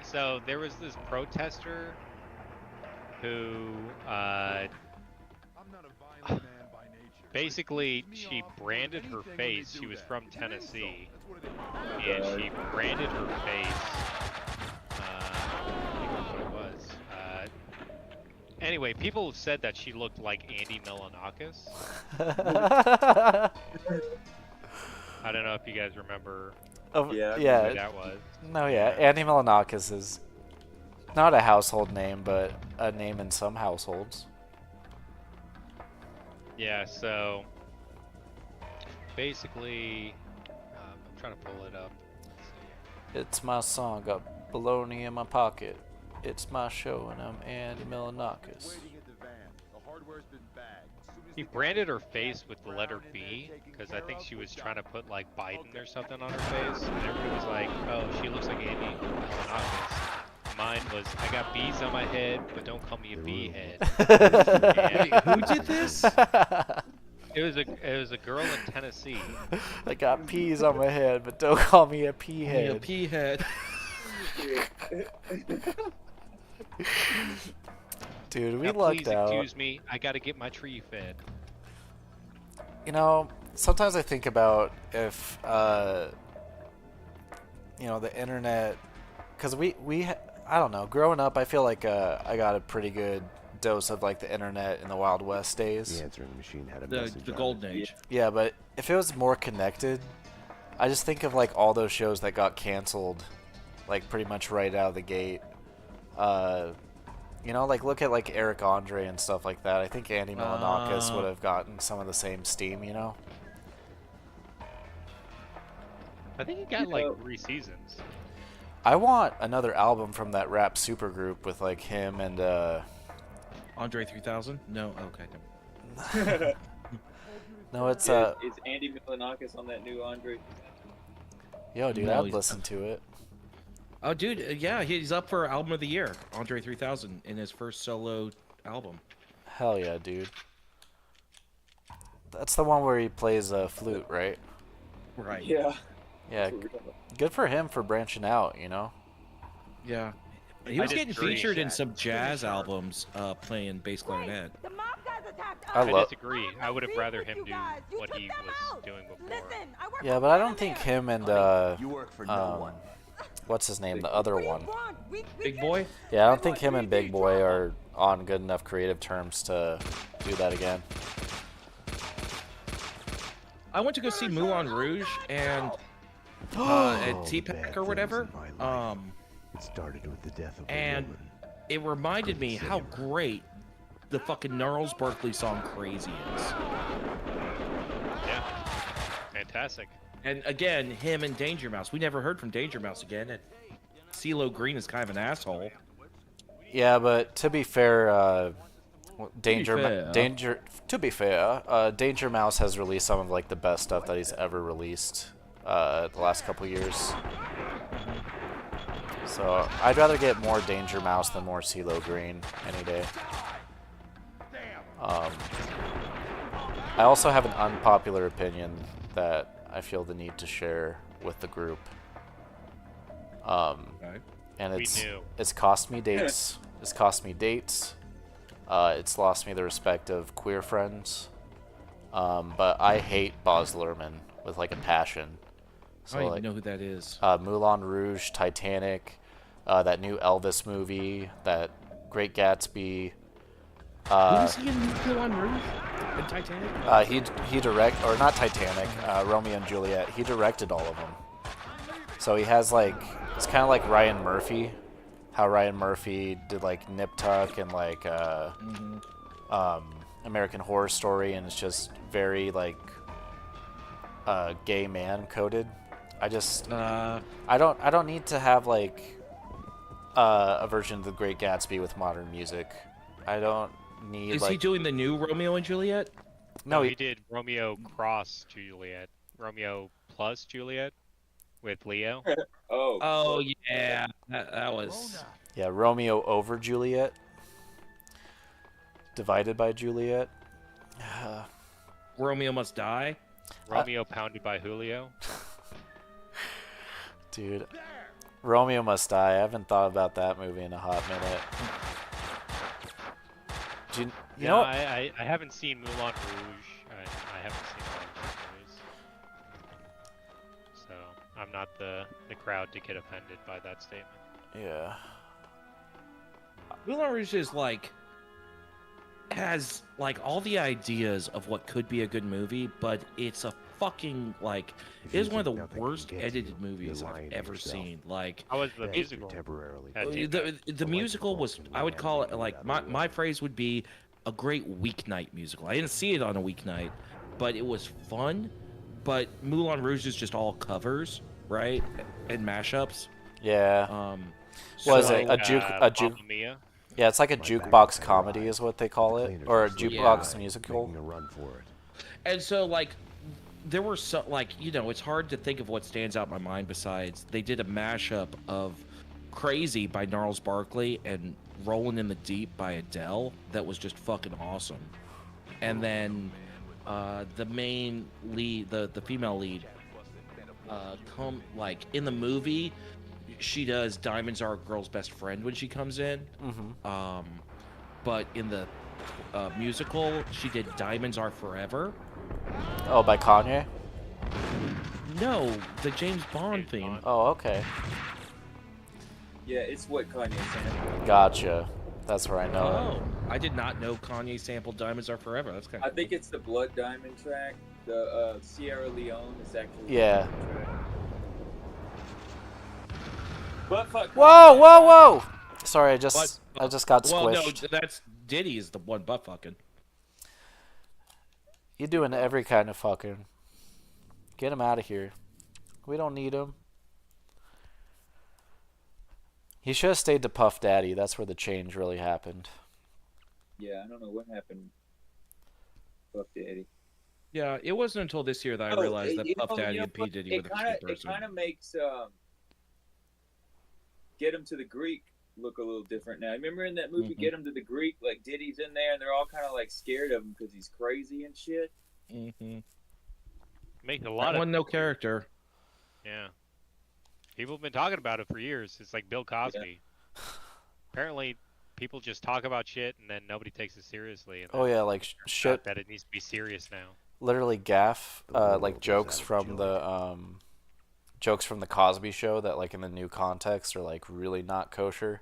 so there was this protester who basically she branded her face. She was from Tennessee, and she branded her face. I think that's what it was. Anyway, people said that she looked like Andy Milonakis. I don't know if you guys remember. Oh, Yeah, yeah. Who that was. No, yeah. Andy Milonakis is not a household name, but a name in some households. Yeah, so basically, I'm trying to pull it up. Let's see. It's my song, got baloney in my pocket. It's my show, and I'm Andy Milanakis. He branded her face with the letter B because I think she was trying to put like Biden or something on her face, and everybody was like, "Oh, she looks like Andy Milanakis." Mine was, "I got bees on my head, but don't call me a bee head." Wait, who did this? It was a girl in Tennessee. I got peas on my head, but don't call me a pea head. A pea head. Dude, we Now, lucked please out. excuse me. I gotta get my tree fed. You know, sometimes I think about if, you know, the internet, because I don't know, growing up, I feel like I got a pretty good dose of like the internet in the Wild West days. The answering machine had a The message on it. golden age. Yeah, but if it was more connected, I just think of like all those shows that got canceled, like pretty much right out of the gate. You know, like look at like Eric Andre and stuff like that. I think Andy Milanakis would have gotten some of the same steam, you know? I think he got like 3 seasons. I want another album from that rap supergroup with like him and Andre 3000? No, okay. no, it's Is Andy Milanakis on that new Andre? Yo, dude, No, I'd he's listen to it. Oh, dude, yeah, he's up for Album of the Year. Andre 3000 in his first solo album. Hell yeah, dude. That's the one where he plays a flute, right? Right. Yeah. Yeah, good for him for branching out, you know? Yeah. He was getting featured in some jazz albums playing bass clarinet. I love. disagree. I would have rather him do what he was doing before. Yeah, but I don't think him and You work for no one. what's his name, the other one? Big Boy? Yeah, I don't think him and Big Boy are on good enough creative terms to do that again. I went to go see Moulin Rouge and at S.T.I.M.Pacquiao or whatever. It started with the death of a And woman. it reminded me how great the fucking Gnarls Berkeley song Crazy is. Yeah. Fantastic. And again, him and Danger Mouse. We never heard from Danger Mouse again. And CeeLo Green is kind of an asshole. Yeah, but to be fair, Danger Mouse has released some of like the best stuff that he's ever released the last couple years. So I'd rather get more Danger Mouse than more CeeLo Green any day. I also have an unpopular opinion that I feel the need to share with the group. And it's cost me dates. It's cost me dates. It's lost me the respect of queer friends. But I hate Baz Luhrmann with like a passion. So I don't like, even know who that is. Moulin Rouge, Titanic, that new Elvis movie, that Great Gatsby. Who was he in Moulin Rouge? In Titanic? He or not Titanic, Romeo and Juliet. He directed all of them. So he has like, it's kind of like Ryan Murphy, how Ryan Murphy did like Nip Tuck and like American Horror Story, and it's just very like gay man coded. I just I don't need to have like a version of The Great Gatsby with modern music. I don't need. Is like, he doing the new Romeo and Juliet? No, he did Romeo Cross Juliet. Romeo plus Juliet with Leo. Oh yeah, that was. Yeah, Romeo over Juliet. Divided by Juliet. Romeo Must Die. Romeo pounded by Julio. Dude, Romeo Must Die. I haven't thought about that movie in a hot minute. You know, I haven't seen Moulin Rouge. I haven't seen all of those movies. So I'm not the crowd to get offended by that statement. Yeah. Moulin Rouge is like has like all the ideas of what could be a good movie, but it's a fucking like it is one of the worst edited movies I've ever seen. Like how was the musical? Temporarily. The musical was, I would call it like my phrase would be a great weeknight musical. I didn't see it on a weeknight, but it was fun. But Moulin Rouge is just all covers, right? And mashups. Yeah. Was it a juke? Mamma Mia. Yeah, it's like a jukebox comedy, is what they call it, or a jukebox musical. Making a run for it. And so, like, there were so, like, you know, it's hard to think of what stands out in my mind besides they did a mashup of Crazy by Gnarls Barkley and Rolling in the Deep by Adele that was just fucking awesome. And then the main lead, the female lead, in the movie, she does Diamonds Are a Girl's Best Friend when she comes in. But in the musical, she did Diamonds Are Forever. Oh, by Kanye? No, the James Bond theme. Oh, okay. Yeah, it's what Kanye sampled. Gotcha. That's where I know it. Oh, I did not know Kanye sampled Diamonds Are Forever. That's kind of I think it's the Blood Diamond track. The Sierra Leone is actually. Yeah. But fuck. Whoa, whoa, whoa! Sorry, I just got squished. Well, no, that's Diddy is the one butt fucking. You're doing every kind of fucking. Get him out of here. We don't need him. He should have stayed to Puff Daddy. That's where the change really happened. Yeah, I don't know what happened. Puff Daddy. Yeah, it wasn't until this year that I realized that Puff Daddy and P Diddy were the same person. It kind of makes Get Him to the Greek look a little different now. Remember in that movie Get Him to the Greek, like Diddy's in there and they're all kind of like scared of him because he's crazy and shit. Make a lot of no character. Yeah. People have been talking about it for years. It's like Bill Cosby. Yeah. Apparently, people just talk about shit and then nobody takes it seriously. And yeah, like shit. That it needs to be serious now. Literally gaff, like jokes from the Cosby Show that like in the new context are like really not kosher.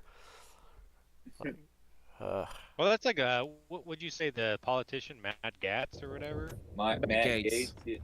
Well, that's like what would you say, the politician Matt Gaetz or whatever? Matt Gaetz.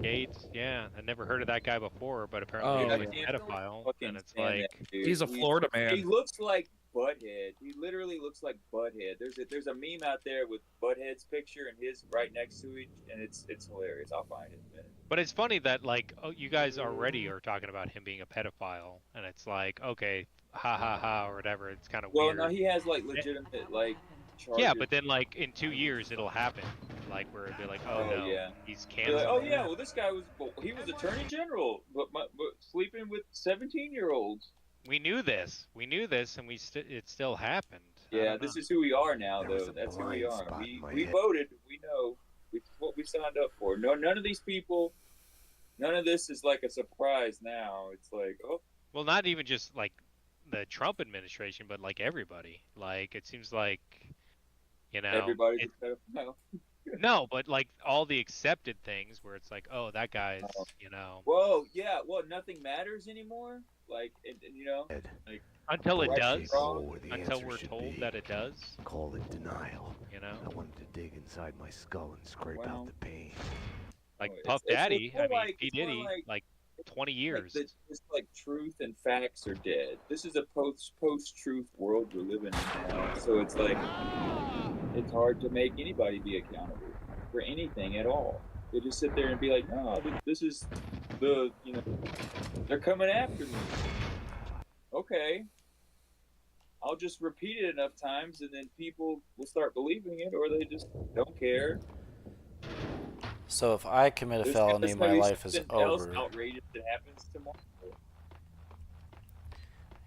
Gates, yeah, I never heard of that guy before, but apparently he's a pedophile, and it's like he's a Florida man. He looks like Butthead. He literally looks like Butthead. There's a meme out there with Butthead's picture and his right next to it, and it's hilarious. I'll find it in a minute. But it's funny that like you guys already are talking about him being a pedophile, and it's like okay, ha ha ha or whatever. It's kind of weird. Well, no, he has like legitimate like. Charges. Yeah, but then like in 2 years it'll happen, like where it'll be like, oh no, yeah. He's canceled. Like, oh yeah, well this guy was attorney general, but sleeping with 17-year-olds. We knew this, and it still happened. Yeah, this is who we are now, though. That's who we are. We voted. We know what we signed up for. No, none of these people, none of this is like a surprise now. It's like, oh. Well, not even just like the Trump administration, but like everybody. Like it seems like. You know, everybody's a pedophile. No, but like all the accepted things where it's like, oh, that guy's, you know. Whoa, yeah. Well, nothing matters anymore. Like, you know, like until it does. Until we're told that it does. Call it denial. You know. I wanted to dig inside my skull and scrape out the pain. Like Puff Daddy, I mean, P Diddy, like 20 years. Like it's like truth and facts are dead. This is a post-truth world we're living in now. So it's like. It's hard to make anybody be accountable for anything at all. They just sit there and be like, no, this is they're coming after me. Okay. I'll just repeat it enough times and then people will start believing it or they just don't care. So if I commit a felony, my life is over. Else outrageous that happens tomorrow.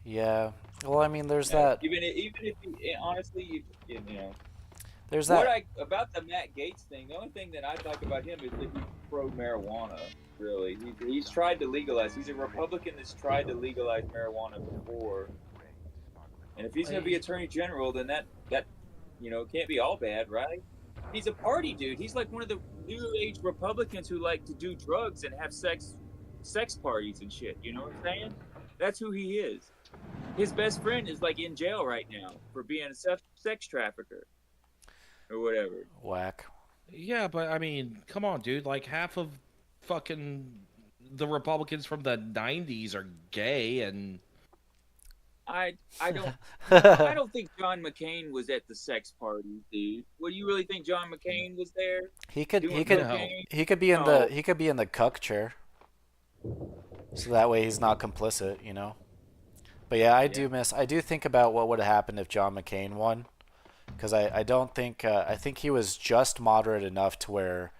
Yeah. Well, I mean, there's that. Even if honestly, you know. There's that. About the Matt Gaetz thing, the only thing that I like about him is that he's pro-marijuana, really. He's tried to legalize. He's a Republican that's tried to legalize marijuana before. And if he's going to be Attorney General, then that can't be all bad, right? He's a party dude. He's like one of the new age Republicans who like to do drugs and have sex parties and shit. You know what I'm saying? That's who he is. His best friend is like in jail right now for being a sex trafficker. Or whatever. Whack. Yeah, but I mean, come on, dude. Like half of fucking the Republicans from the 90s are gay, and I don't think John McCain was at the sex party, dude. What do you really think John McCain was there? He could be in the cuck chair. So that way he's not complicit, you know. But yeah, I do think about what would have happened if John McCain won, because I don't think I think he was just moderate enough to where,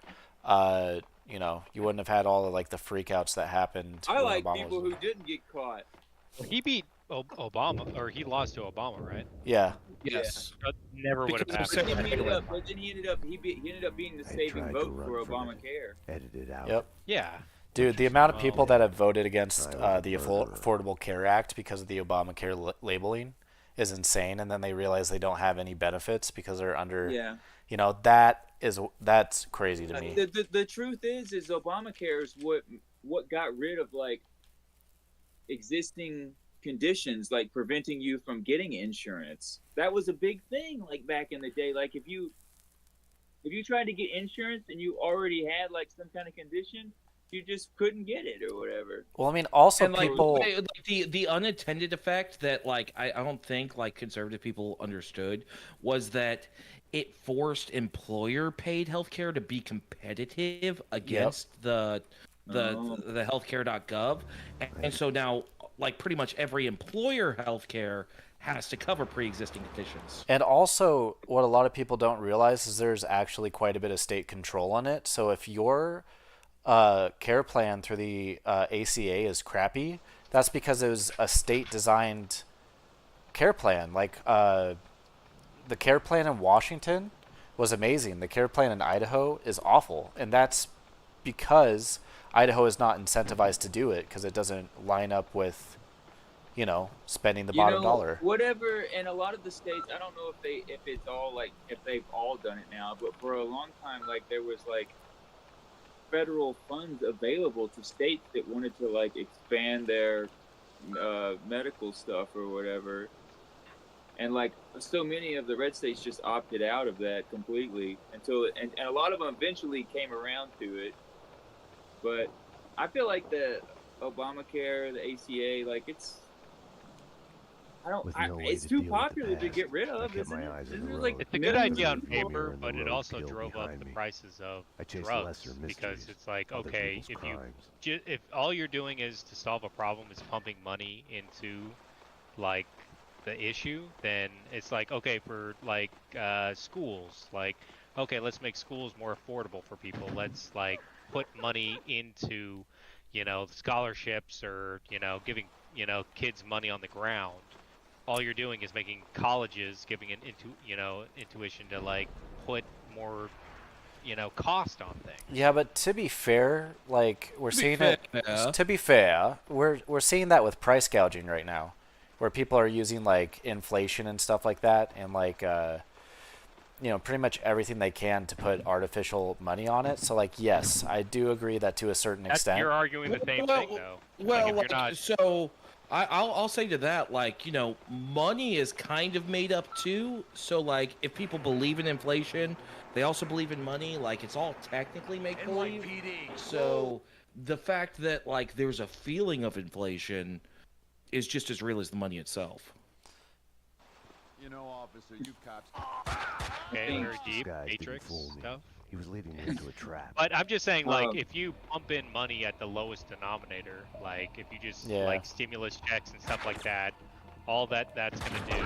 you know, you wouldn't have had all of like the freakouts that happened. I when like Obama people was... who didn't get caught. Well, he beat Obama, or he lost to Obama, right? Yeah. Yes. That never would have Because happened. But then he ended up being the saving vote for Obamacare. Edited out. Yep. Yeah. Dude, the amount of people that have voted against the Affordable Care Act because of the Obamacare labeling is insane, and then they realize they don't have any benefits because they're under. Yeah. You know, that's crazy to me. The truth is Obamacare is what got rid of like existing conditions, like preventing you from getting insurance. That was a big thing, like back in the day. Like if you tried to get insurance and you already had like some kind of condition, you just couldn't get it or whatever. Well, I mean, also And like people. the unintended effect that like I don't think like conservative people understood was that it forced employer paid healthcare to be competitive against the healthcare.gov, and so now like pretty much every employer healthcare has to cover pre-existing conditions. And also, what a lot of people don't realize is there's actually quite a bit of state control on it. So if your care plan through the ACA is crappy, that's because it was a state-designed care plan. Like the care plan in Washington was amazing. The care plan in Idaho is awful, and that's because Idaho is not incentivized to do it because it doesn't line up with, you know, spending the bottom dollar. Whatever, and a lot of the states, I don't know if it's all like if they've all done it now, but for a long time, like there was like federal funds available to states that wanted to like expand their medical stuff or whatever, and like so many of the red states just opted out of that completely until and a lot of them eventually came around to it. But I feel like the Obamacare, the ACA, like it's too popular to get rid of. It's a good idea on paper, but it also drove up the prices of drugs because it's like, okay, if all you're doing is to solve a problem is pumping money into like the issue, then it's like, okay, for like schools, like, okay, let's make schools more affordable for people. Let's like put money into, you know, scholarships or, you know, giving, you know, kids money on the ground. All you're doing is making colleges giving an intuition to like put more, you know, cost on things. Yeah, but to be fair, like we're seeing it. To be fair, we're seeing that with price gouging right now, where people are using like inflation and stuff like that, and like you know, pretty much everything they can to put artificial money on it. So like, yes, I do agree that to a certain extent. You're arguing the same thing though. Well, like, not... so I'll say to that, like, you know, money is kind of made up too. So like, if people believe in inflation, they also believe in money. Like, it's all technically make believe. So the fact that like there's a feeling of inflation is just as real as the money itself. You know, officer, you cops. Okay, very deep matrix stuff. He was leading me into a trap. But I'm just saying, like, if you pump in money at the lowest denominator, like if you just like stimulus checks and stuff like that, all that's gonna do,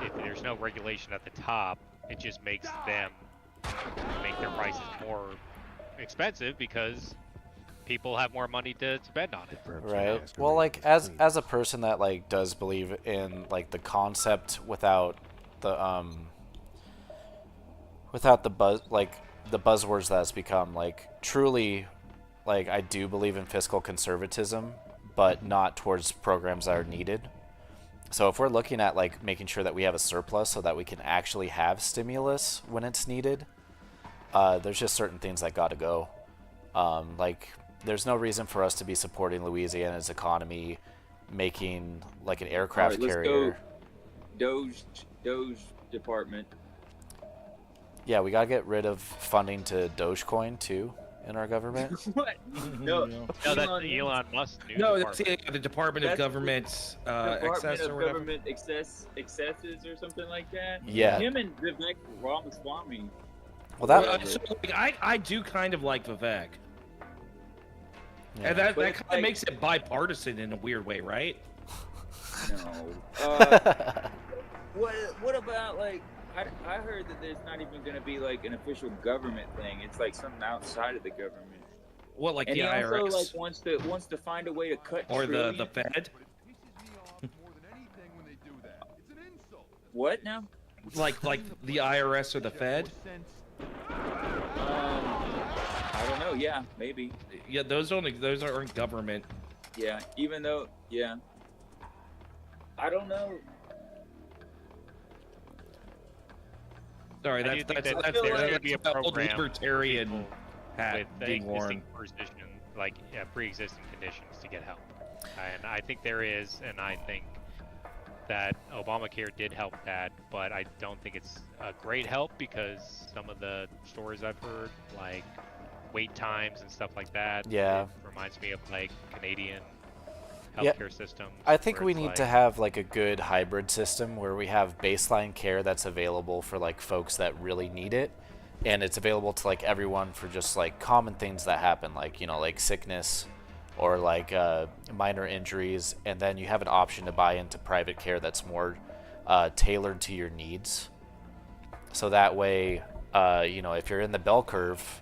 if there's no regulation at the top, it just makes them make their prices more expensive because people have more money to spend on it. Right. Well, like as a person that like does believe in like the concept without the buzzwords that's become, like, truly, like, I do believe in fiscal conservatism, but not towards programs that are needed. So if we're looking at like making sure that we have a surplus so that we can actually have stimulus when it's needed, there's just certain things that got to go. Like, there's no reason for us to be supporting Louisiana's economy, making like an aircraft carrier. Go Doge department. Yeah, we gotta get rid of funding to Dogecoin too in our government. What? No, that's Elon Musk. No, that's the Department of Government's Department of Government excesses or something like that. Yeah. Him and Vivek Ramaswamy. Well, that. So, like, I do kind of like Vivek. And that But kind it's of like- makes it bipartisan in a weird way, right? No. What about like I heard that there's not even going to be like an official government thing. It's like something outside of the government. What, like and the he IRS? also like wants to find a way to cut or the trillions. Fed? What now? Like the IRS or the Fed? I don't know. Yeah, maybe. Yeah, those aren't government. Yeah, even though I don't know. Sorry, I do that's think that's there that's should be a the old program libertarian hat with the being worn. existing position, like pre-existing conditions to get help. And I think there is, and I think that Obamacare did help that, but I don't think it's a great help because some of the stories I've heard, like wait times and stuff like that, Yeah. it reminds me of like Canadian Yeah. healthcare systems. I think where we it's need like, to have like a good hybrid system where we have baseline care that's available for like folks that really need it, and it's available to like everyone for just like common things that happen, like like sickness or like minor injuries, and then you have an option to buy into private care that's more tailored to your needs. So that way, if you're in the bell curve,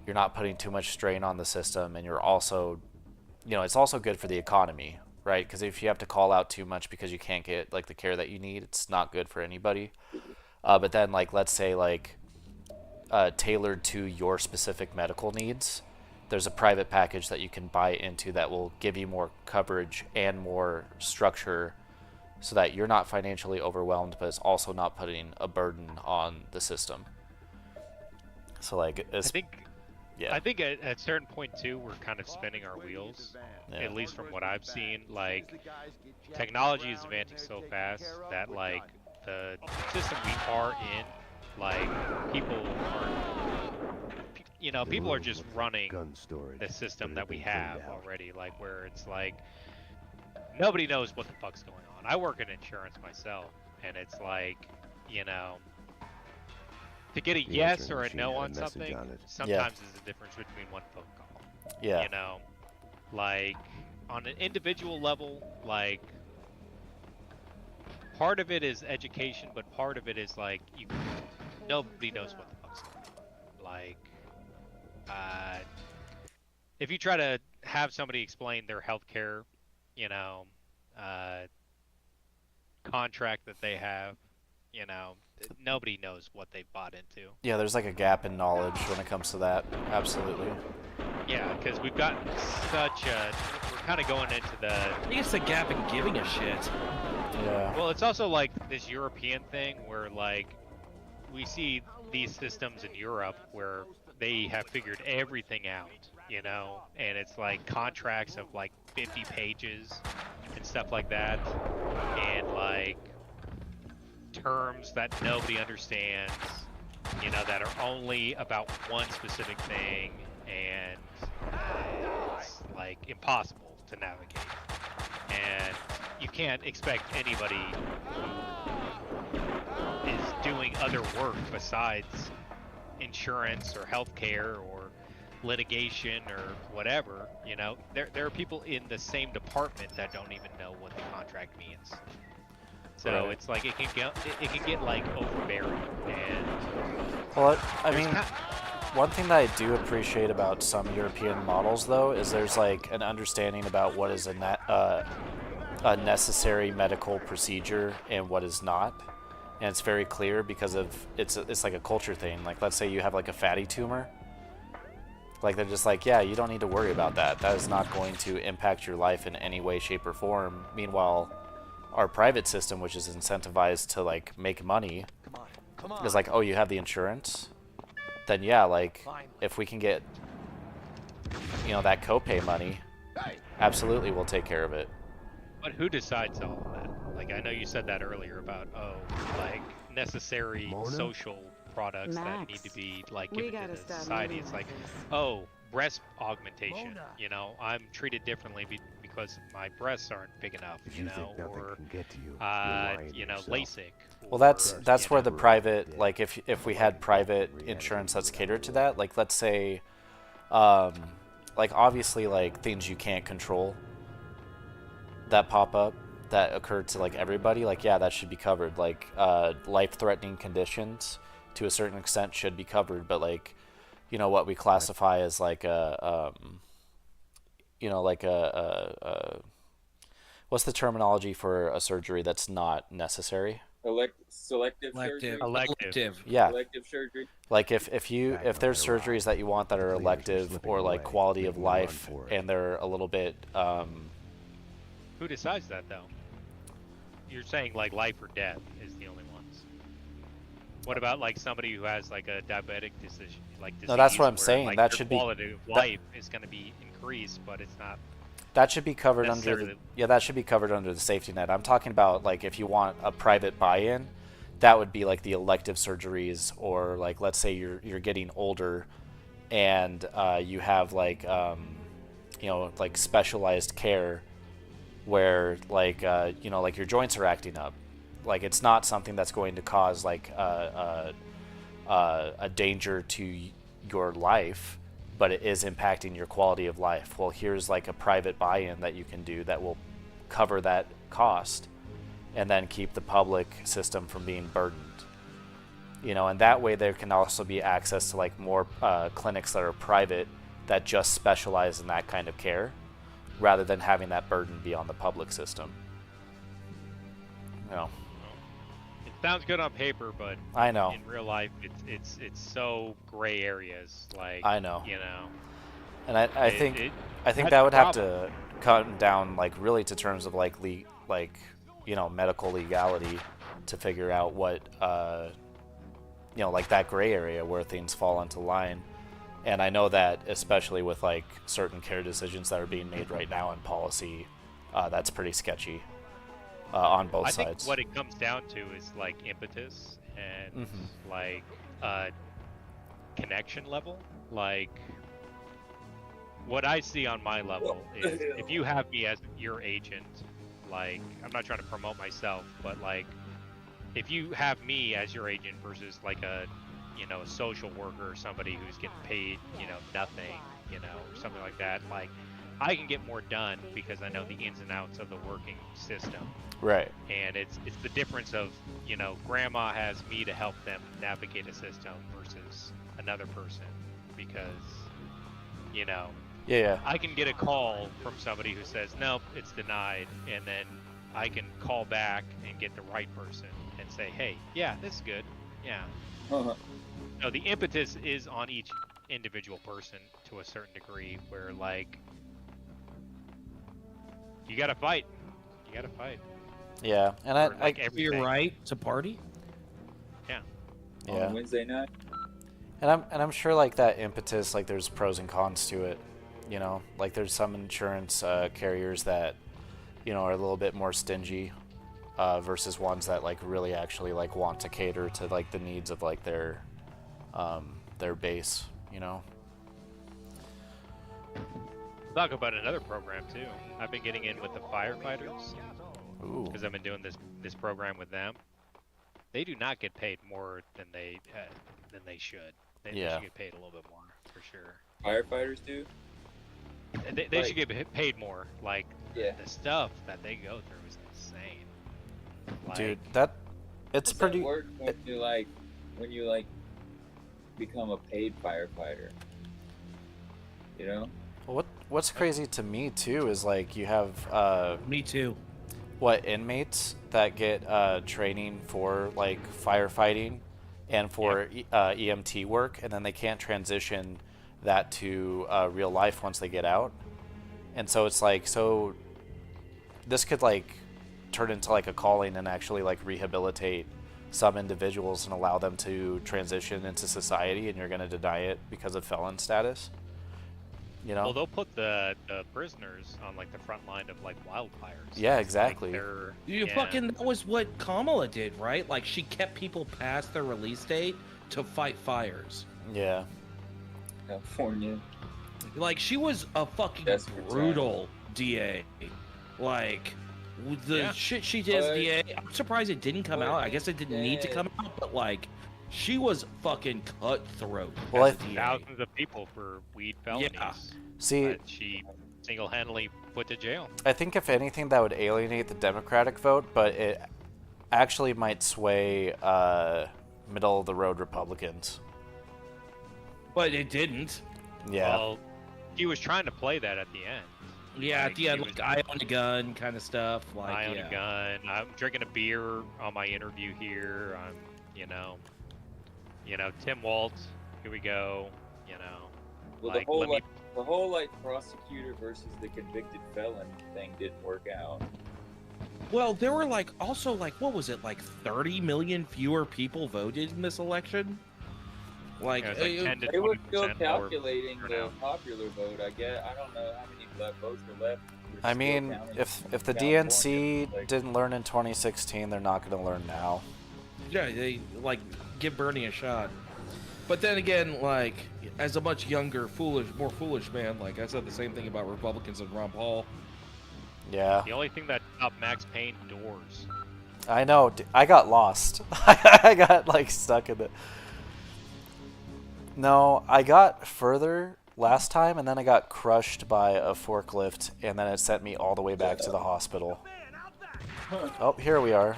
you're not putting too much strain on the system, and you're also it's also good for the economy, right? Because if you have to call out too much because you can't get like the care that you need, it's not good for anybody. But then like let's say like tailored to your specific medical needs, there's a private package that you can buy into that will give you more coverage and more structure so that you're not financially overwhelmed, but it's also not putting a burden on the system. So like I think at a certain point too, we're kind of spinning our wheels. Yeah. At least from what I've seen, like technology is advancing so fast that like the system we are in, like people are just running the system that we have already. Like where it's like nobody knows what the fuck's going on. I work in insurance myself, and it's like to get a yes or a no on something, sometimes there's a difference between one phone call. Yeah. Like on an individual level, like part of it is education, but part of it is like nobody knows what the fuck's going on. Like, if you try to have somebody explain their healthcare, contract that they have, nobody knows what they've bought into. Yeah, there's like a gap in knowledge when it comes to that. Absolutely. Yeah, because we've gotten we're kind of going into the... I think it's the gap in giving a shit. Yeah. Well, it's also like this European thing where like we see these systems in Europe where they have figured everything out, and it's like contracts of like 50 pages and stuff like that, and like terms that nobody understands, that are only about one specific thing, and it's like impossible to navigate. And you can't expect anybody who is doing other work besides insurance or healthcare or litigation or whatever, there are people in the same department that don't even know what the contract means. So Right. it's like it can get like overbearing. And Well, I mean, one thing that I do appreciate about some European models, though, is there's like an understanding about what is a necessary medical procedure and what is not, and it's very clear because of it's like a culture thing. Like, let's say you have like a fatty tumor, like they're just like, yeah, you don't need to worry about that. That is not going to impact your life in any way, shape, or form. Meanwhile, our private system, which is incentivized to like make money, is like, oh, you have the insurance, then yeah, like if we can get that copay money, absolutely we'll take care of it. But who decides all of that? Like, I know you said that earlier about like necessary social products that need to be like given to the society. It's like, oh, breast augmentation. I'm treated differently because my breasts aren't big enough. Or LASIK. Well, that's where the private, like if we had private insurance that's catered to that, like let's say like obviously like things you can't control that pop up that occur to like everybody, like yeah, that should be covered. Like life-threatening conditions to a certain extent should be covered, but like, you know, what we classify as like a you know, like a what's the terminology for a surgery that's not necessary? Selective surgery. Elective. Yeah. Elective surgery. Like if there's surgeries that you want that are elective or like quality of life and they're a little bit Who decides that though? You're saying like life or death is the only ones. What about like somebody who has like a diabetic decision, like disease? No, that's what I'm where, saying. like, That their should be quality of life is going to be increased, but it's not. that should be covered under necessarily. that should be covered under the safety net. I'm talking about like if you want a private buy-in, that would be like the elective surgeries, or like let's say you're getting older and you have like you know, like specialized care where like you know, like your joints are acting up. Like it's not something that's going to cause like a danger to your life, but it is impacting your quality of life. Well, here's like a private buy-in that you can do that will cover that cost and then keep the public system from being burdened. You know, and that way there can also be access to like more clinics that are private that just specialize in that kind of care, rather than having that burden be on the public system. You know. It sounds good on paper, but I know. in real life, it's so gray areas. Like I know. You know. And I think that would have to come down like really to terms of like you know, medical legality to figure out what you know, like that gray area where things fall into line. And I know that especially with like certain care decisions that are being made right now in policy, that's pretty sketchy on both sides. I think what it comes down to is like impetus and like connection level. Like what I see on my level is if you have me as your agent, like I'm not trying to promote myself, but like if you have me as your agent versus like a, you know, a social worker or somebody who's getting paid, you know, nothing, you know, or something like that, like I can get more done because I know the ins and outs of the working system. Right. And it's the difference of, you know, grandma has me to help them navigate a system versus another person, because, you know, yeah, I can get a call from somebody who says, nope, it's denied, and then I can call back and get the right person and say, hey, yeah, this is good. Yeah. No, the impetus is on each individual person to a certain degree, where like you gotta fight. You gotta fight. Yeah, and you're right to party. Yeah. Yeah. On Wednesday night. And I'm sure like that impetus, like there's pros and cons to it. You know, like there's some insurance carriers that, you know, are a little bit more stingy versus ones that like really actually like want to cater to like the needs of like their base, you know. Talk about another program too. I've been getting in with the firefighters because I've been doing this program with them. They do not get paid more than they should. They should get paid a little bit more for sure. Firefighters do. They should get paid more. Like the stuff that they go through is insane. Like, dude, it's pretty. That work when you become a paid firefighter. You know. Well, what's crazy to me too is like you have me too. What, inmates that get training for like firefighting and for EMT work, and then they can't transition that to real life once they get out. And so it's like, so this could like turn into like a calling and actually like rehabilitate some individuals and allow them to transition into society, and you're going to deny it because of felon status. You know? Well, they'll put the prisoners on like the front line of like wildfires. Yeah, exactly. Like fucking, that was what Kamala did, right? Like she kept people past their release date to fight fires. Yeah. California. Like she was a fucking brutal DA. Like the shit she did as DA. I'm surprised it didn't come out. I guess it didn't need to come out, but like she was fucking cutthroat. Well, as a DA. Thousands of people for weed felonies. Yeah. See, that she single-handedly put to jail. I think if anything that would alienate the Democratic vote, but it actually might sway middle of the road Republicans. But it didn't. Yeah. Well, he was trying to play that at the end. Yeah, Like, at the end, he like was- eye on a gun kind of stuff. Like, eye on yeah. a gun. I'm drinking a beer on my interview here. I'm, Tim Waltz. Here we go. Well, like, the whole let me- prosecutor versus the convicted felon thing didn't work out. Well, there were also what was it, 30 million fewer people voted in this election? Like, Yeah, it was like 10 to They were 20% still more calculating the turnout. popular vote. I guess I don't know how many votes were left. We're I still mean, counting if in the California, DNC like- didn't learn in 2016, they're not going to learn now. yeah, they give Bernie a shot. But then again, as a much younger, more foolish man, I said the same thing about Republicans and Ron Paul. Yeah. The only thing that stopped Max Payne doors. I know. I got lost. I got stuck in it. No, I got further last time, and then I got crushed by a forklift, and then it sent me all the way back to the hospital. Oh, here we are.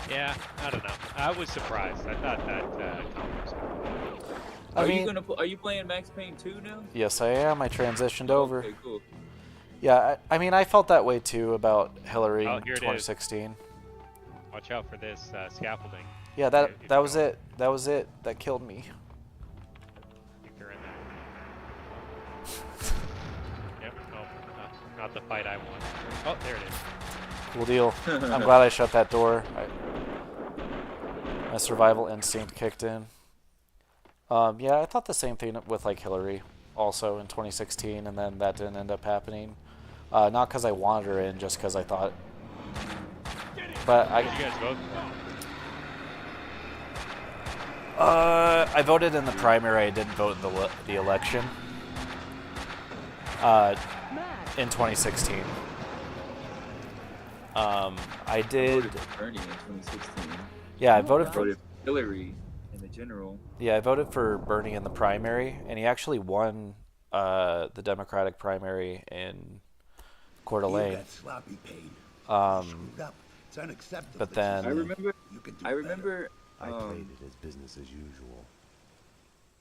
Yeah, I don't know. I was surprised. I thought that conference. Are you playing Max Payne 2 now? Yes, I am. I transitioned over. Okay, cool. Yeah, I mean, I felt that way too about Hillary Oh, in here it is. 2016. Watch out for this scaffolding. Yeah, that was it. That was it. That killed me. I think they're in there. Yep. Oh, not the fight I want. Oh, there it is. Cool deal. I'm glad I shut that door. My survival instinct kicked in. Yeah, I thought the same thing with Hillary also in 2016, and then that didn't end up happening. Not because I wanted her in, just because I thought. But Did you guys vote? I voted in the primary. I didn't vote in the election. In 2016. I did. voted for Bernie in 2016. Yeah, I voted for voted for Hillary in the general. Yeah, I voted for Bernie in the primary, and he actually won the Democratic primary in Coeur d'Alene. You got sloppy, Payne. Screwed up. It's unacceptable. But then I remember. You could do I remember. I played it as business as usual.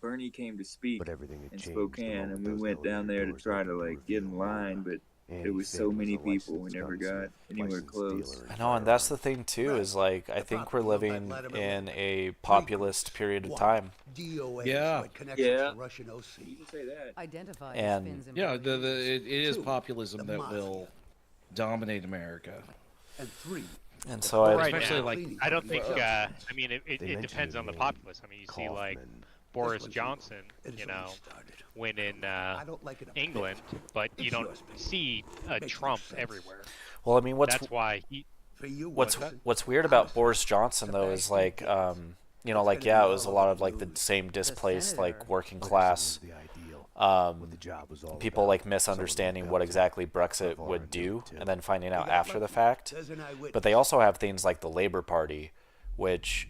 Bernie came to speak But everything had in changed the Spokane, moment and we those went down there to doors try to opened get in reveal line, but Andy there was so Finn was many a people, we licensed never got gunsmith, anywhere licensed close. dealer I in know, and that's the firearms. thing too. Is I think we're living in a populist period of time. DOA Yeah. connections Yeah. to Russian OC. You can say that. Identify And- spins and Yeah, properties. it is Two, populism the that mafia. will dominate America. And 3, And so I, Right Especially now, I don't think. I mean, it They mentioned depends on the name, populace. I mean, you see Kaufman. Boris one's Johnson, it is you only know, started. win in I don't like it a England, bit. but you It's don't yours, Payne. see Makes no Trump sense. everywhere. well, I mean, That's why he. For you, what's weird about Boris Johnson though is you know, yeah, it was a lot of the same displaced senator. working But if class someone's the ideal, what the job was all people about, misunderstanding someone what who exactly felt Brexit far would and do, knew it, and then finding out got after the lucky. fact. There's an eyewitness. But they also have things like the Labor Party, which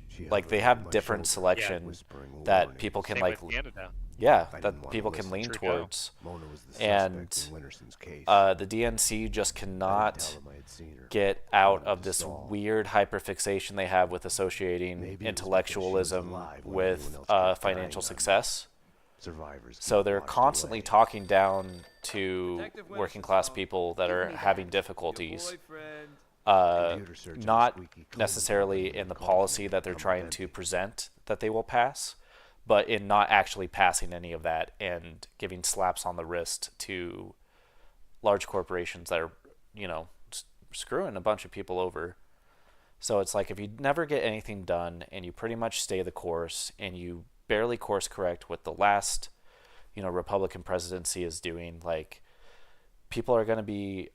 they have different selection whispering that warnings. people can Same with Canada. yeah, I didn't that wanna people can listen. lean Trudeau. towards. Mona was the And suspect in Winterson's case. the DNC just I didn't cannot tell him I had seen her. get out Wanted of to this stall. weird hyperfixation they have with associating Maybe it was because she was intellectualism alive when with everyone else kept dying financial on her. success. Survivors So keep they're washed constantly away. talking down to working class people that are having difficulties, Computer search and not squeaky clean necessarily water in the coffee policy had that they're become trying empty. to present that they will pass, but in not actually passing any of that and giving slaps on the wrist to large corporations that are, screwing a bunch of people over. So it's like if you never get anything done and you pretty much stay the course and you barely course correct what the last, Republican presidency is doing, people are going to be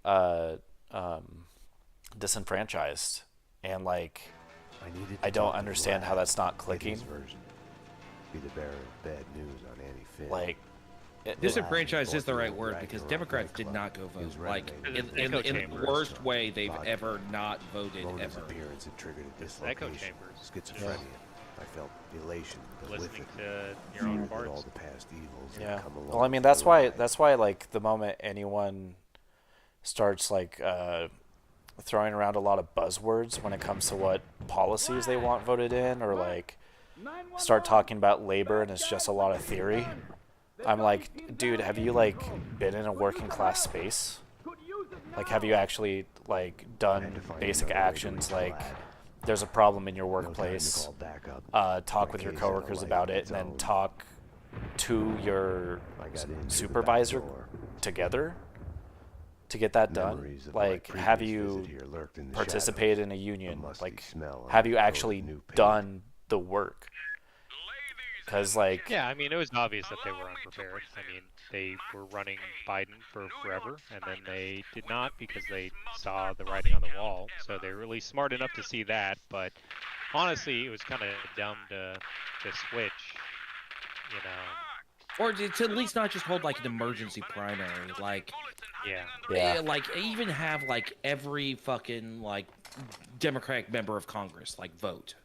disenfranchised. And I don't understand how that's not clicking. Version. Be the bearer of bad news on Annie Finn. Disenfranchised is the right word because Democrats did not go vote. Like in the worst way they've ever not voted Rona's ever. appearance had triggered a Echo dislocation. chambers. Schizophrenia. I felt elation, but with Listening it, to your own fear that all farts. the past evils Yeah. had come along. Well, I mean, for the ride. that's why, like, the moment anyone starts, like, throwing around a lot of buzzwords when it comes to what policies they want voted in, or, like, start talking about labor and it's just a lot of theory, I'm like, dude, have you, like, been in a working class space? Like, have you actually, like, done basic actions, like, there's a problem in your workplace, talk with your coworkers about it, and then talk to your supervisor together to get that done? Like, have you participated in a union? Like, have you actually done the work? Because, like... Yeah, I mean, it was obvious that they were unprepared. I mean, they were running Biden for forever, and then they did not because they saw the writing on the wall. So they were really smart enough to see that, but honestly, it was kind of dumb to switch, you know. Or to at least not just hold like an emergency primary, like like even have like every fucking like Democratic member of Congress like vote.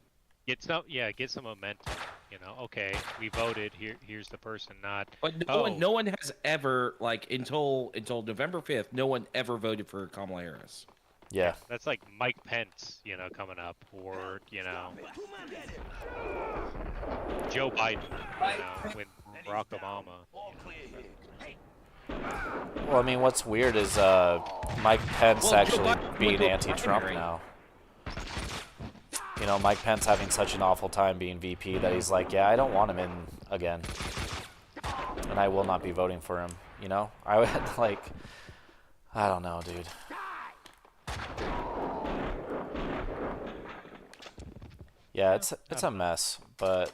Get some momentum. You know, okay, we voted. Here's the person. Not. But no one has ever like until November 5th. No one ever voted for Kamala Harris. Yeah. That's like Mike Pence, you know, coming up, or you know, Joe Biden, you know, with Barack Obama. Well, I mean, what's weird is Mike Pence actually being anti-Trump now. You know, Mike Pence having such an awful time being VP that he's like, yeah, I don't want him in again. And I will not be voting for him, you know? I would, like, I don't know, dude. Yeah, it's a mess, but...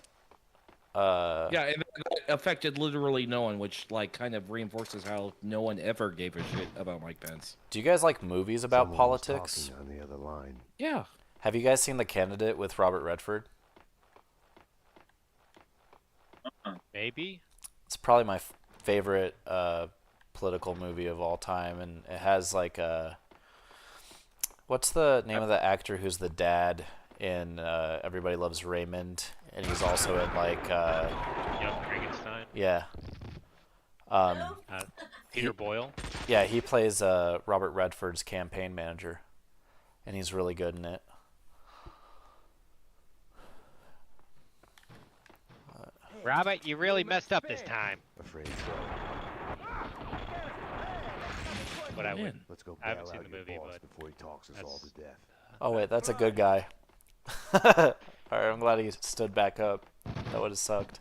yeah, and that affected literally no one, which, like, kind of reinforces how no one ever gave a shit about Mike Pence. Do you guys like movies about politics? On the other line. Yeah. Have you guys seen The Candidate with Robert Redford? Maybe. It's probably my favorite political movie of all time, and it has like what's the name of the actor who's the dad in Everybody Loves Raymond, and he's also in like Young Frankenstein. Yeah. Peter Boyle. Yeah, he plays Robert Redford's campaign manager, and he's really good in it. Robert, you really messed up this time. Afraid so. But I wouldn't. Let's go. I haven't seen the movie, but before he talks us all to death. Oh wait, that's a good guy. Alright, I'm glad he stood back up. That would have sucked.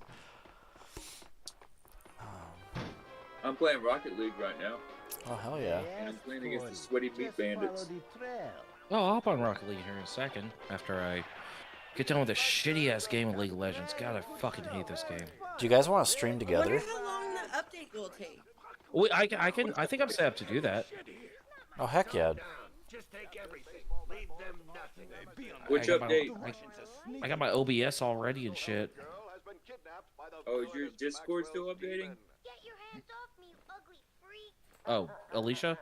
I'm playing Rocket League right now. Oh hell yeah. And I'm playing against the Sweaty Meat Bandits. Oh, I'll hop on Rocket League here in a second after I get done with a shitty ass game of League of Legends. God, I fucking hate this game. Do you guys want to stream together? I wonder how long the update will take. Well, I think I'm set up to do that. Oh heck yeah. Which update? I got my OBS already and shit. Oh, is your Discord still updating? Oh, Alicia?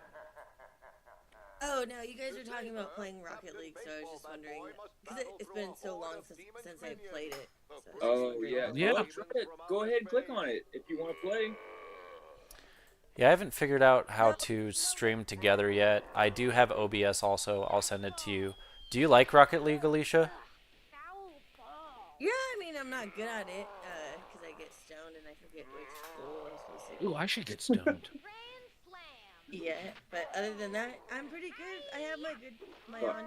Oh no, you guys are talking about playing Rocket League, so I was just wondering because it's been so long since I played it. So Oh yeah. Well, try it. Go ahead and click on it if you want to play. Yeah, I haven't figured out how to stream together yet. I do have OBS also. I'll send it to you. Do you like Rocket League, Alicia? Yeah, I mean I'm not good at it because I get stoned and I forget which goal I'm supposed to. Ooh, I should get stoned. Yeah, but other than that, I'm pretty good. I have my on days and my off.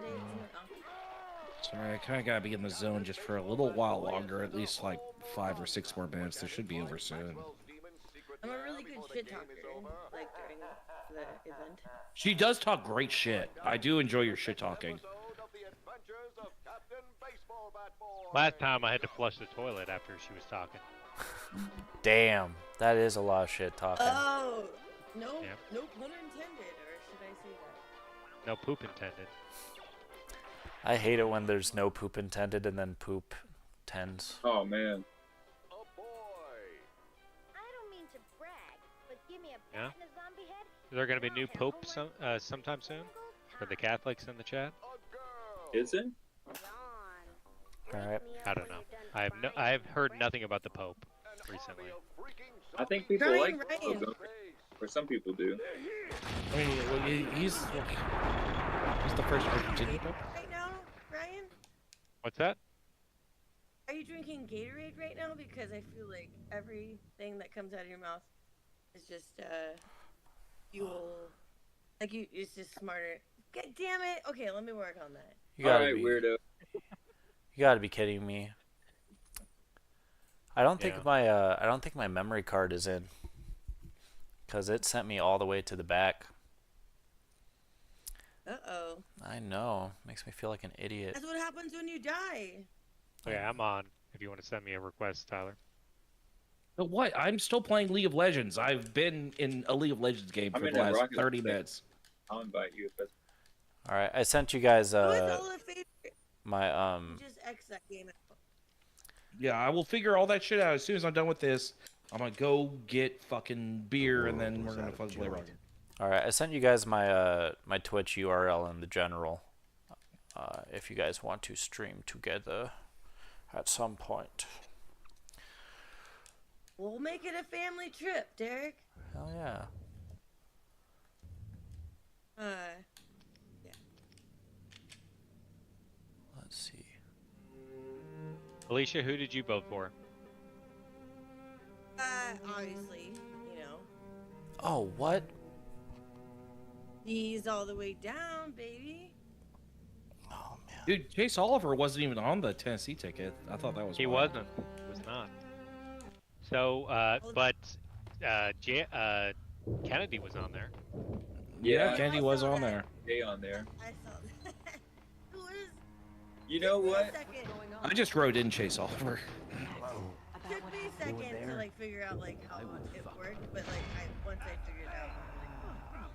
Sorry, I kind of gotta be in the zone just for a little while longer, at least like 5 or 6 more minutes. This should be over soon. I'm a really good shit talker, like during the event. She does talk great shit. I do enjoy your shit talking. Last time I had to flush the toilet after she was talking. Damn, that is a lot of shit talking. Oh, no pun intended, or should I say that? No poop intended. I hate it when there's no poop intended and then poop tends. Oh man. there going to be a new pope sometime soon for the Catholics in the chat? Is it? All right. I don't know. I've heard nothing about the pope recently. I think people Ryan, like Ryan. Pope, or some people do. I mean, he's the first Argentinian pope. Right now, Ryan? What's that? Are you drinking Gatorade right now? Because I feel like everything that comes out of your mouth is just fuel. Like it's just smarter. God damn it! Okay, let me work on that. You gotta Alright, be, weirdo. You gotta be kidding me. I don't think my memory card is in, cause it sent me all the way to the back. Uh-oh. I know. Makes me feel like an idiot. That's what happens when you die. Okay, I'm on. If you want to send me a request, Tyler. But what? I'm still playing League of Legends. I've been in a League of Legends game for the last 30 minutes. I'll invite you if that's... All right, I sent you guys my Just X that game out. Yeah, I will figure all that shit out as soon as I'm done with this. I'm gonna go get fucking beer and then we're gonna fucking play Rocket. All right, I sent you guys my my Twitch URL in the general. If you guys want to stream together at some point. We'll make it a family trip, Derek. Hell yeah. Yeah. Let's see. Alicia, who did you vote for? Obviously, you know. Oh, what? He's all the way down, baby. Oh man. Dude, Chase Oliver wasn't even on the Tennessee ticket. I thought that was. He wild. wasn't. He was not. So, Kennedy was on there. Yeah, Kennedy was on there. Stay on there. I saw that. Who is? You know what? I just wrote in Chase Oliver. Took me a second to like figure out like how it worked, but like once I figured it out, I was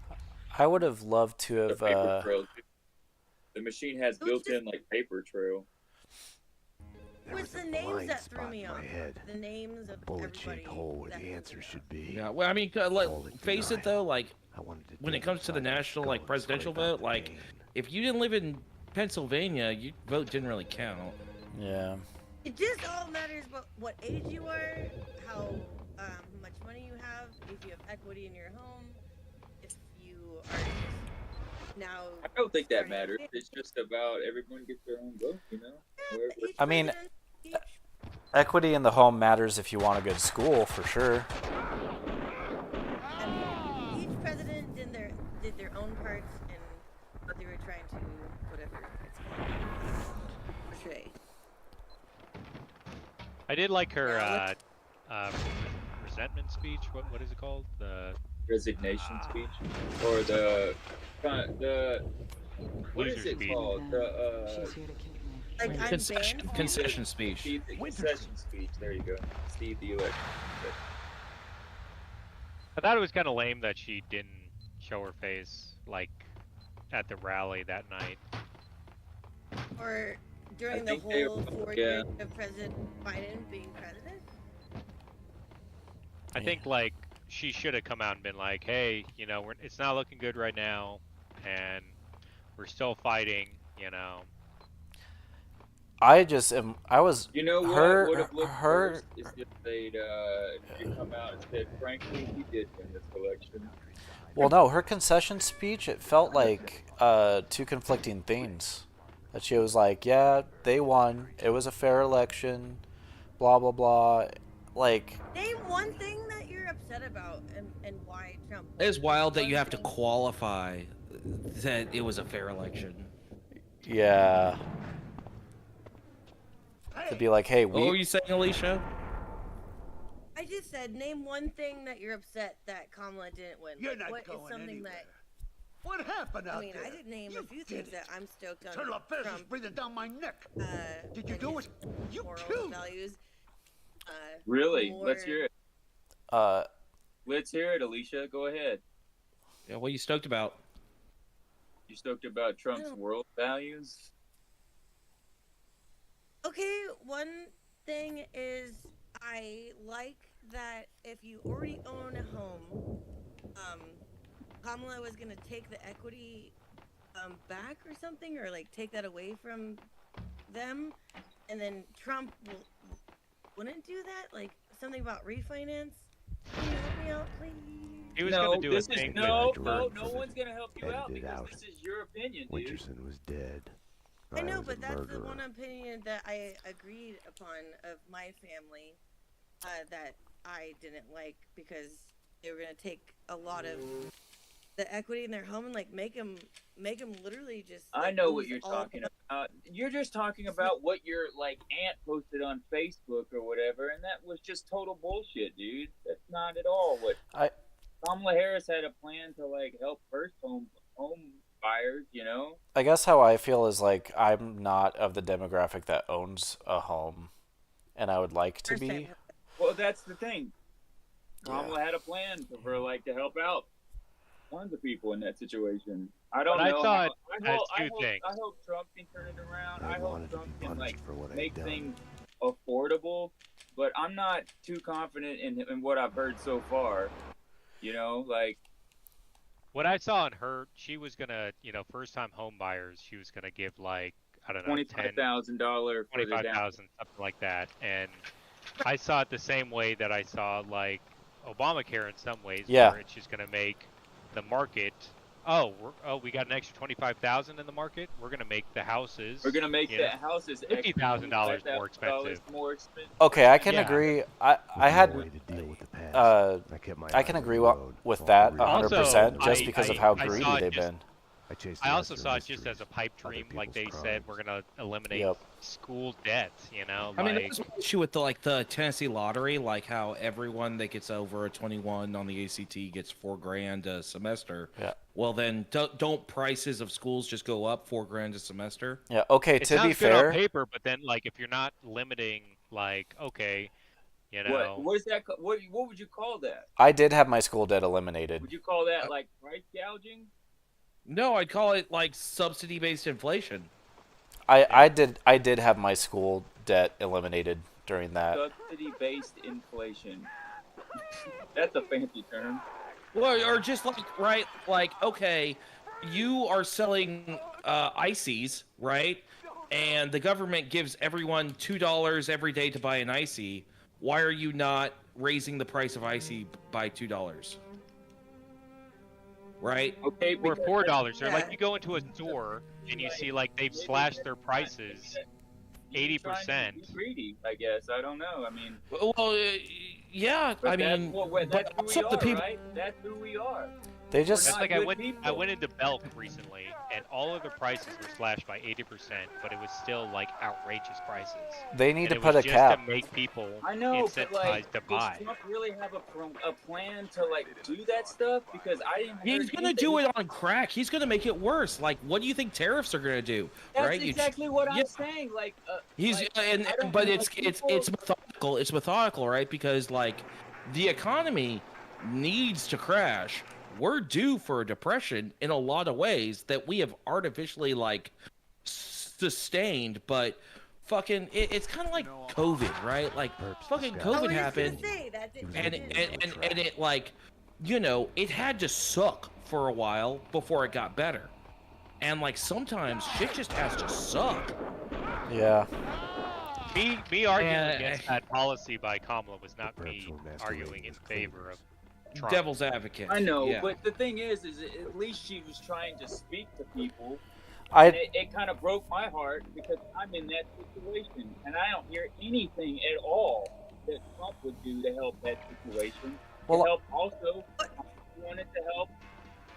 like, I would have loved to The have. paper trail. The machine has built-in like paper trail. What's the names that threw me off? The names of Bullet-shaped hole where the answer should be. Yeah, well, I mean, face it though, like when it comes to the national like presidential vote, like if you didn't live in Pennsylvania, your vote didn't really count. Yeah. it just all matters about what age you are, how much money you have, if you have equity in your home, if you are just now. I don't think that matters. It's just about everyone gets their own vote, you know? I mean, equity in the home matters if you want a good school, for sure. I mean, each president did their own parts in what they were trying to whatever it's called portray. I did like her resentment speech. What is it called? The resignation speech, or the what is loser it speech. called? The Like concession speech. Steve, the concession speech. There you go. Steve the election. I thought it was kind of lame that she didn't show her face like at the rally that night. Or during the whole 4 years of President Biden being president. I think like she should have come out and been like, "Hey, you know, it's not looking good right now, and we're still fighting." You know. I was. You know her, what would have looked her. worse is if they'd come out and said, "Frankly, we did win this election." Well, no, her concession speech, it felt like two conflicting things. That she was like, yeah, they won. It was a fair election. Blah, blah, blah. Like... Name one thing that you're upset about and why Trump... It's wild that you have to qualify that it was a fair election. Yeah. To be like, hey, What were you saying, Alicia? I just said, name one thing that you're upset that Kamala didn't win. You're not what going is something anywhere. that... What happened out I mean, there? I did name a few things that I'm stoked on. Colonel Affairs is Trump, breathing down my neck. Did you and do his it? You moral killed values. Really? More... Let's hear it. Let's hear it, Alicia. Go ahead. Yeah, what are you stoked about? You stoked about Trump's world values? Okay, one thing is I like that if you already own a home, Kamala was gonna take the equity back or something, or like take that away from them, and then Trump wouldn't do that. Like something about refinance. Can you help me out, please? He was gonna do a this is thing no with. one's gonna help you out edited because out. this is your opinion, dude. Winterson was dead. I know, was but a that's the murderer. one opinion that I agreed upon of my family that I didn't like, because they were gonna take a lot of the equity in their home and like make them literally just. I Like, know what lose you're all talking about. You're just talking about what your like aunt posted on Facebook or whatever, and that was just total bullshit, dude. That's not at all what Kamala Harris had a plan to like help first home buyers, you know. I guess how I feel is like I'm not of the demographic that owns a home, and I would like to be. Well, that's the thing. Kamala had a plan for like to help out tons of people in that situation. I don't know. I hope Trump can turn it around. I hope Trump can like make things affordable. But I'm not too confident in what I've heard so far. You know, like What I saw in her, she was gonna, first-time home buyers, she was gonna give like, I don't know, $25,000 $25,000, something like that. And I saw it the same way that I saw like Obamacare in some ways, Yeah. where it's just gonna make the market. We got an extra 25,000 in the market. We're gonna make the houses. We're gonna make the houses $50,000 more expensive. Okay, I can agree. I can agree with that 100% just because of how greedy they've been. I also saw it just as a pipe dream, like they said, we're gonna eliminate school debt. I mean, that's the issue with the Tennessee lottery, like how everyone that gets over a 21 on the ACT gets $4,000 a semester. Yeah. Well, then don't prices of schools just go up $4,000 a semester? Yeah. Okay. It To be sounds good fair, on paper, but then like if you're not limiting, like What's that? What would you call that? I did have my school debt eliminated. Would you call that like price gouging? No, I'd call it like subsidy-based inflation. I did have my school debt eliminated during that. Subsidy-based inflation. That's a fancy term. Well, or just okay, you are selling ices, right? And the government gives everyone $2 every day to buy an icy. Why are you not raising the price of icy by $2? Right? Okay, or $4. Or like you go into a store and you see like they've slashed their prices 80%. Greedy, I guess. I don't know. I mean, well, yeah. But I mean, that's but who we are, people. right? That's who we are. They just That's like I went into Belk recently, and all of the prices were slashed by 80%, but it was still like outrageous prices. They need and to it put was a just cap. to make people I know, incentivized but like, to buy. does Trump really have a plan to like do that stuff? Because I didn't. He's gonna do it on crack. He's gonna make it worse. Like, what do you think tariffs are gonna do? That's right? exactly what I'm saying. Like, he's but it's methodical. It's methodical, right? Because like, the economy needs to crash. We're due for a depression in a lot of ways that we have artificially like sustained, but fucking it's kind of like COVID, right? Like fucking COVID happened, and it like, it had to suck for a while before it got better, and like sometimes shit just has to suck. Yeah. Me arguing against that policy by Kamala was not me arguing in favor of Trump. Devil's advocate. I know, yeah. but the thing is at least she was trying to speak to people. And it kind of broke my heart because I'm in that situation, and I don't hear anything at all that Trump would do to help that situation. Well, to help also, he wanted to help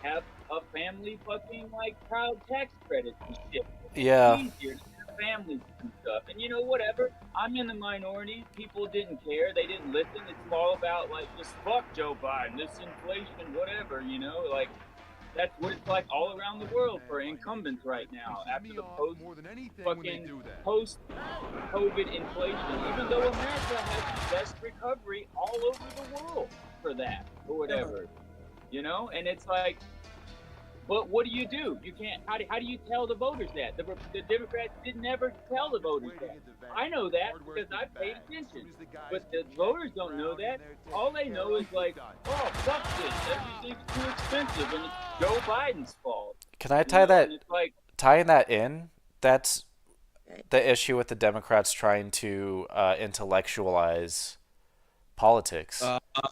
have a family fucking like proud tax credits and shit. Yeah. It's easier to have families and stuff, and whatever. I'm in the minority. People didn't care. They didn't listen. It's all about like just fuck Joe Biden, this inflation, whatever. Like that's what it's like all around the world for incumbents right now after the post-COVID inflation. Even though America has the best recovery all over the world for that or whatever, and it's like But what do? You can't. How do you tell the voters that? The Democrats did never tell the voters that. I know that because I paid attention. But the voters don't know that. All they know is like, oh, fuck this. Everything's too expensive, and it's Joe Biden's fault. Can I tie that? And it's like, tying that in, that's the issue with the Democrats trying to intellectualize politics.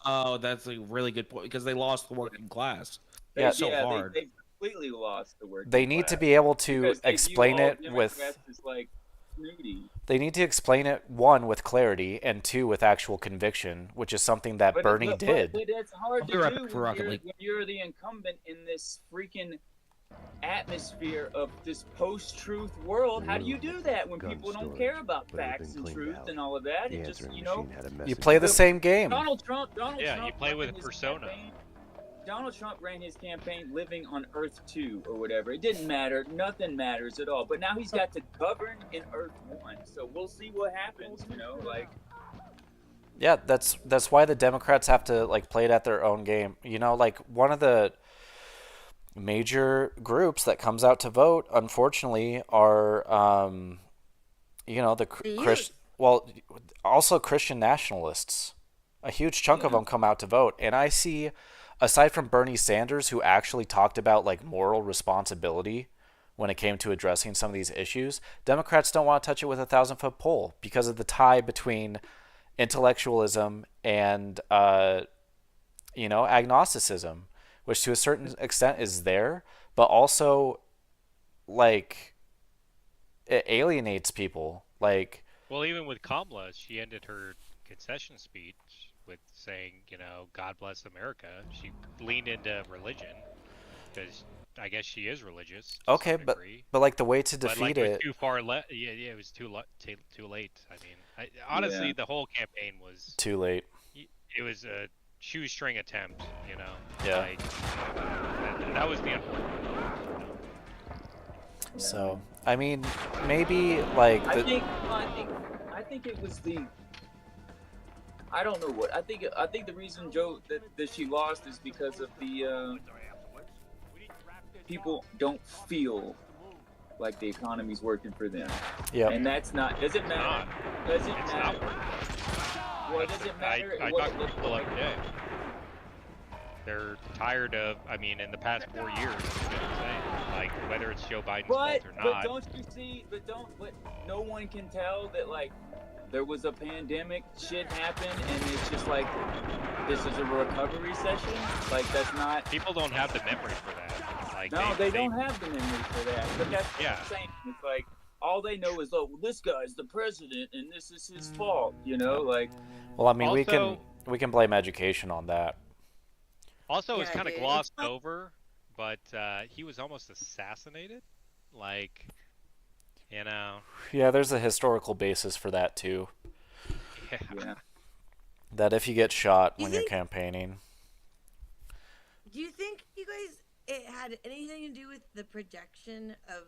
Oh, that's a really good point because they lost the working class. Yeah, so hard. They completely lost the working They need class to be able to because they explain view all it Democrats with. as, like, snooty. They need to explain it, one, with clarity, and two, with actual conviction, which is something that Bernie did. But it's hard to I'll do for Rocket League. when you're the incumbent in this freaking atmosphere of this post-truth world. How do you do that when people don't care about facts and truth and all of that? It just, You play the same game. Donald Trump you play with persona. Donald Trump ran his campaign living on Earth 2 or whatever. It didn't matter. Nothing matters at all. But now he's got to govern in Earth 1. So we'll see what happens, Yeah, that's why the Democrats have to play it at their own game. One of the major groups that comes out to vote, unfortunately, are also Christian nationalists. A huge chunk of them come out to vote, and I see, aside from Bernie Sanders, who actually talked about moral responsibility when it came to addressing some of these issues, Democrats don't want to touch it with a 1,000-foot pole because of the tie between intellectualism and agnosticism, which to a certain extent is there, but also it alienates people. Well, even with Kamala, she ended her concession speech with saying, God bless America. She leaned into religion because I guess she is religious. Okay, but the way to defeat it. It was too far it was too late. I mean, honestly, the whole campaign was too late. It was a shoestring attempt, Yeah. That was the unfortunate part. So, I mean, maybe I think it was the. I don't know what. I think the reason that she lost is because of the people don't feel like the economy's working for them. Yeah. And that's not. Does it matter? Does it matter? Well, does it matter? I talk to people every day. They're tired of. I mean, in the past 4 years, it's been insane. Whether it's Joe Biden's fault or not. But don't you see? But no one can tell that there was a pandemic, shit happened, and it's just this is a recovery session. That's not. People don't have the memory for that. No, they don't have the memory for that. But that's what I'm saying. It's all they know is, this guy's the president, and this is his fault. Well, I mean, also, we can blame education on that. Also, it's kind of glossed over, but he was almost assassinated. Yeah, there's a historical basis for that too. Yeah. That if you get shot when you're campaigning. Do you think, you guys, it had anything to do with the projection of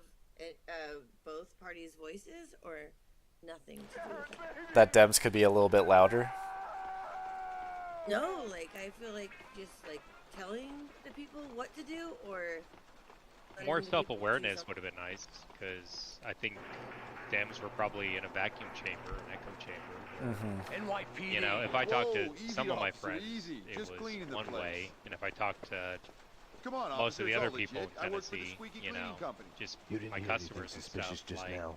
both parties' voices, or nothing to do with that? That Dems could be a little bit louder? No, I feel just telling the people what to do, or more self-awareness would have been nice, because I think Dems were probably in a vacuum chamber, an echo chamber. NYPD. If I talked to some of my officer, friends, easy. it Just was cleaning the one place. way, and if I talked to Come on, most of the officers, other all people in legit. I work for the Tennessee, squeaky cleaning company. just You didn't my hear customers anything and suspicious stuff, just now.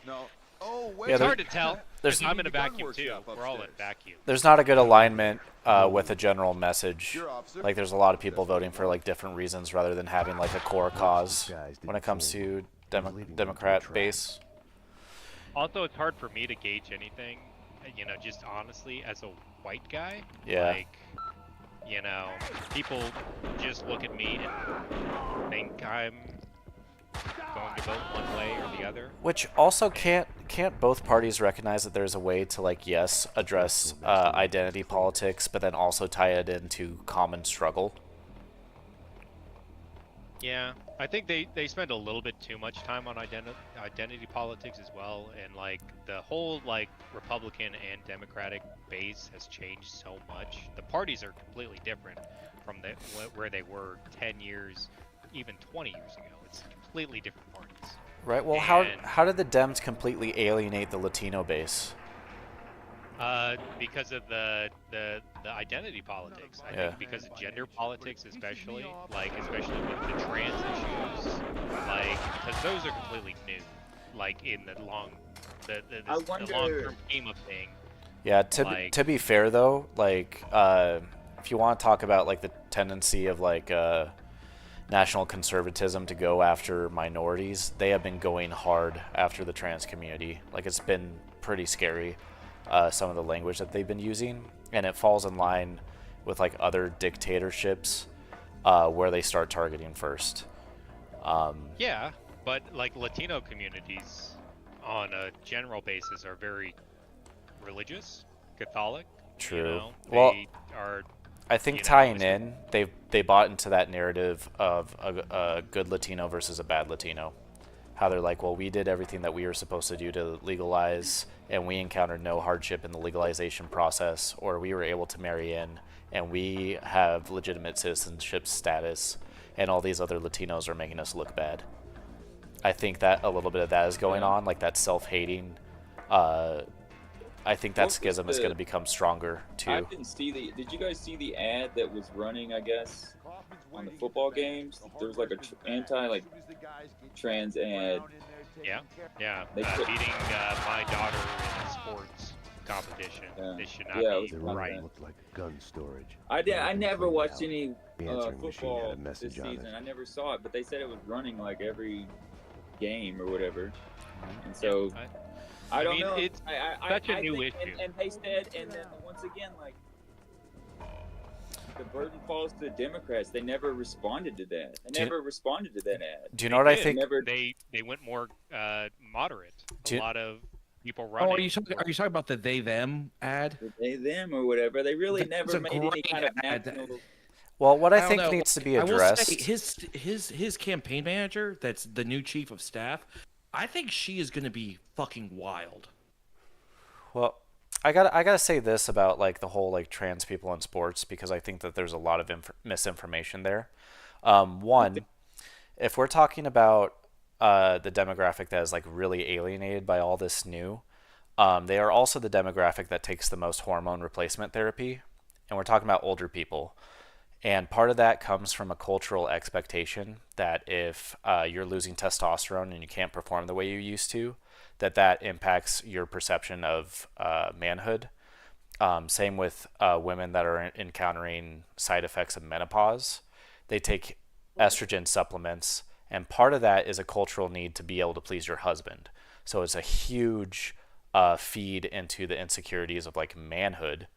No. Oh, wait. Yeah, it's hard to tell. there's- I'm in a gun vacuum too. workshop We're all in upstairs. vacuum. There's not a good alignment with a general message. Your officer. There's a lot of people voting for different reasons rather than having a core cause when it comes to Democrat base. Also, it's hard for me to gauge anything, just honestly, as a white guy. Yeah. People just look at me and think I'm going to vote one way or the other. Which also can't both parties recognize that there's a way to yes, address identity politics, but then also tie it into common struggle? Yeah, I think they spend a little bit too much time on identity politics as well, and the whole Republican and Democratic base has changed so much. The parties are completely different from where they were 10 years even 20 years ago. It's completely different parties. Right. Well, how did the Dems completely alienate the Latino base? Because of the identity politics. I think because of gender politics, especially especially with the trans issues, because those are completely new, in the long term scheme of thing. Yeah. To be fair though, if you want to talk about the tendency of national conservatism to go after minorities, they have been going hard after the trans community. It's been pretty scary. Some of the language that they've been using, and it falls in line with other dictatorships where they start targeting first. Yeah, but Latino communities on a general basis are very religious, Catholic. True. Well, I think tying in, they bought into that narrative of a good Latino versus a bad Latino. How they're well, we did everything that we were supposed to do to legalize, and we encountered no hardship in the legalization process, or we were able to marry in, and we have legitimate citizenship status, and all these other Latinos are making us look bad. I think that a little bit of that is going on, that self-hating. I think that schism is going to become stronger too. I didn't see did you guys see the ad that was running, I guess, on the football games? There was a trans ad. Yeah. Beating my daughter in a sports competition. This should not be right. Looked like gun storage. I never watched any football this season. I never saw it, but they said it was running every game or whatever. And so I don't know. It's such a new issue. And they said, and then once again, the burden falls to the Democrats. They never responded to that. They never responded to that ad. Do you know what I think? They went more moderate. A lot of people Oh, running. are you talking about the they them ad? The they them or whatever. They really never made any kind of national. Well, what I think needs to be addressed. I will say his campaign manager, that's the new chief of staff. I think she is going to be fucking wild. Well, I gotta say this about the whole trans people in sports, because I think that there's a lot of misinformation there. One, if we're talking about the demographic that is really alienated by all this new, they are also the demographic that takes the most hormone replacement therapy, and we're talking about older people. And part of that comes from a cultural expectation that if you're losing testosterone and you can't perform the way you used to, that impacts your perception of manhood. Same with women that are encountering side effects of menopause. They take estrogen supplements, and part of that is a cultural need to be able to please your husband. So it's a huge feed into the insecurities of manhood.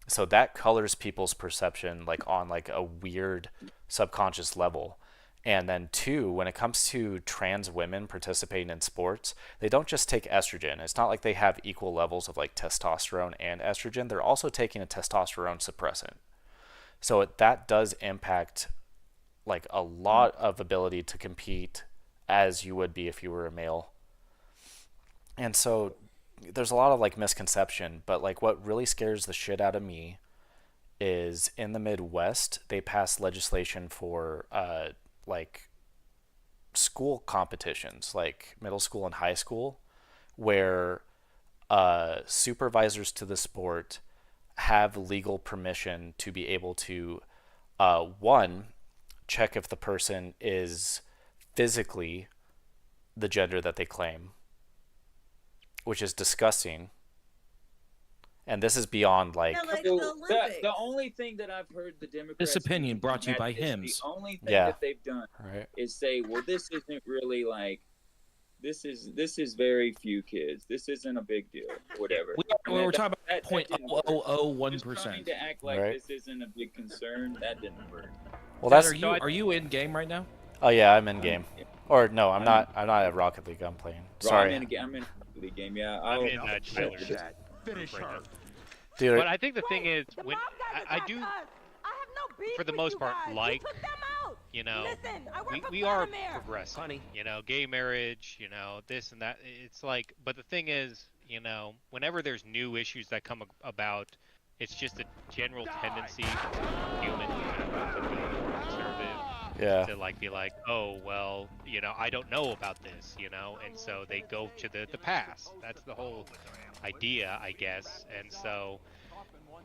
So that colors people's perception on a weird subconscious level. And then two, when it comes to trans women participating in sports, they don't just take estrogen. It's not like they have equal levels of testosterone and estrogen. They're also taking a testosterone suppressant. So that does impact a lot of ability to compete as you would be if you were a male. And so there's a lot of misconception, but what really scares the shit out of me is in the Midwest, they passed legislation for school competitions, middle school and high school, where supervisors to the sport have legal permission to be able to one, check if the person is physically the gender that they claim, which is disgusting. And this is beyond the only thing that I've heard the Democrats. This opinion brought to you by Hims. The only thing that they've done is say, well, this isn't really this is very few kids. This isn't a big deal. Whatever. We're talking about 0.0001%. Trying to act like this isn't a big concern. That didn't work. Well, are you in game right now? Oh yeah, I'm in game. Or no, I'm not. I'm not at Rocket League. I'm playing. Sorry. I'm in a League game. Yeah. I'm in Tyler's. Finish her. Dude, but I think the thing is, when I do, for the most part, we are progressing. Gay marriage, this and that. It's but the thing is, whenever there's new issues that come about, it's just a general tendency for humans to be more conservative. Yeah. to like be like, oh well, I don't know about this, and so they go to the past. That's the whole idea, I guess. And so,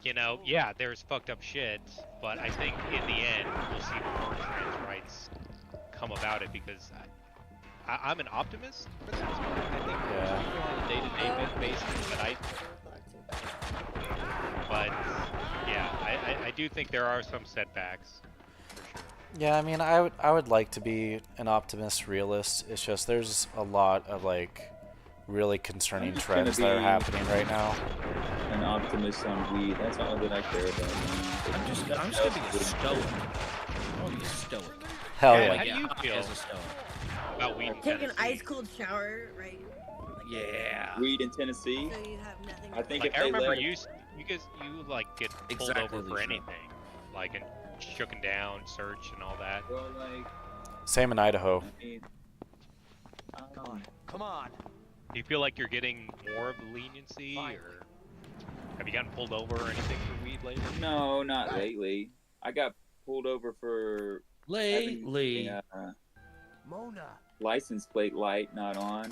yeah, there's fucked up shit, but I think in the end we'll see more trans rights come about it because I'm an optimist for the most part. I think Yeah. people on a day-to-day basis, but yeah, I do think there are some setbacks for sure. Yeah, I mean, I would like to be an optimist realist. It's just there's a lot of like really concerning just trends that gonna are be- happening right now. An optimist on weed. That's all that I care about. Man. I'm just gonna be a stoic. I want to be a stoic. Hell Yeah, yeah. how do you feel As a stoic. about weed in Take an Tennessee? ice cold shower, right? Yeah. Weed in Tennessee. So you have nothing. I think Like, if I they remember let you like get pulled Exactly, over for Lisa. anything, like and shooken down, search, and all that. well, like, Same in Idaho. I mean, Come on. Do you feel like you're getting more of the leniency, or have you gotten pulled over or anything for weed lately? no, not lately. I got pulled over for Lately. having Mona. license plate light not on.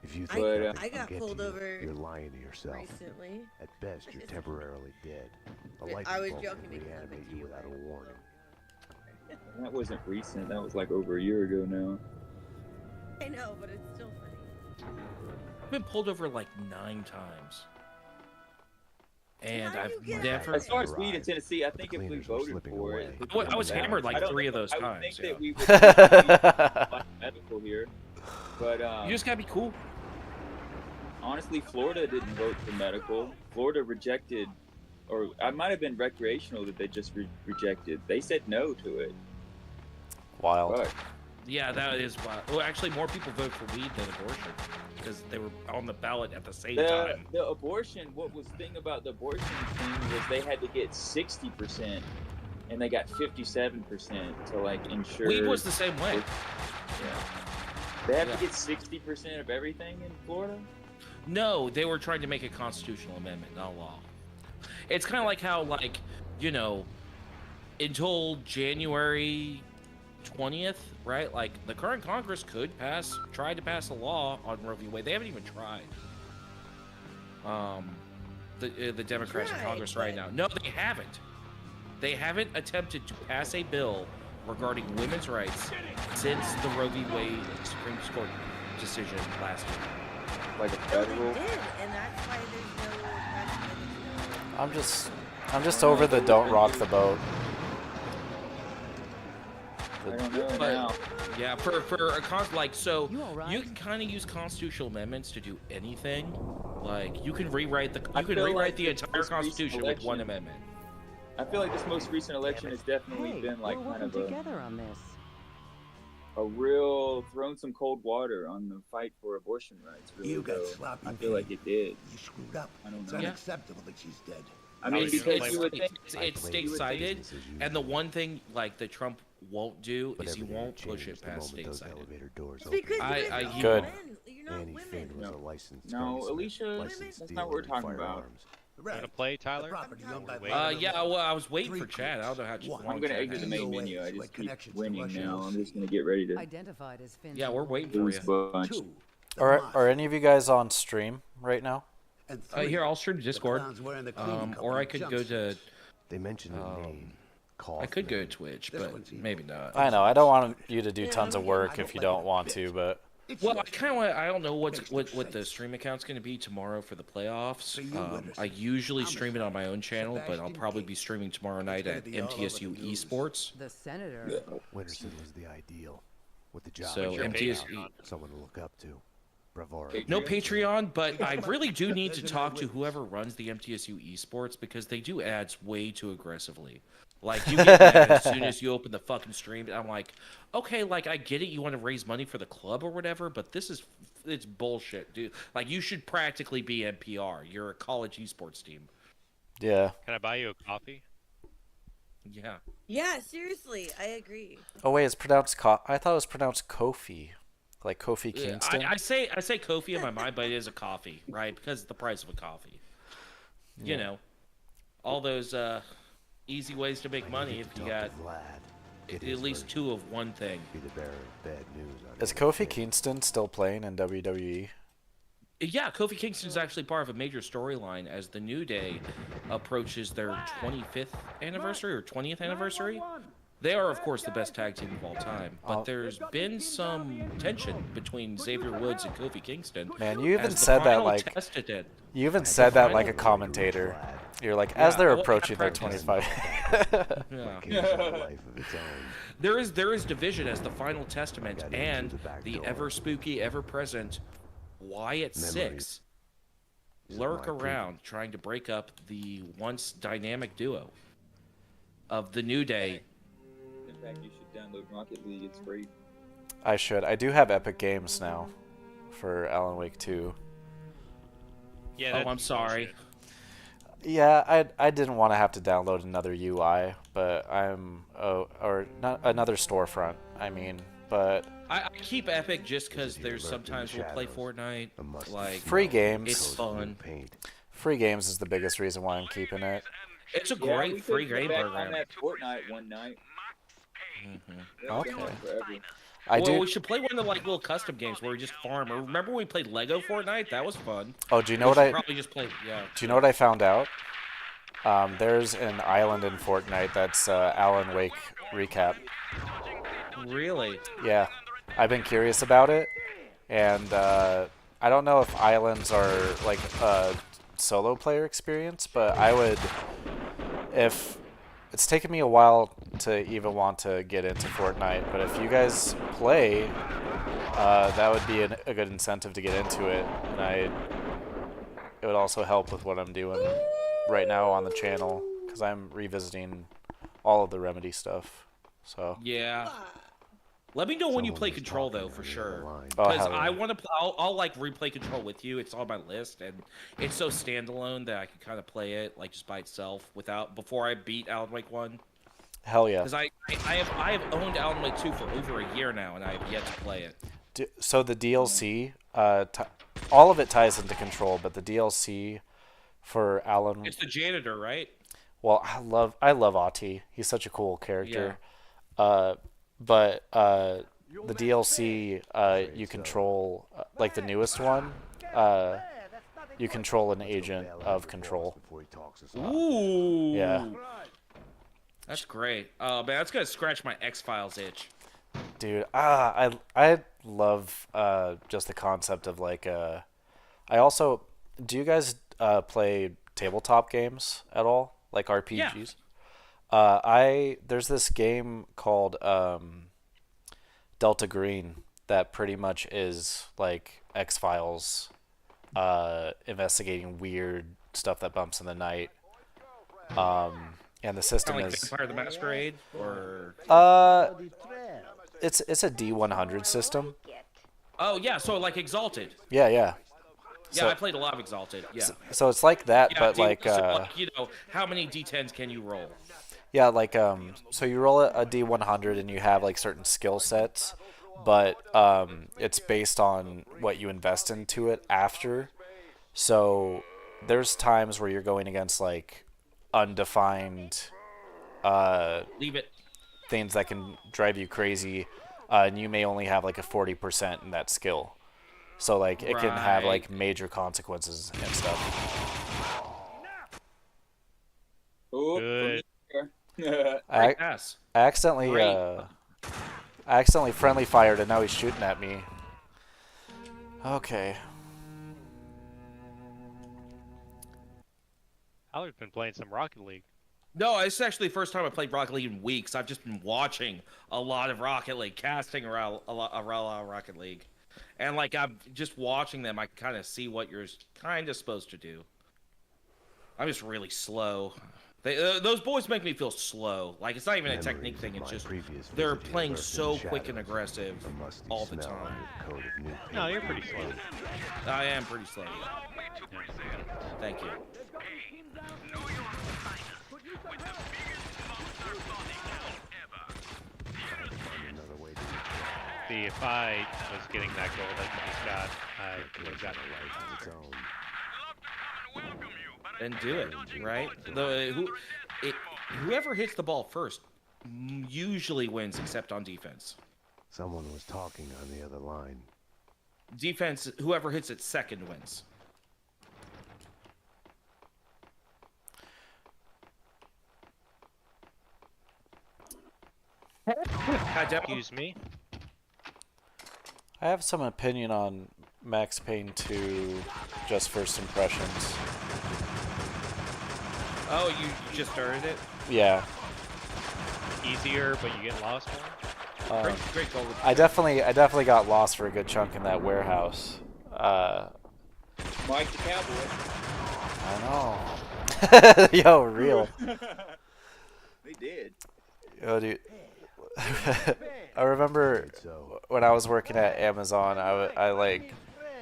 If you I- think But, nothing I can got get pulled to you, over you're lying to yourself. recently. At best, you're temporarily dead. A Wait, lightning I was bolt joking can because I'm a reanimate you without a warning. That wasn't recent. That was like over a year ago now. I know, but it's still funny. I've been pulled over like 9 times. And How do I've you get never. As far as weed in Arrived, Tennessee, I but think the if we cleaners were voted slipping for away. it, I was hammered like I don't 3 of those I would times. think Yeah. that we would be medical here, but You just gotta be cool. honestly, Florida didn't vote for medical. Florida rejected, or I might have been recreational that they just rejected. They said no to it. Wild. But Yeah, that is why. Well, actually, more people vote for weed than abortion because they were on the ballot at the same time. the abortion, what was thing about the abortion thing was they had to get 60%, and they got 57% to like ensure. Weed was the same way. Yeah. They have Yeah. to get 60% of everything in Florida. No, they were trying to make a constitutional amendment, not law. It's kind of like how, like, until January 20th, right? Like, the current Congress could try to pass a law on Roe v. Wade. They haven't even tried. The Democrats in Tried, Congress right but- now. No, they haven't. They haven't attempted to pass a bill regarding women's rights since the Roe v. Wade Supreme Court decision last year. Like a No, federal. they did, and that's why there's no. I'm just over the don't rock the boat. I don't know But now. yeah, for a like so you can kind of use constitutional amendments to do anything. Like you can rewrite the I you can feel rewrite like the this entire most recent Constitution with one election- amendment. I feel like this most recent election has definitely been like kind of on this. a real throwing some cold water on the fight for abortion rights. Really, You got though. sloppy, I feel like Payne. it did. You screwed up. I don't It's know. unacceptable that she's dead. I mean, was because gonna you would say- think It's I blame you. state-sided, and the one thing like that Trump won't do But is he everything won't push changed it the past moment those state-sided. elevator doors It's opened. because I- you guys I- are all Good. men. You're not Annie Finn women. was No. a licensed No, gunsmith, Alicia, licensed that's not what we're dealer in talking about. firearms. You wanna play, Tyler? property owned by Wait. Yeah, well, I was waiting Three for Chad. I don't know how One. long I'm gonna Chad exit the has. main DOAs menu. I who just had keep connections to winning Russia now. I'm LC. just gonna get ready to Identified as Finn's Yeah, we're waiting for lose you. a bunch. Two, the Are mosque, any of you guys on stream right now? and three, Here, I'll stream to the Discord. clowns wearing the cleaning Or I company could go to. jumpsuits. They mentioned a name. I could go to Kaufman. Twitch, This but one's evil. maybe not. I know. I don't want you to do Yeah, tons of I work don't if you like don't it a want bit. to, but It's Well, I yours. kind of I don't know Makes no what the sense. stream account's going to be tomorrow for the playoffs. So you understand. I usually I'm stream it on my own channel, but I'll Sebastian probably Payne. be streaming tomorrow night gonna at be all over MTSU the news. Esports. The senator. Winterson was the ideal. With the job, So he had MTSU. someone to look up to. Bravura. No Patreon, but I really do need to talk to whoever runs the MTSU Esports because they do ads way too aggressively. Like you get mad as soon as you open the fucking stream. And I'm like, okay, like I get it, you want to raise money for the club or whatever, but it's bullshit, dude. Like you should practically be NPR. You're a college esports team. yeah. Can I buy you a coffee? Yeah. Yeah, seriously, I agree. Oh wait, it's pronounced I thought it was pronounced Kofi, like Kofi Yeah, Kingston. I say Kofi in my mind, but it is a coffee, right? Because it's the price of a coffee. You know, all those easy ways to make money if you got at least two of one thing. Be the bearer of bad news. Is Kofi Kingston still playing in WWE? Yeah, Kofi Kingston's actually part of a major storyline as the New Day approaches their 25th anniversary or 20th anniversary. They are, of course, the best tag team of all time, but there's been some tension between Xavier Woods and Kofi Kingston. Man, you even said that like you even said that like a commentator. You're like, as they're approaching their 25. There is division as the final testament, and the ever spooky, ever present Wyatt Six lurk around trying to break up the once dynamic duo of the New Day. In fact, you should download Rocket League. It's free. I should. I do have Epic Games now for Alan Wake 2. Yeah. Oh, I'm sorry. Yeah, I didn't want to have to download another UI, but or not another storefront. I mean, but I keep Epic just because there's sometimes we'll play Fortnite. Like free games. It's fun. Free games is the biggest reason why I'm keeping it. It's a great free game program. program. On that Fortnite one night. Okay. We should play one of the like little custom games where we just farm. Or remember when we played Lego Fortnite? That was fun. Oh, do you know what I? Probably just play. Yeah. Do you know what I found out? There's an island in Fortnite that's Alan Wake recap. Really? Yeah, I've been curious about it, and I don't know if islands are like a solo player experience, but I would, if it's taken me a while to even want to get into Fortnite, but if you guys play, that would be a good incentive to get into it, and it would also help with what I'm doing right now on the channel, because I'm revisiting all of the Remedy stuff. So yeah. Let me know when you play Control though, for sure. Oh, Because hell yeah. I want to. I'll like replay Control with you. It's on my list, and it's so standalone that I can kind of play it like just by itself before I beat Alan Wake 1. Hell yeah. Because I have owned Alan Wake 2 for over a year now, and I have yet to play it. So the DLC, all of it ties into Control, but the DLC for Alan. It's the janitor, right? Well, I love Ati. He's such a cool character. Yeah. But the DLC, you control like the newest one. You control an agent of Control. Ooh. Yeah. That's great. Oh man, that's gonna scratch my X-Files itch. Dude, I love just the concept of like I also, do you guys play tabletop games at all, like RPGs? Yeah. There's this game called Delta Green that pretty much is like X-Files, investigating weird stuff that bumps in the night. And the system like is Vampire the Masquerade, or it's a D100 system. Oh yeah, so like Exalted. Yeah. Yeah, So, I played a lot of Exalted. Yeah. So it's like that, Yeah, but like, you know, how many D10s can you roll? yeah, like so you roll a D100 and you have like certain skill sets, but it's based on what you invest into it after. So there's times where you're going against like undefined Leave it. things that can drive you crazy, and you may only have like a 40% in that skill. So like it can have like major consequences and stuff. Good. I accidentally friendly fired and now he's shooting at me. Okay. Tyler's been playing some Rocket League. No, this is actually the first time I played Rocket League in weeks. I've just been watching a lot of Rocket League, casting around a lot of Rocket League. And like I'm just watching them, I kind of see what you're kind of supposed to do. I'm just really slow. Those boys make me feel slow. Like it's not even a technique thing. It's just they're playing so quick and aggressive all the time. No, you're pretty slow. I am pretty slow. Thank you. See, if I was getting that goal that you just got, I would have gotten it right. Then do it, right? Whoever hits the ball first usually wins, except on defense. Someone was talking on the other line. Defense, whoever hits it second wins. Excuse me. I have some opinion on Max Payne 2, just first impressions. Oh, you just started it? Yeah. Easier, but you get lost more. Great goal. I definitely got lost for a good chunk in that warehouse. Mike the Cowboy. I know. Yo, real. They did. Yo, dude. I remember when I was working at Amazon, I like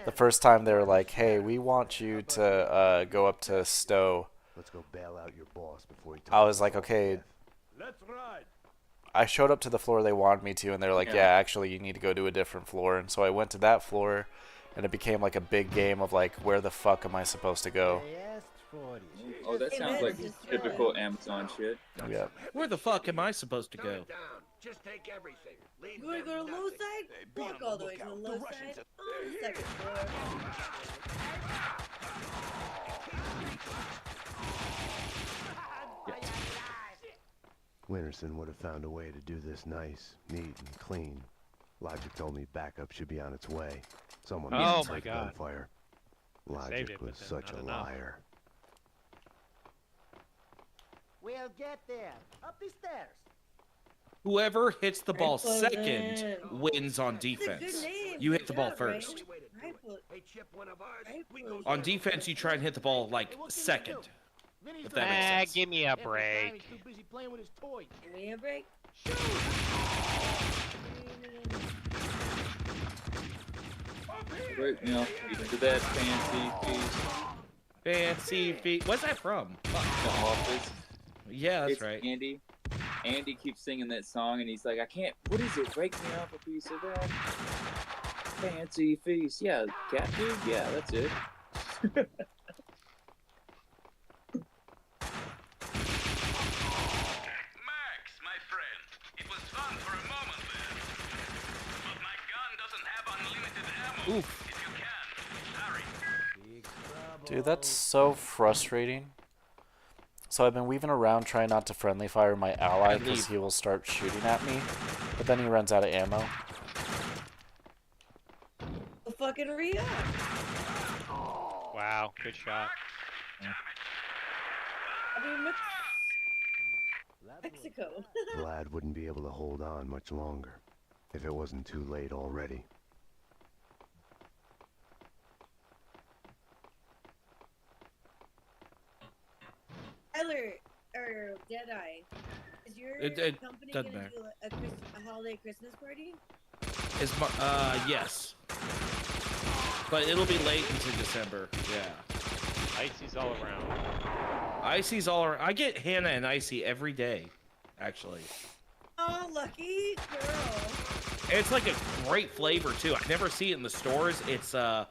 the first time they were like, "Hey, we want you to go up to Stowe." Let's go bail out your boss before he. I was like, "Okay." Let's ride. I showed up to the floor they wanted me to, and they're like, "Yeah, actually, you need to go to a different floor." And so I went to that floor, and it became like a big game of like, where the fuck am I supposed to go? Oh, that sounds like typical Amazon shit. Yeah. Where the fuck am I supposed to go? Just take everything. Leave You want to go to low side? Walk all the way to the low side. On the second floor. Winterson would have found a way to do this nice, neat, and clean. Logic told me backup should be on its way. Someone Oh must my have God. gunfire. Saved Logic it, was but then such not a enough. liar. We'll get there. Up the stairs. Whoever hits the ball Rifle second it. wins on That's a good defense. name. You hit Good the ball job, first. Ryan. Rifle. Hey, Chip, one of ours. We Rifle. go On defense, you try and hit the ball like second. If that makes sense. Give me a break. Too busy playing with his toys. Give me a break. Right now, to that fancy feast. Fancy feet. What's that from? The Office. Yeah, that's It's right. Andy. Andy keeps singing that song, and he's like, I can't. What is it? Break me off a piece of that. Fancy feast. Yeah, cat food. Yeah, that's it. Max, my friend, it was fun for a moment there. But my gun doesn't have unlimited ammo. Oof. If you can, hurry. Dude, that's so frustrating. So I've been weaving around trying not to friendly fire my ally because he will start shooting at me, but then he runs out of ammo. Well, fucking re-up. Wow, good shot. I mean, Mexico. Vlad wouldn't be able to hold on much longer, if it wasn't too late already. Tyler, or Deadeye, is your It company doesn't gonna matter. do a holiday Christmas party? Is my, yes. But it'll be late into December. Yeah. Icy's all around. Icy's all around. I get Hannah and Icy every day, actually. Oh, lucky girl. It's like a great flavor too. I never see it in the stores. It's well,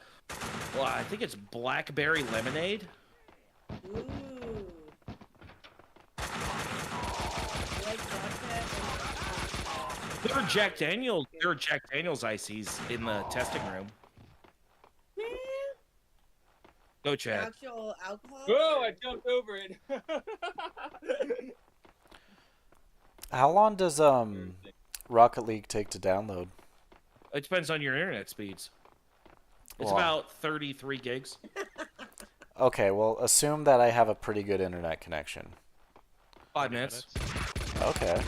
I think it's blackberry lemonade. Ooh. Like vodka There are Jack Daniels ices in the testing room. and Go, Chad. actual alcohol. Oh, I jumped over it. How long does Rocket League take to download? It depends on your internet speeds. It's Well, about 33 gigs. Okay, well, assume that I have a pretty good internet connection. 5 minutes. Okay.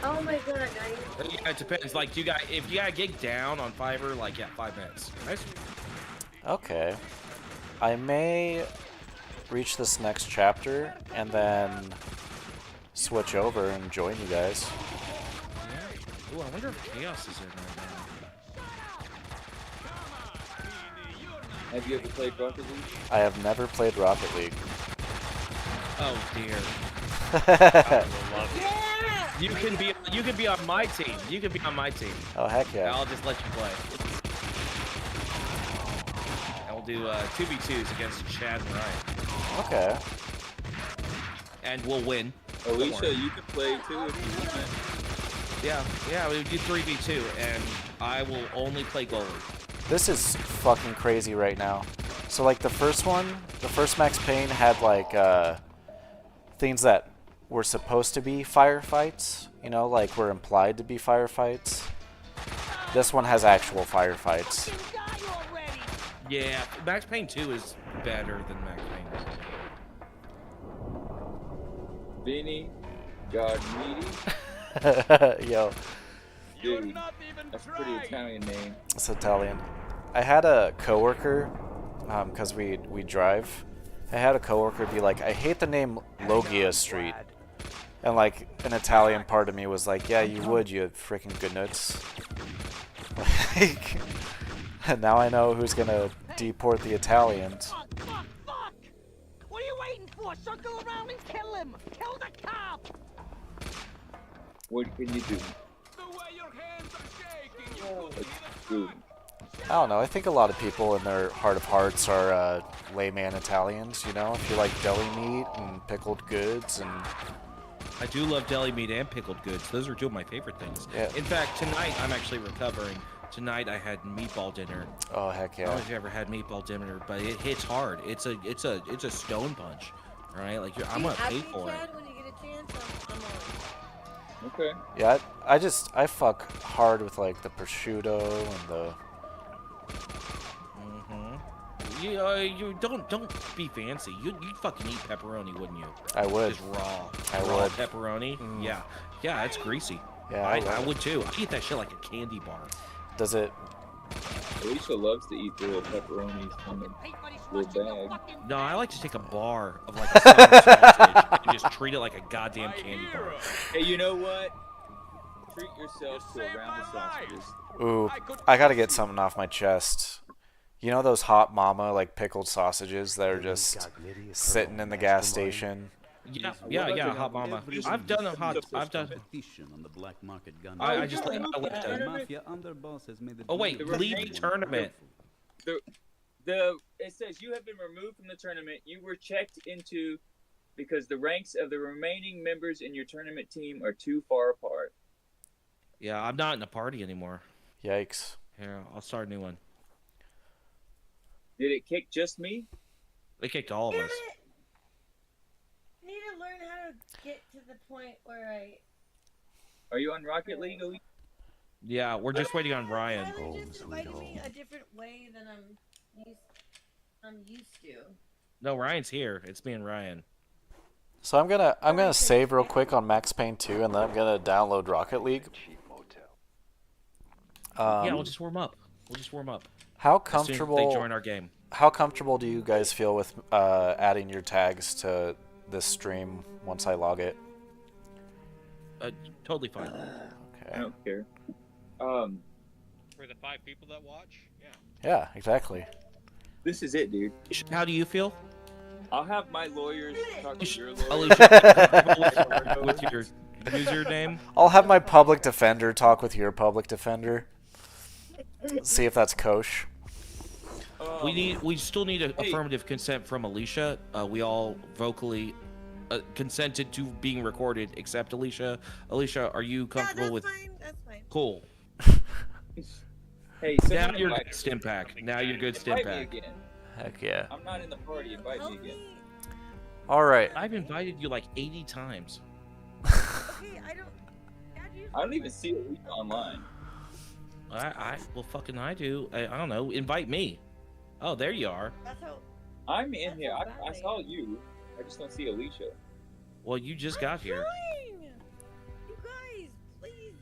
Oh my god, Yeah, it depends. Like, if you got a gig down on Fiverr, like, yeah, 5 minutes. Nice. Okay. I may reach this next chapter and then switch over and join you guys. Ooh, I wonder if Chaos is in right now. Have you ever played Rocket League? I have never played Rocket League. Oh dear. Yeah! You can be on my team. You can be on my team. Oh, heck yeah. I'll just let you play. I'll do 2v2s against Chad and Ryan. Okay. and we'll win. Alicia, you can play too if you want. Yeah, we do 3v2, and I will only play goalie. This is fucking crazy right now. So like the first Max Payne had like things that were supposed to be firefights, you know, like were implied to be firefights. This one has actual firefights. Yeah, Max Payne 2 is better than Max Payne. Vinny, God meaty. Yo. Dude, that's a pretty Italian name. It's Italian. I had a coworker, cause we drive. I had a coworker be like, I hate the name Loggia Street, and like an Italian part of me was like, yeah, you would, you freaking good nuts. Like, and now I know who's gonna deport the Italians. Fuck! What are you waiting for? Circle around and kill him! Kill the cop! What can you do? Dude. I don't know, I think a lot of people in their heart of hearts are layman Italians, you know? If you like deli meat and pickled goods and... I do love deli meat and pickled goods. Those are two of my favorite things. Yeah. In fact, tonight I'm actually recovering. Tonight I had meatball dinner. Oh heck yeah! I don't know if you ever had meatball dinner, but it hits hard. It's a stone punch, right? Like I'm gonna pay for it. When you get a chance, I'm on. Okay. Yeah, I fuck hard with like the prosciutto and the. You don't be fancy. You'd fucking eat pepperoni, wouldn't you? I would. Just raw. I raw would. Pepperoni. Mm. Yeah, it's greasy. Yeah, I would too. I eat that shit like a candy bar. Does it? Alicia loves to eat the little pepperonis from the little bag. No, I like to take a bar of like a southern sausage and just treat it like a goddamn candy bar. Hey, you know what? Treat yourself to a round of sausages. Ooh, I gotta get something off my chest. You know those hot mama like pickled sausages that are just sitting in the gas station? Yeah, hot mama. I've done a hot. I've done. I just let Oh wait, leave the tournament. It says you have been removed from the tournament. You were checked into because the ranks of the remaining members in your tournament team are too far apart. Yeah, I'm not in a party anymore. Yikes. Here, I'll start a new one. Did it kick just me? They kicked all of us. I need to learn how to get to the point where I. Are you on Rocket League? Yeah, we're just waiting on Ryan. Tyler just invited me a different way than I'm used to. No, Ryan's here. It's me and Ryan. So I'm gonna save real quick on Max Payne 2, and then I'm gonna download Rocket League. Yeah, we'll just warm up. How As soon as comfortable? they join our game. How comfortable do you guys feel with adding your tags to this stream once I log it? Totally fine. Okay. I don't care. For the 5 people that watch, yeah. Yeah, exactly. This is it, dude. How do you feel? I'll have my lawyers talk to your lawyers. Alicia, with your username. I'll have my public defender talk with your public defender. See if that's kosher. We still need affirmative consent from Alicia. We all vocally consented to being recorded, except Alicia. Alicia, are you comfortable with? Fine. That's fine. Cool. Hey, Now someone you're invite good, me. Stim-Pack. Now you're good, Invite me Stim-Pack. again. Heck yeah. I'm not in the party. Invite me again. Alright. I've invited you like 80 times. Okay, I don't even see it online. Well, fucking I do. I don't know. Invite me. Oh, there you are. That's how. I'm in here. I saw you. I just don't see Alicia. Well, you just got here. Trying. You guys, please.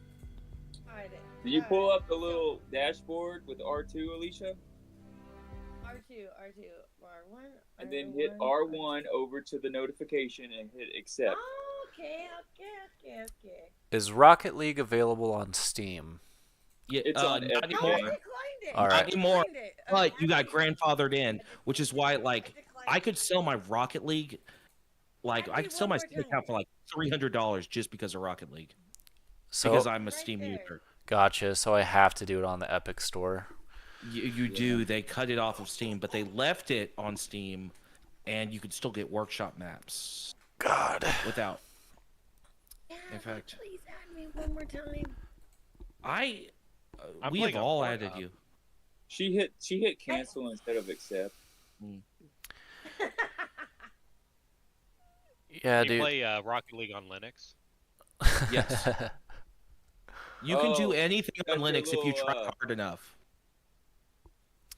Alright. Did you pull up the little dashboard with R2, Alicia? R2, R1. And then hit R1 over to the notification and hit accept. Oh, okay. Is Rocket League available on Steam? Yeah, It's on not Epic anymore. Games. All right. Not anymore. But you got grandfathered in, which is why, like, I could sell my Rocket League. Like, I could sell my Steam account for like $300 just because of Rocket League. So, because I'm a Steam user. Gotcha. So I have to do it on the Epic Store. You do. They cut it off of Steam, but they left it on Steam, and you could still get workshop maps. God. Without. Yeah, In fact, please add me one more time. I'm we have playing on all Pornhub. added you. She hit cancel instead of accept. Yeah, Do you dude. play Rocket League on Linux? Yes. You can do Oh, anything on that's your Linux if you little, try hard enough.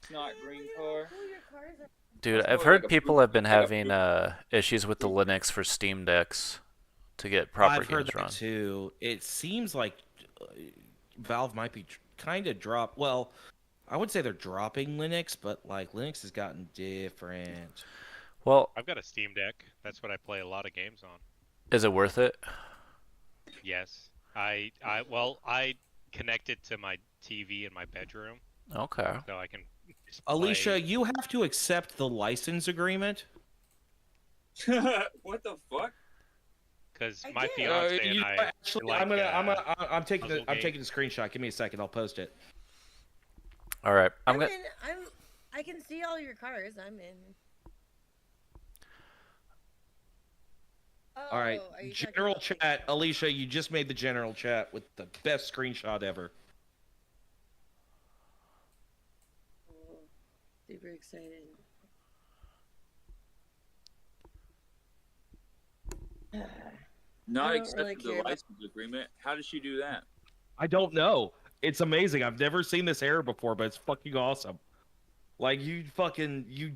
Snot green car. Dude, That's I've more like heard a people poop- have been like a having issues with the Linux for Steam Decks to get proper I've heard games that run. too. It seems like Valve might be kind of drop. Well, I would say they're dropping Linux, but like Linux has gotten different. Well, I've got a Steam Deck. That's what I play a lot of games on. is it worth it? Yes. I connect it to my TV in my bedroom, Okay. so I can just Alicia, play. you have to accept the license agreement. What the fuck? Because my fiance and I actually, like, I'm taking puzzle the screenshot. Give me a second. I'll post it. All right. I can see all your cars. I'm in. All right. Are you talking General about, like- chat. Alicia, you just made the general chat with the best screenshot ever. Oh, super excited. Not I don't accepted really the care about- license agreement. How did she do that? I don't know. It's amazing. I've never seen this error before, but it's fucking awesome. Like you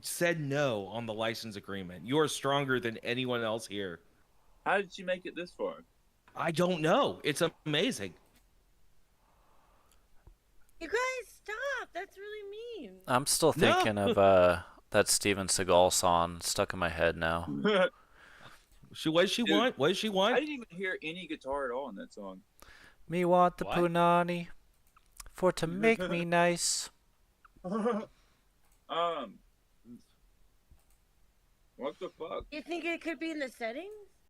said no on the license agreement. You are stronger than anyone else here. How did she make it this far? I don't know. It's amazing. You guys, stop! That's really mean. I'm still thinking of that Steven Seagal song stuck in my head now. What does she want? What does she want? I didn't even hear any guitar at all in that song. Me want the punani for to make me nice. What the fuck? You think it could be in the settings?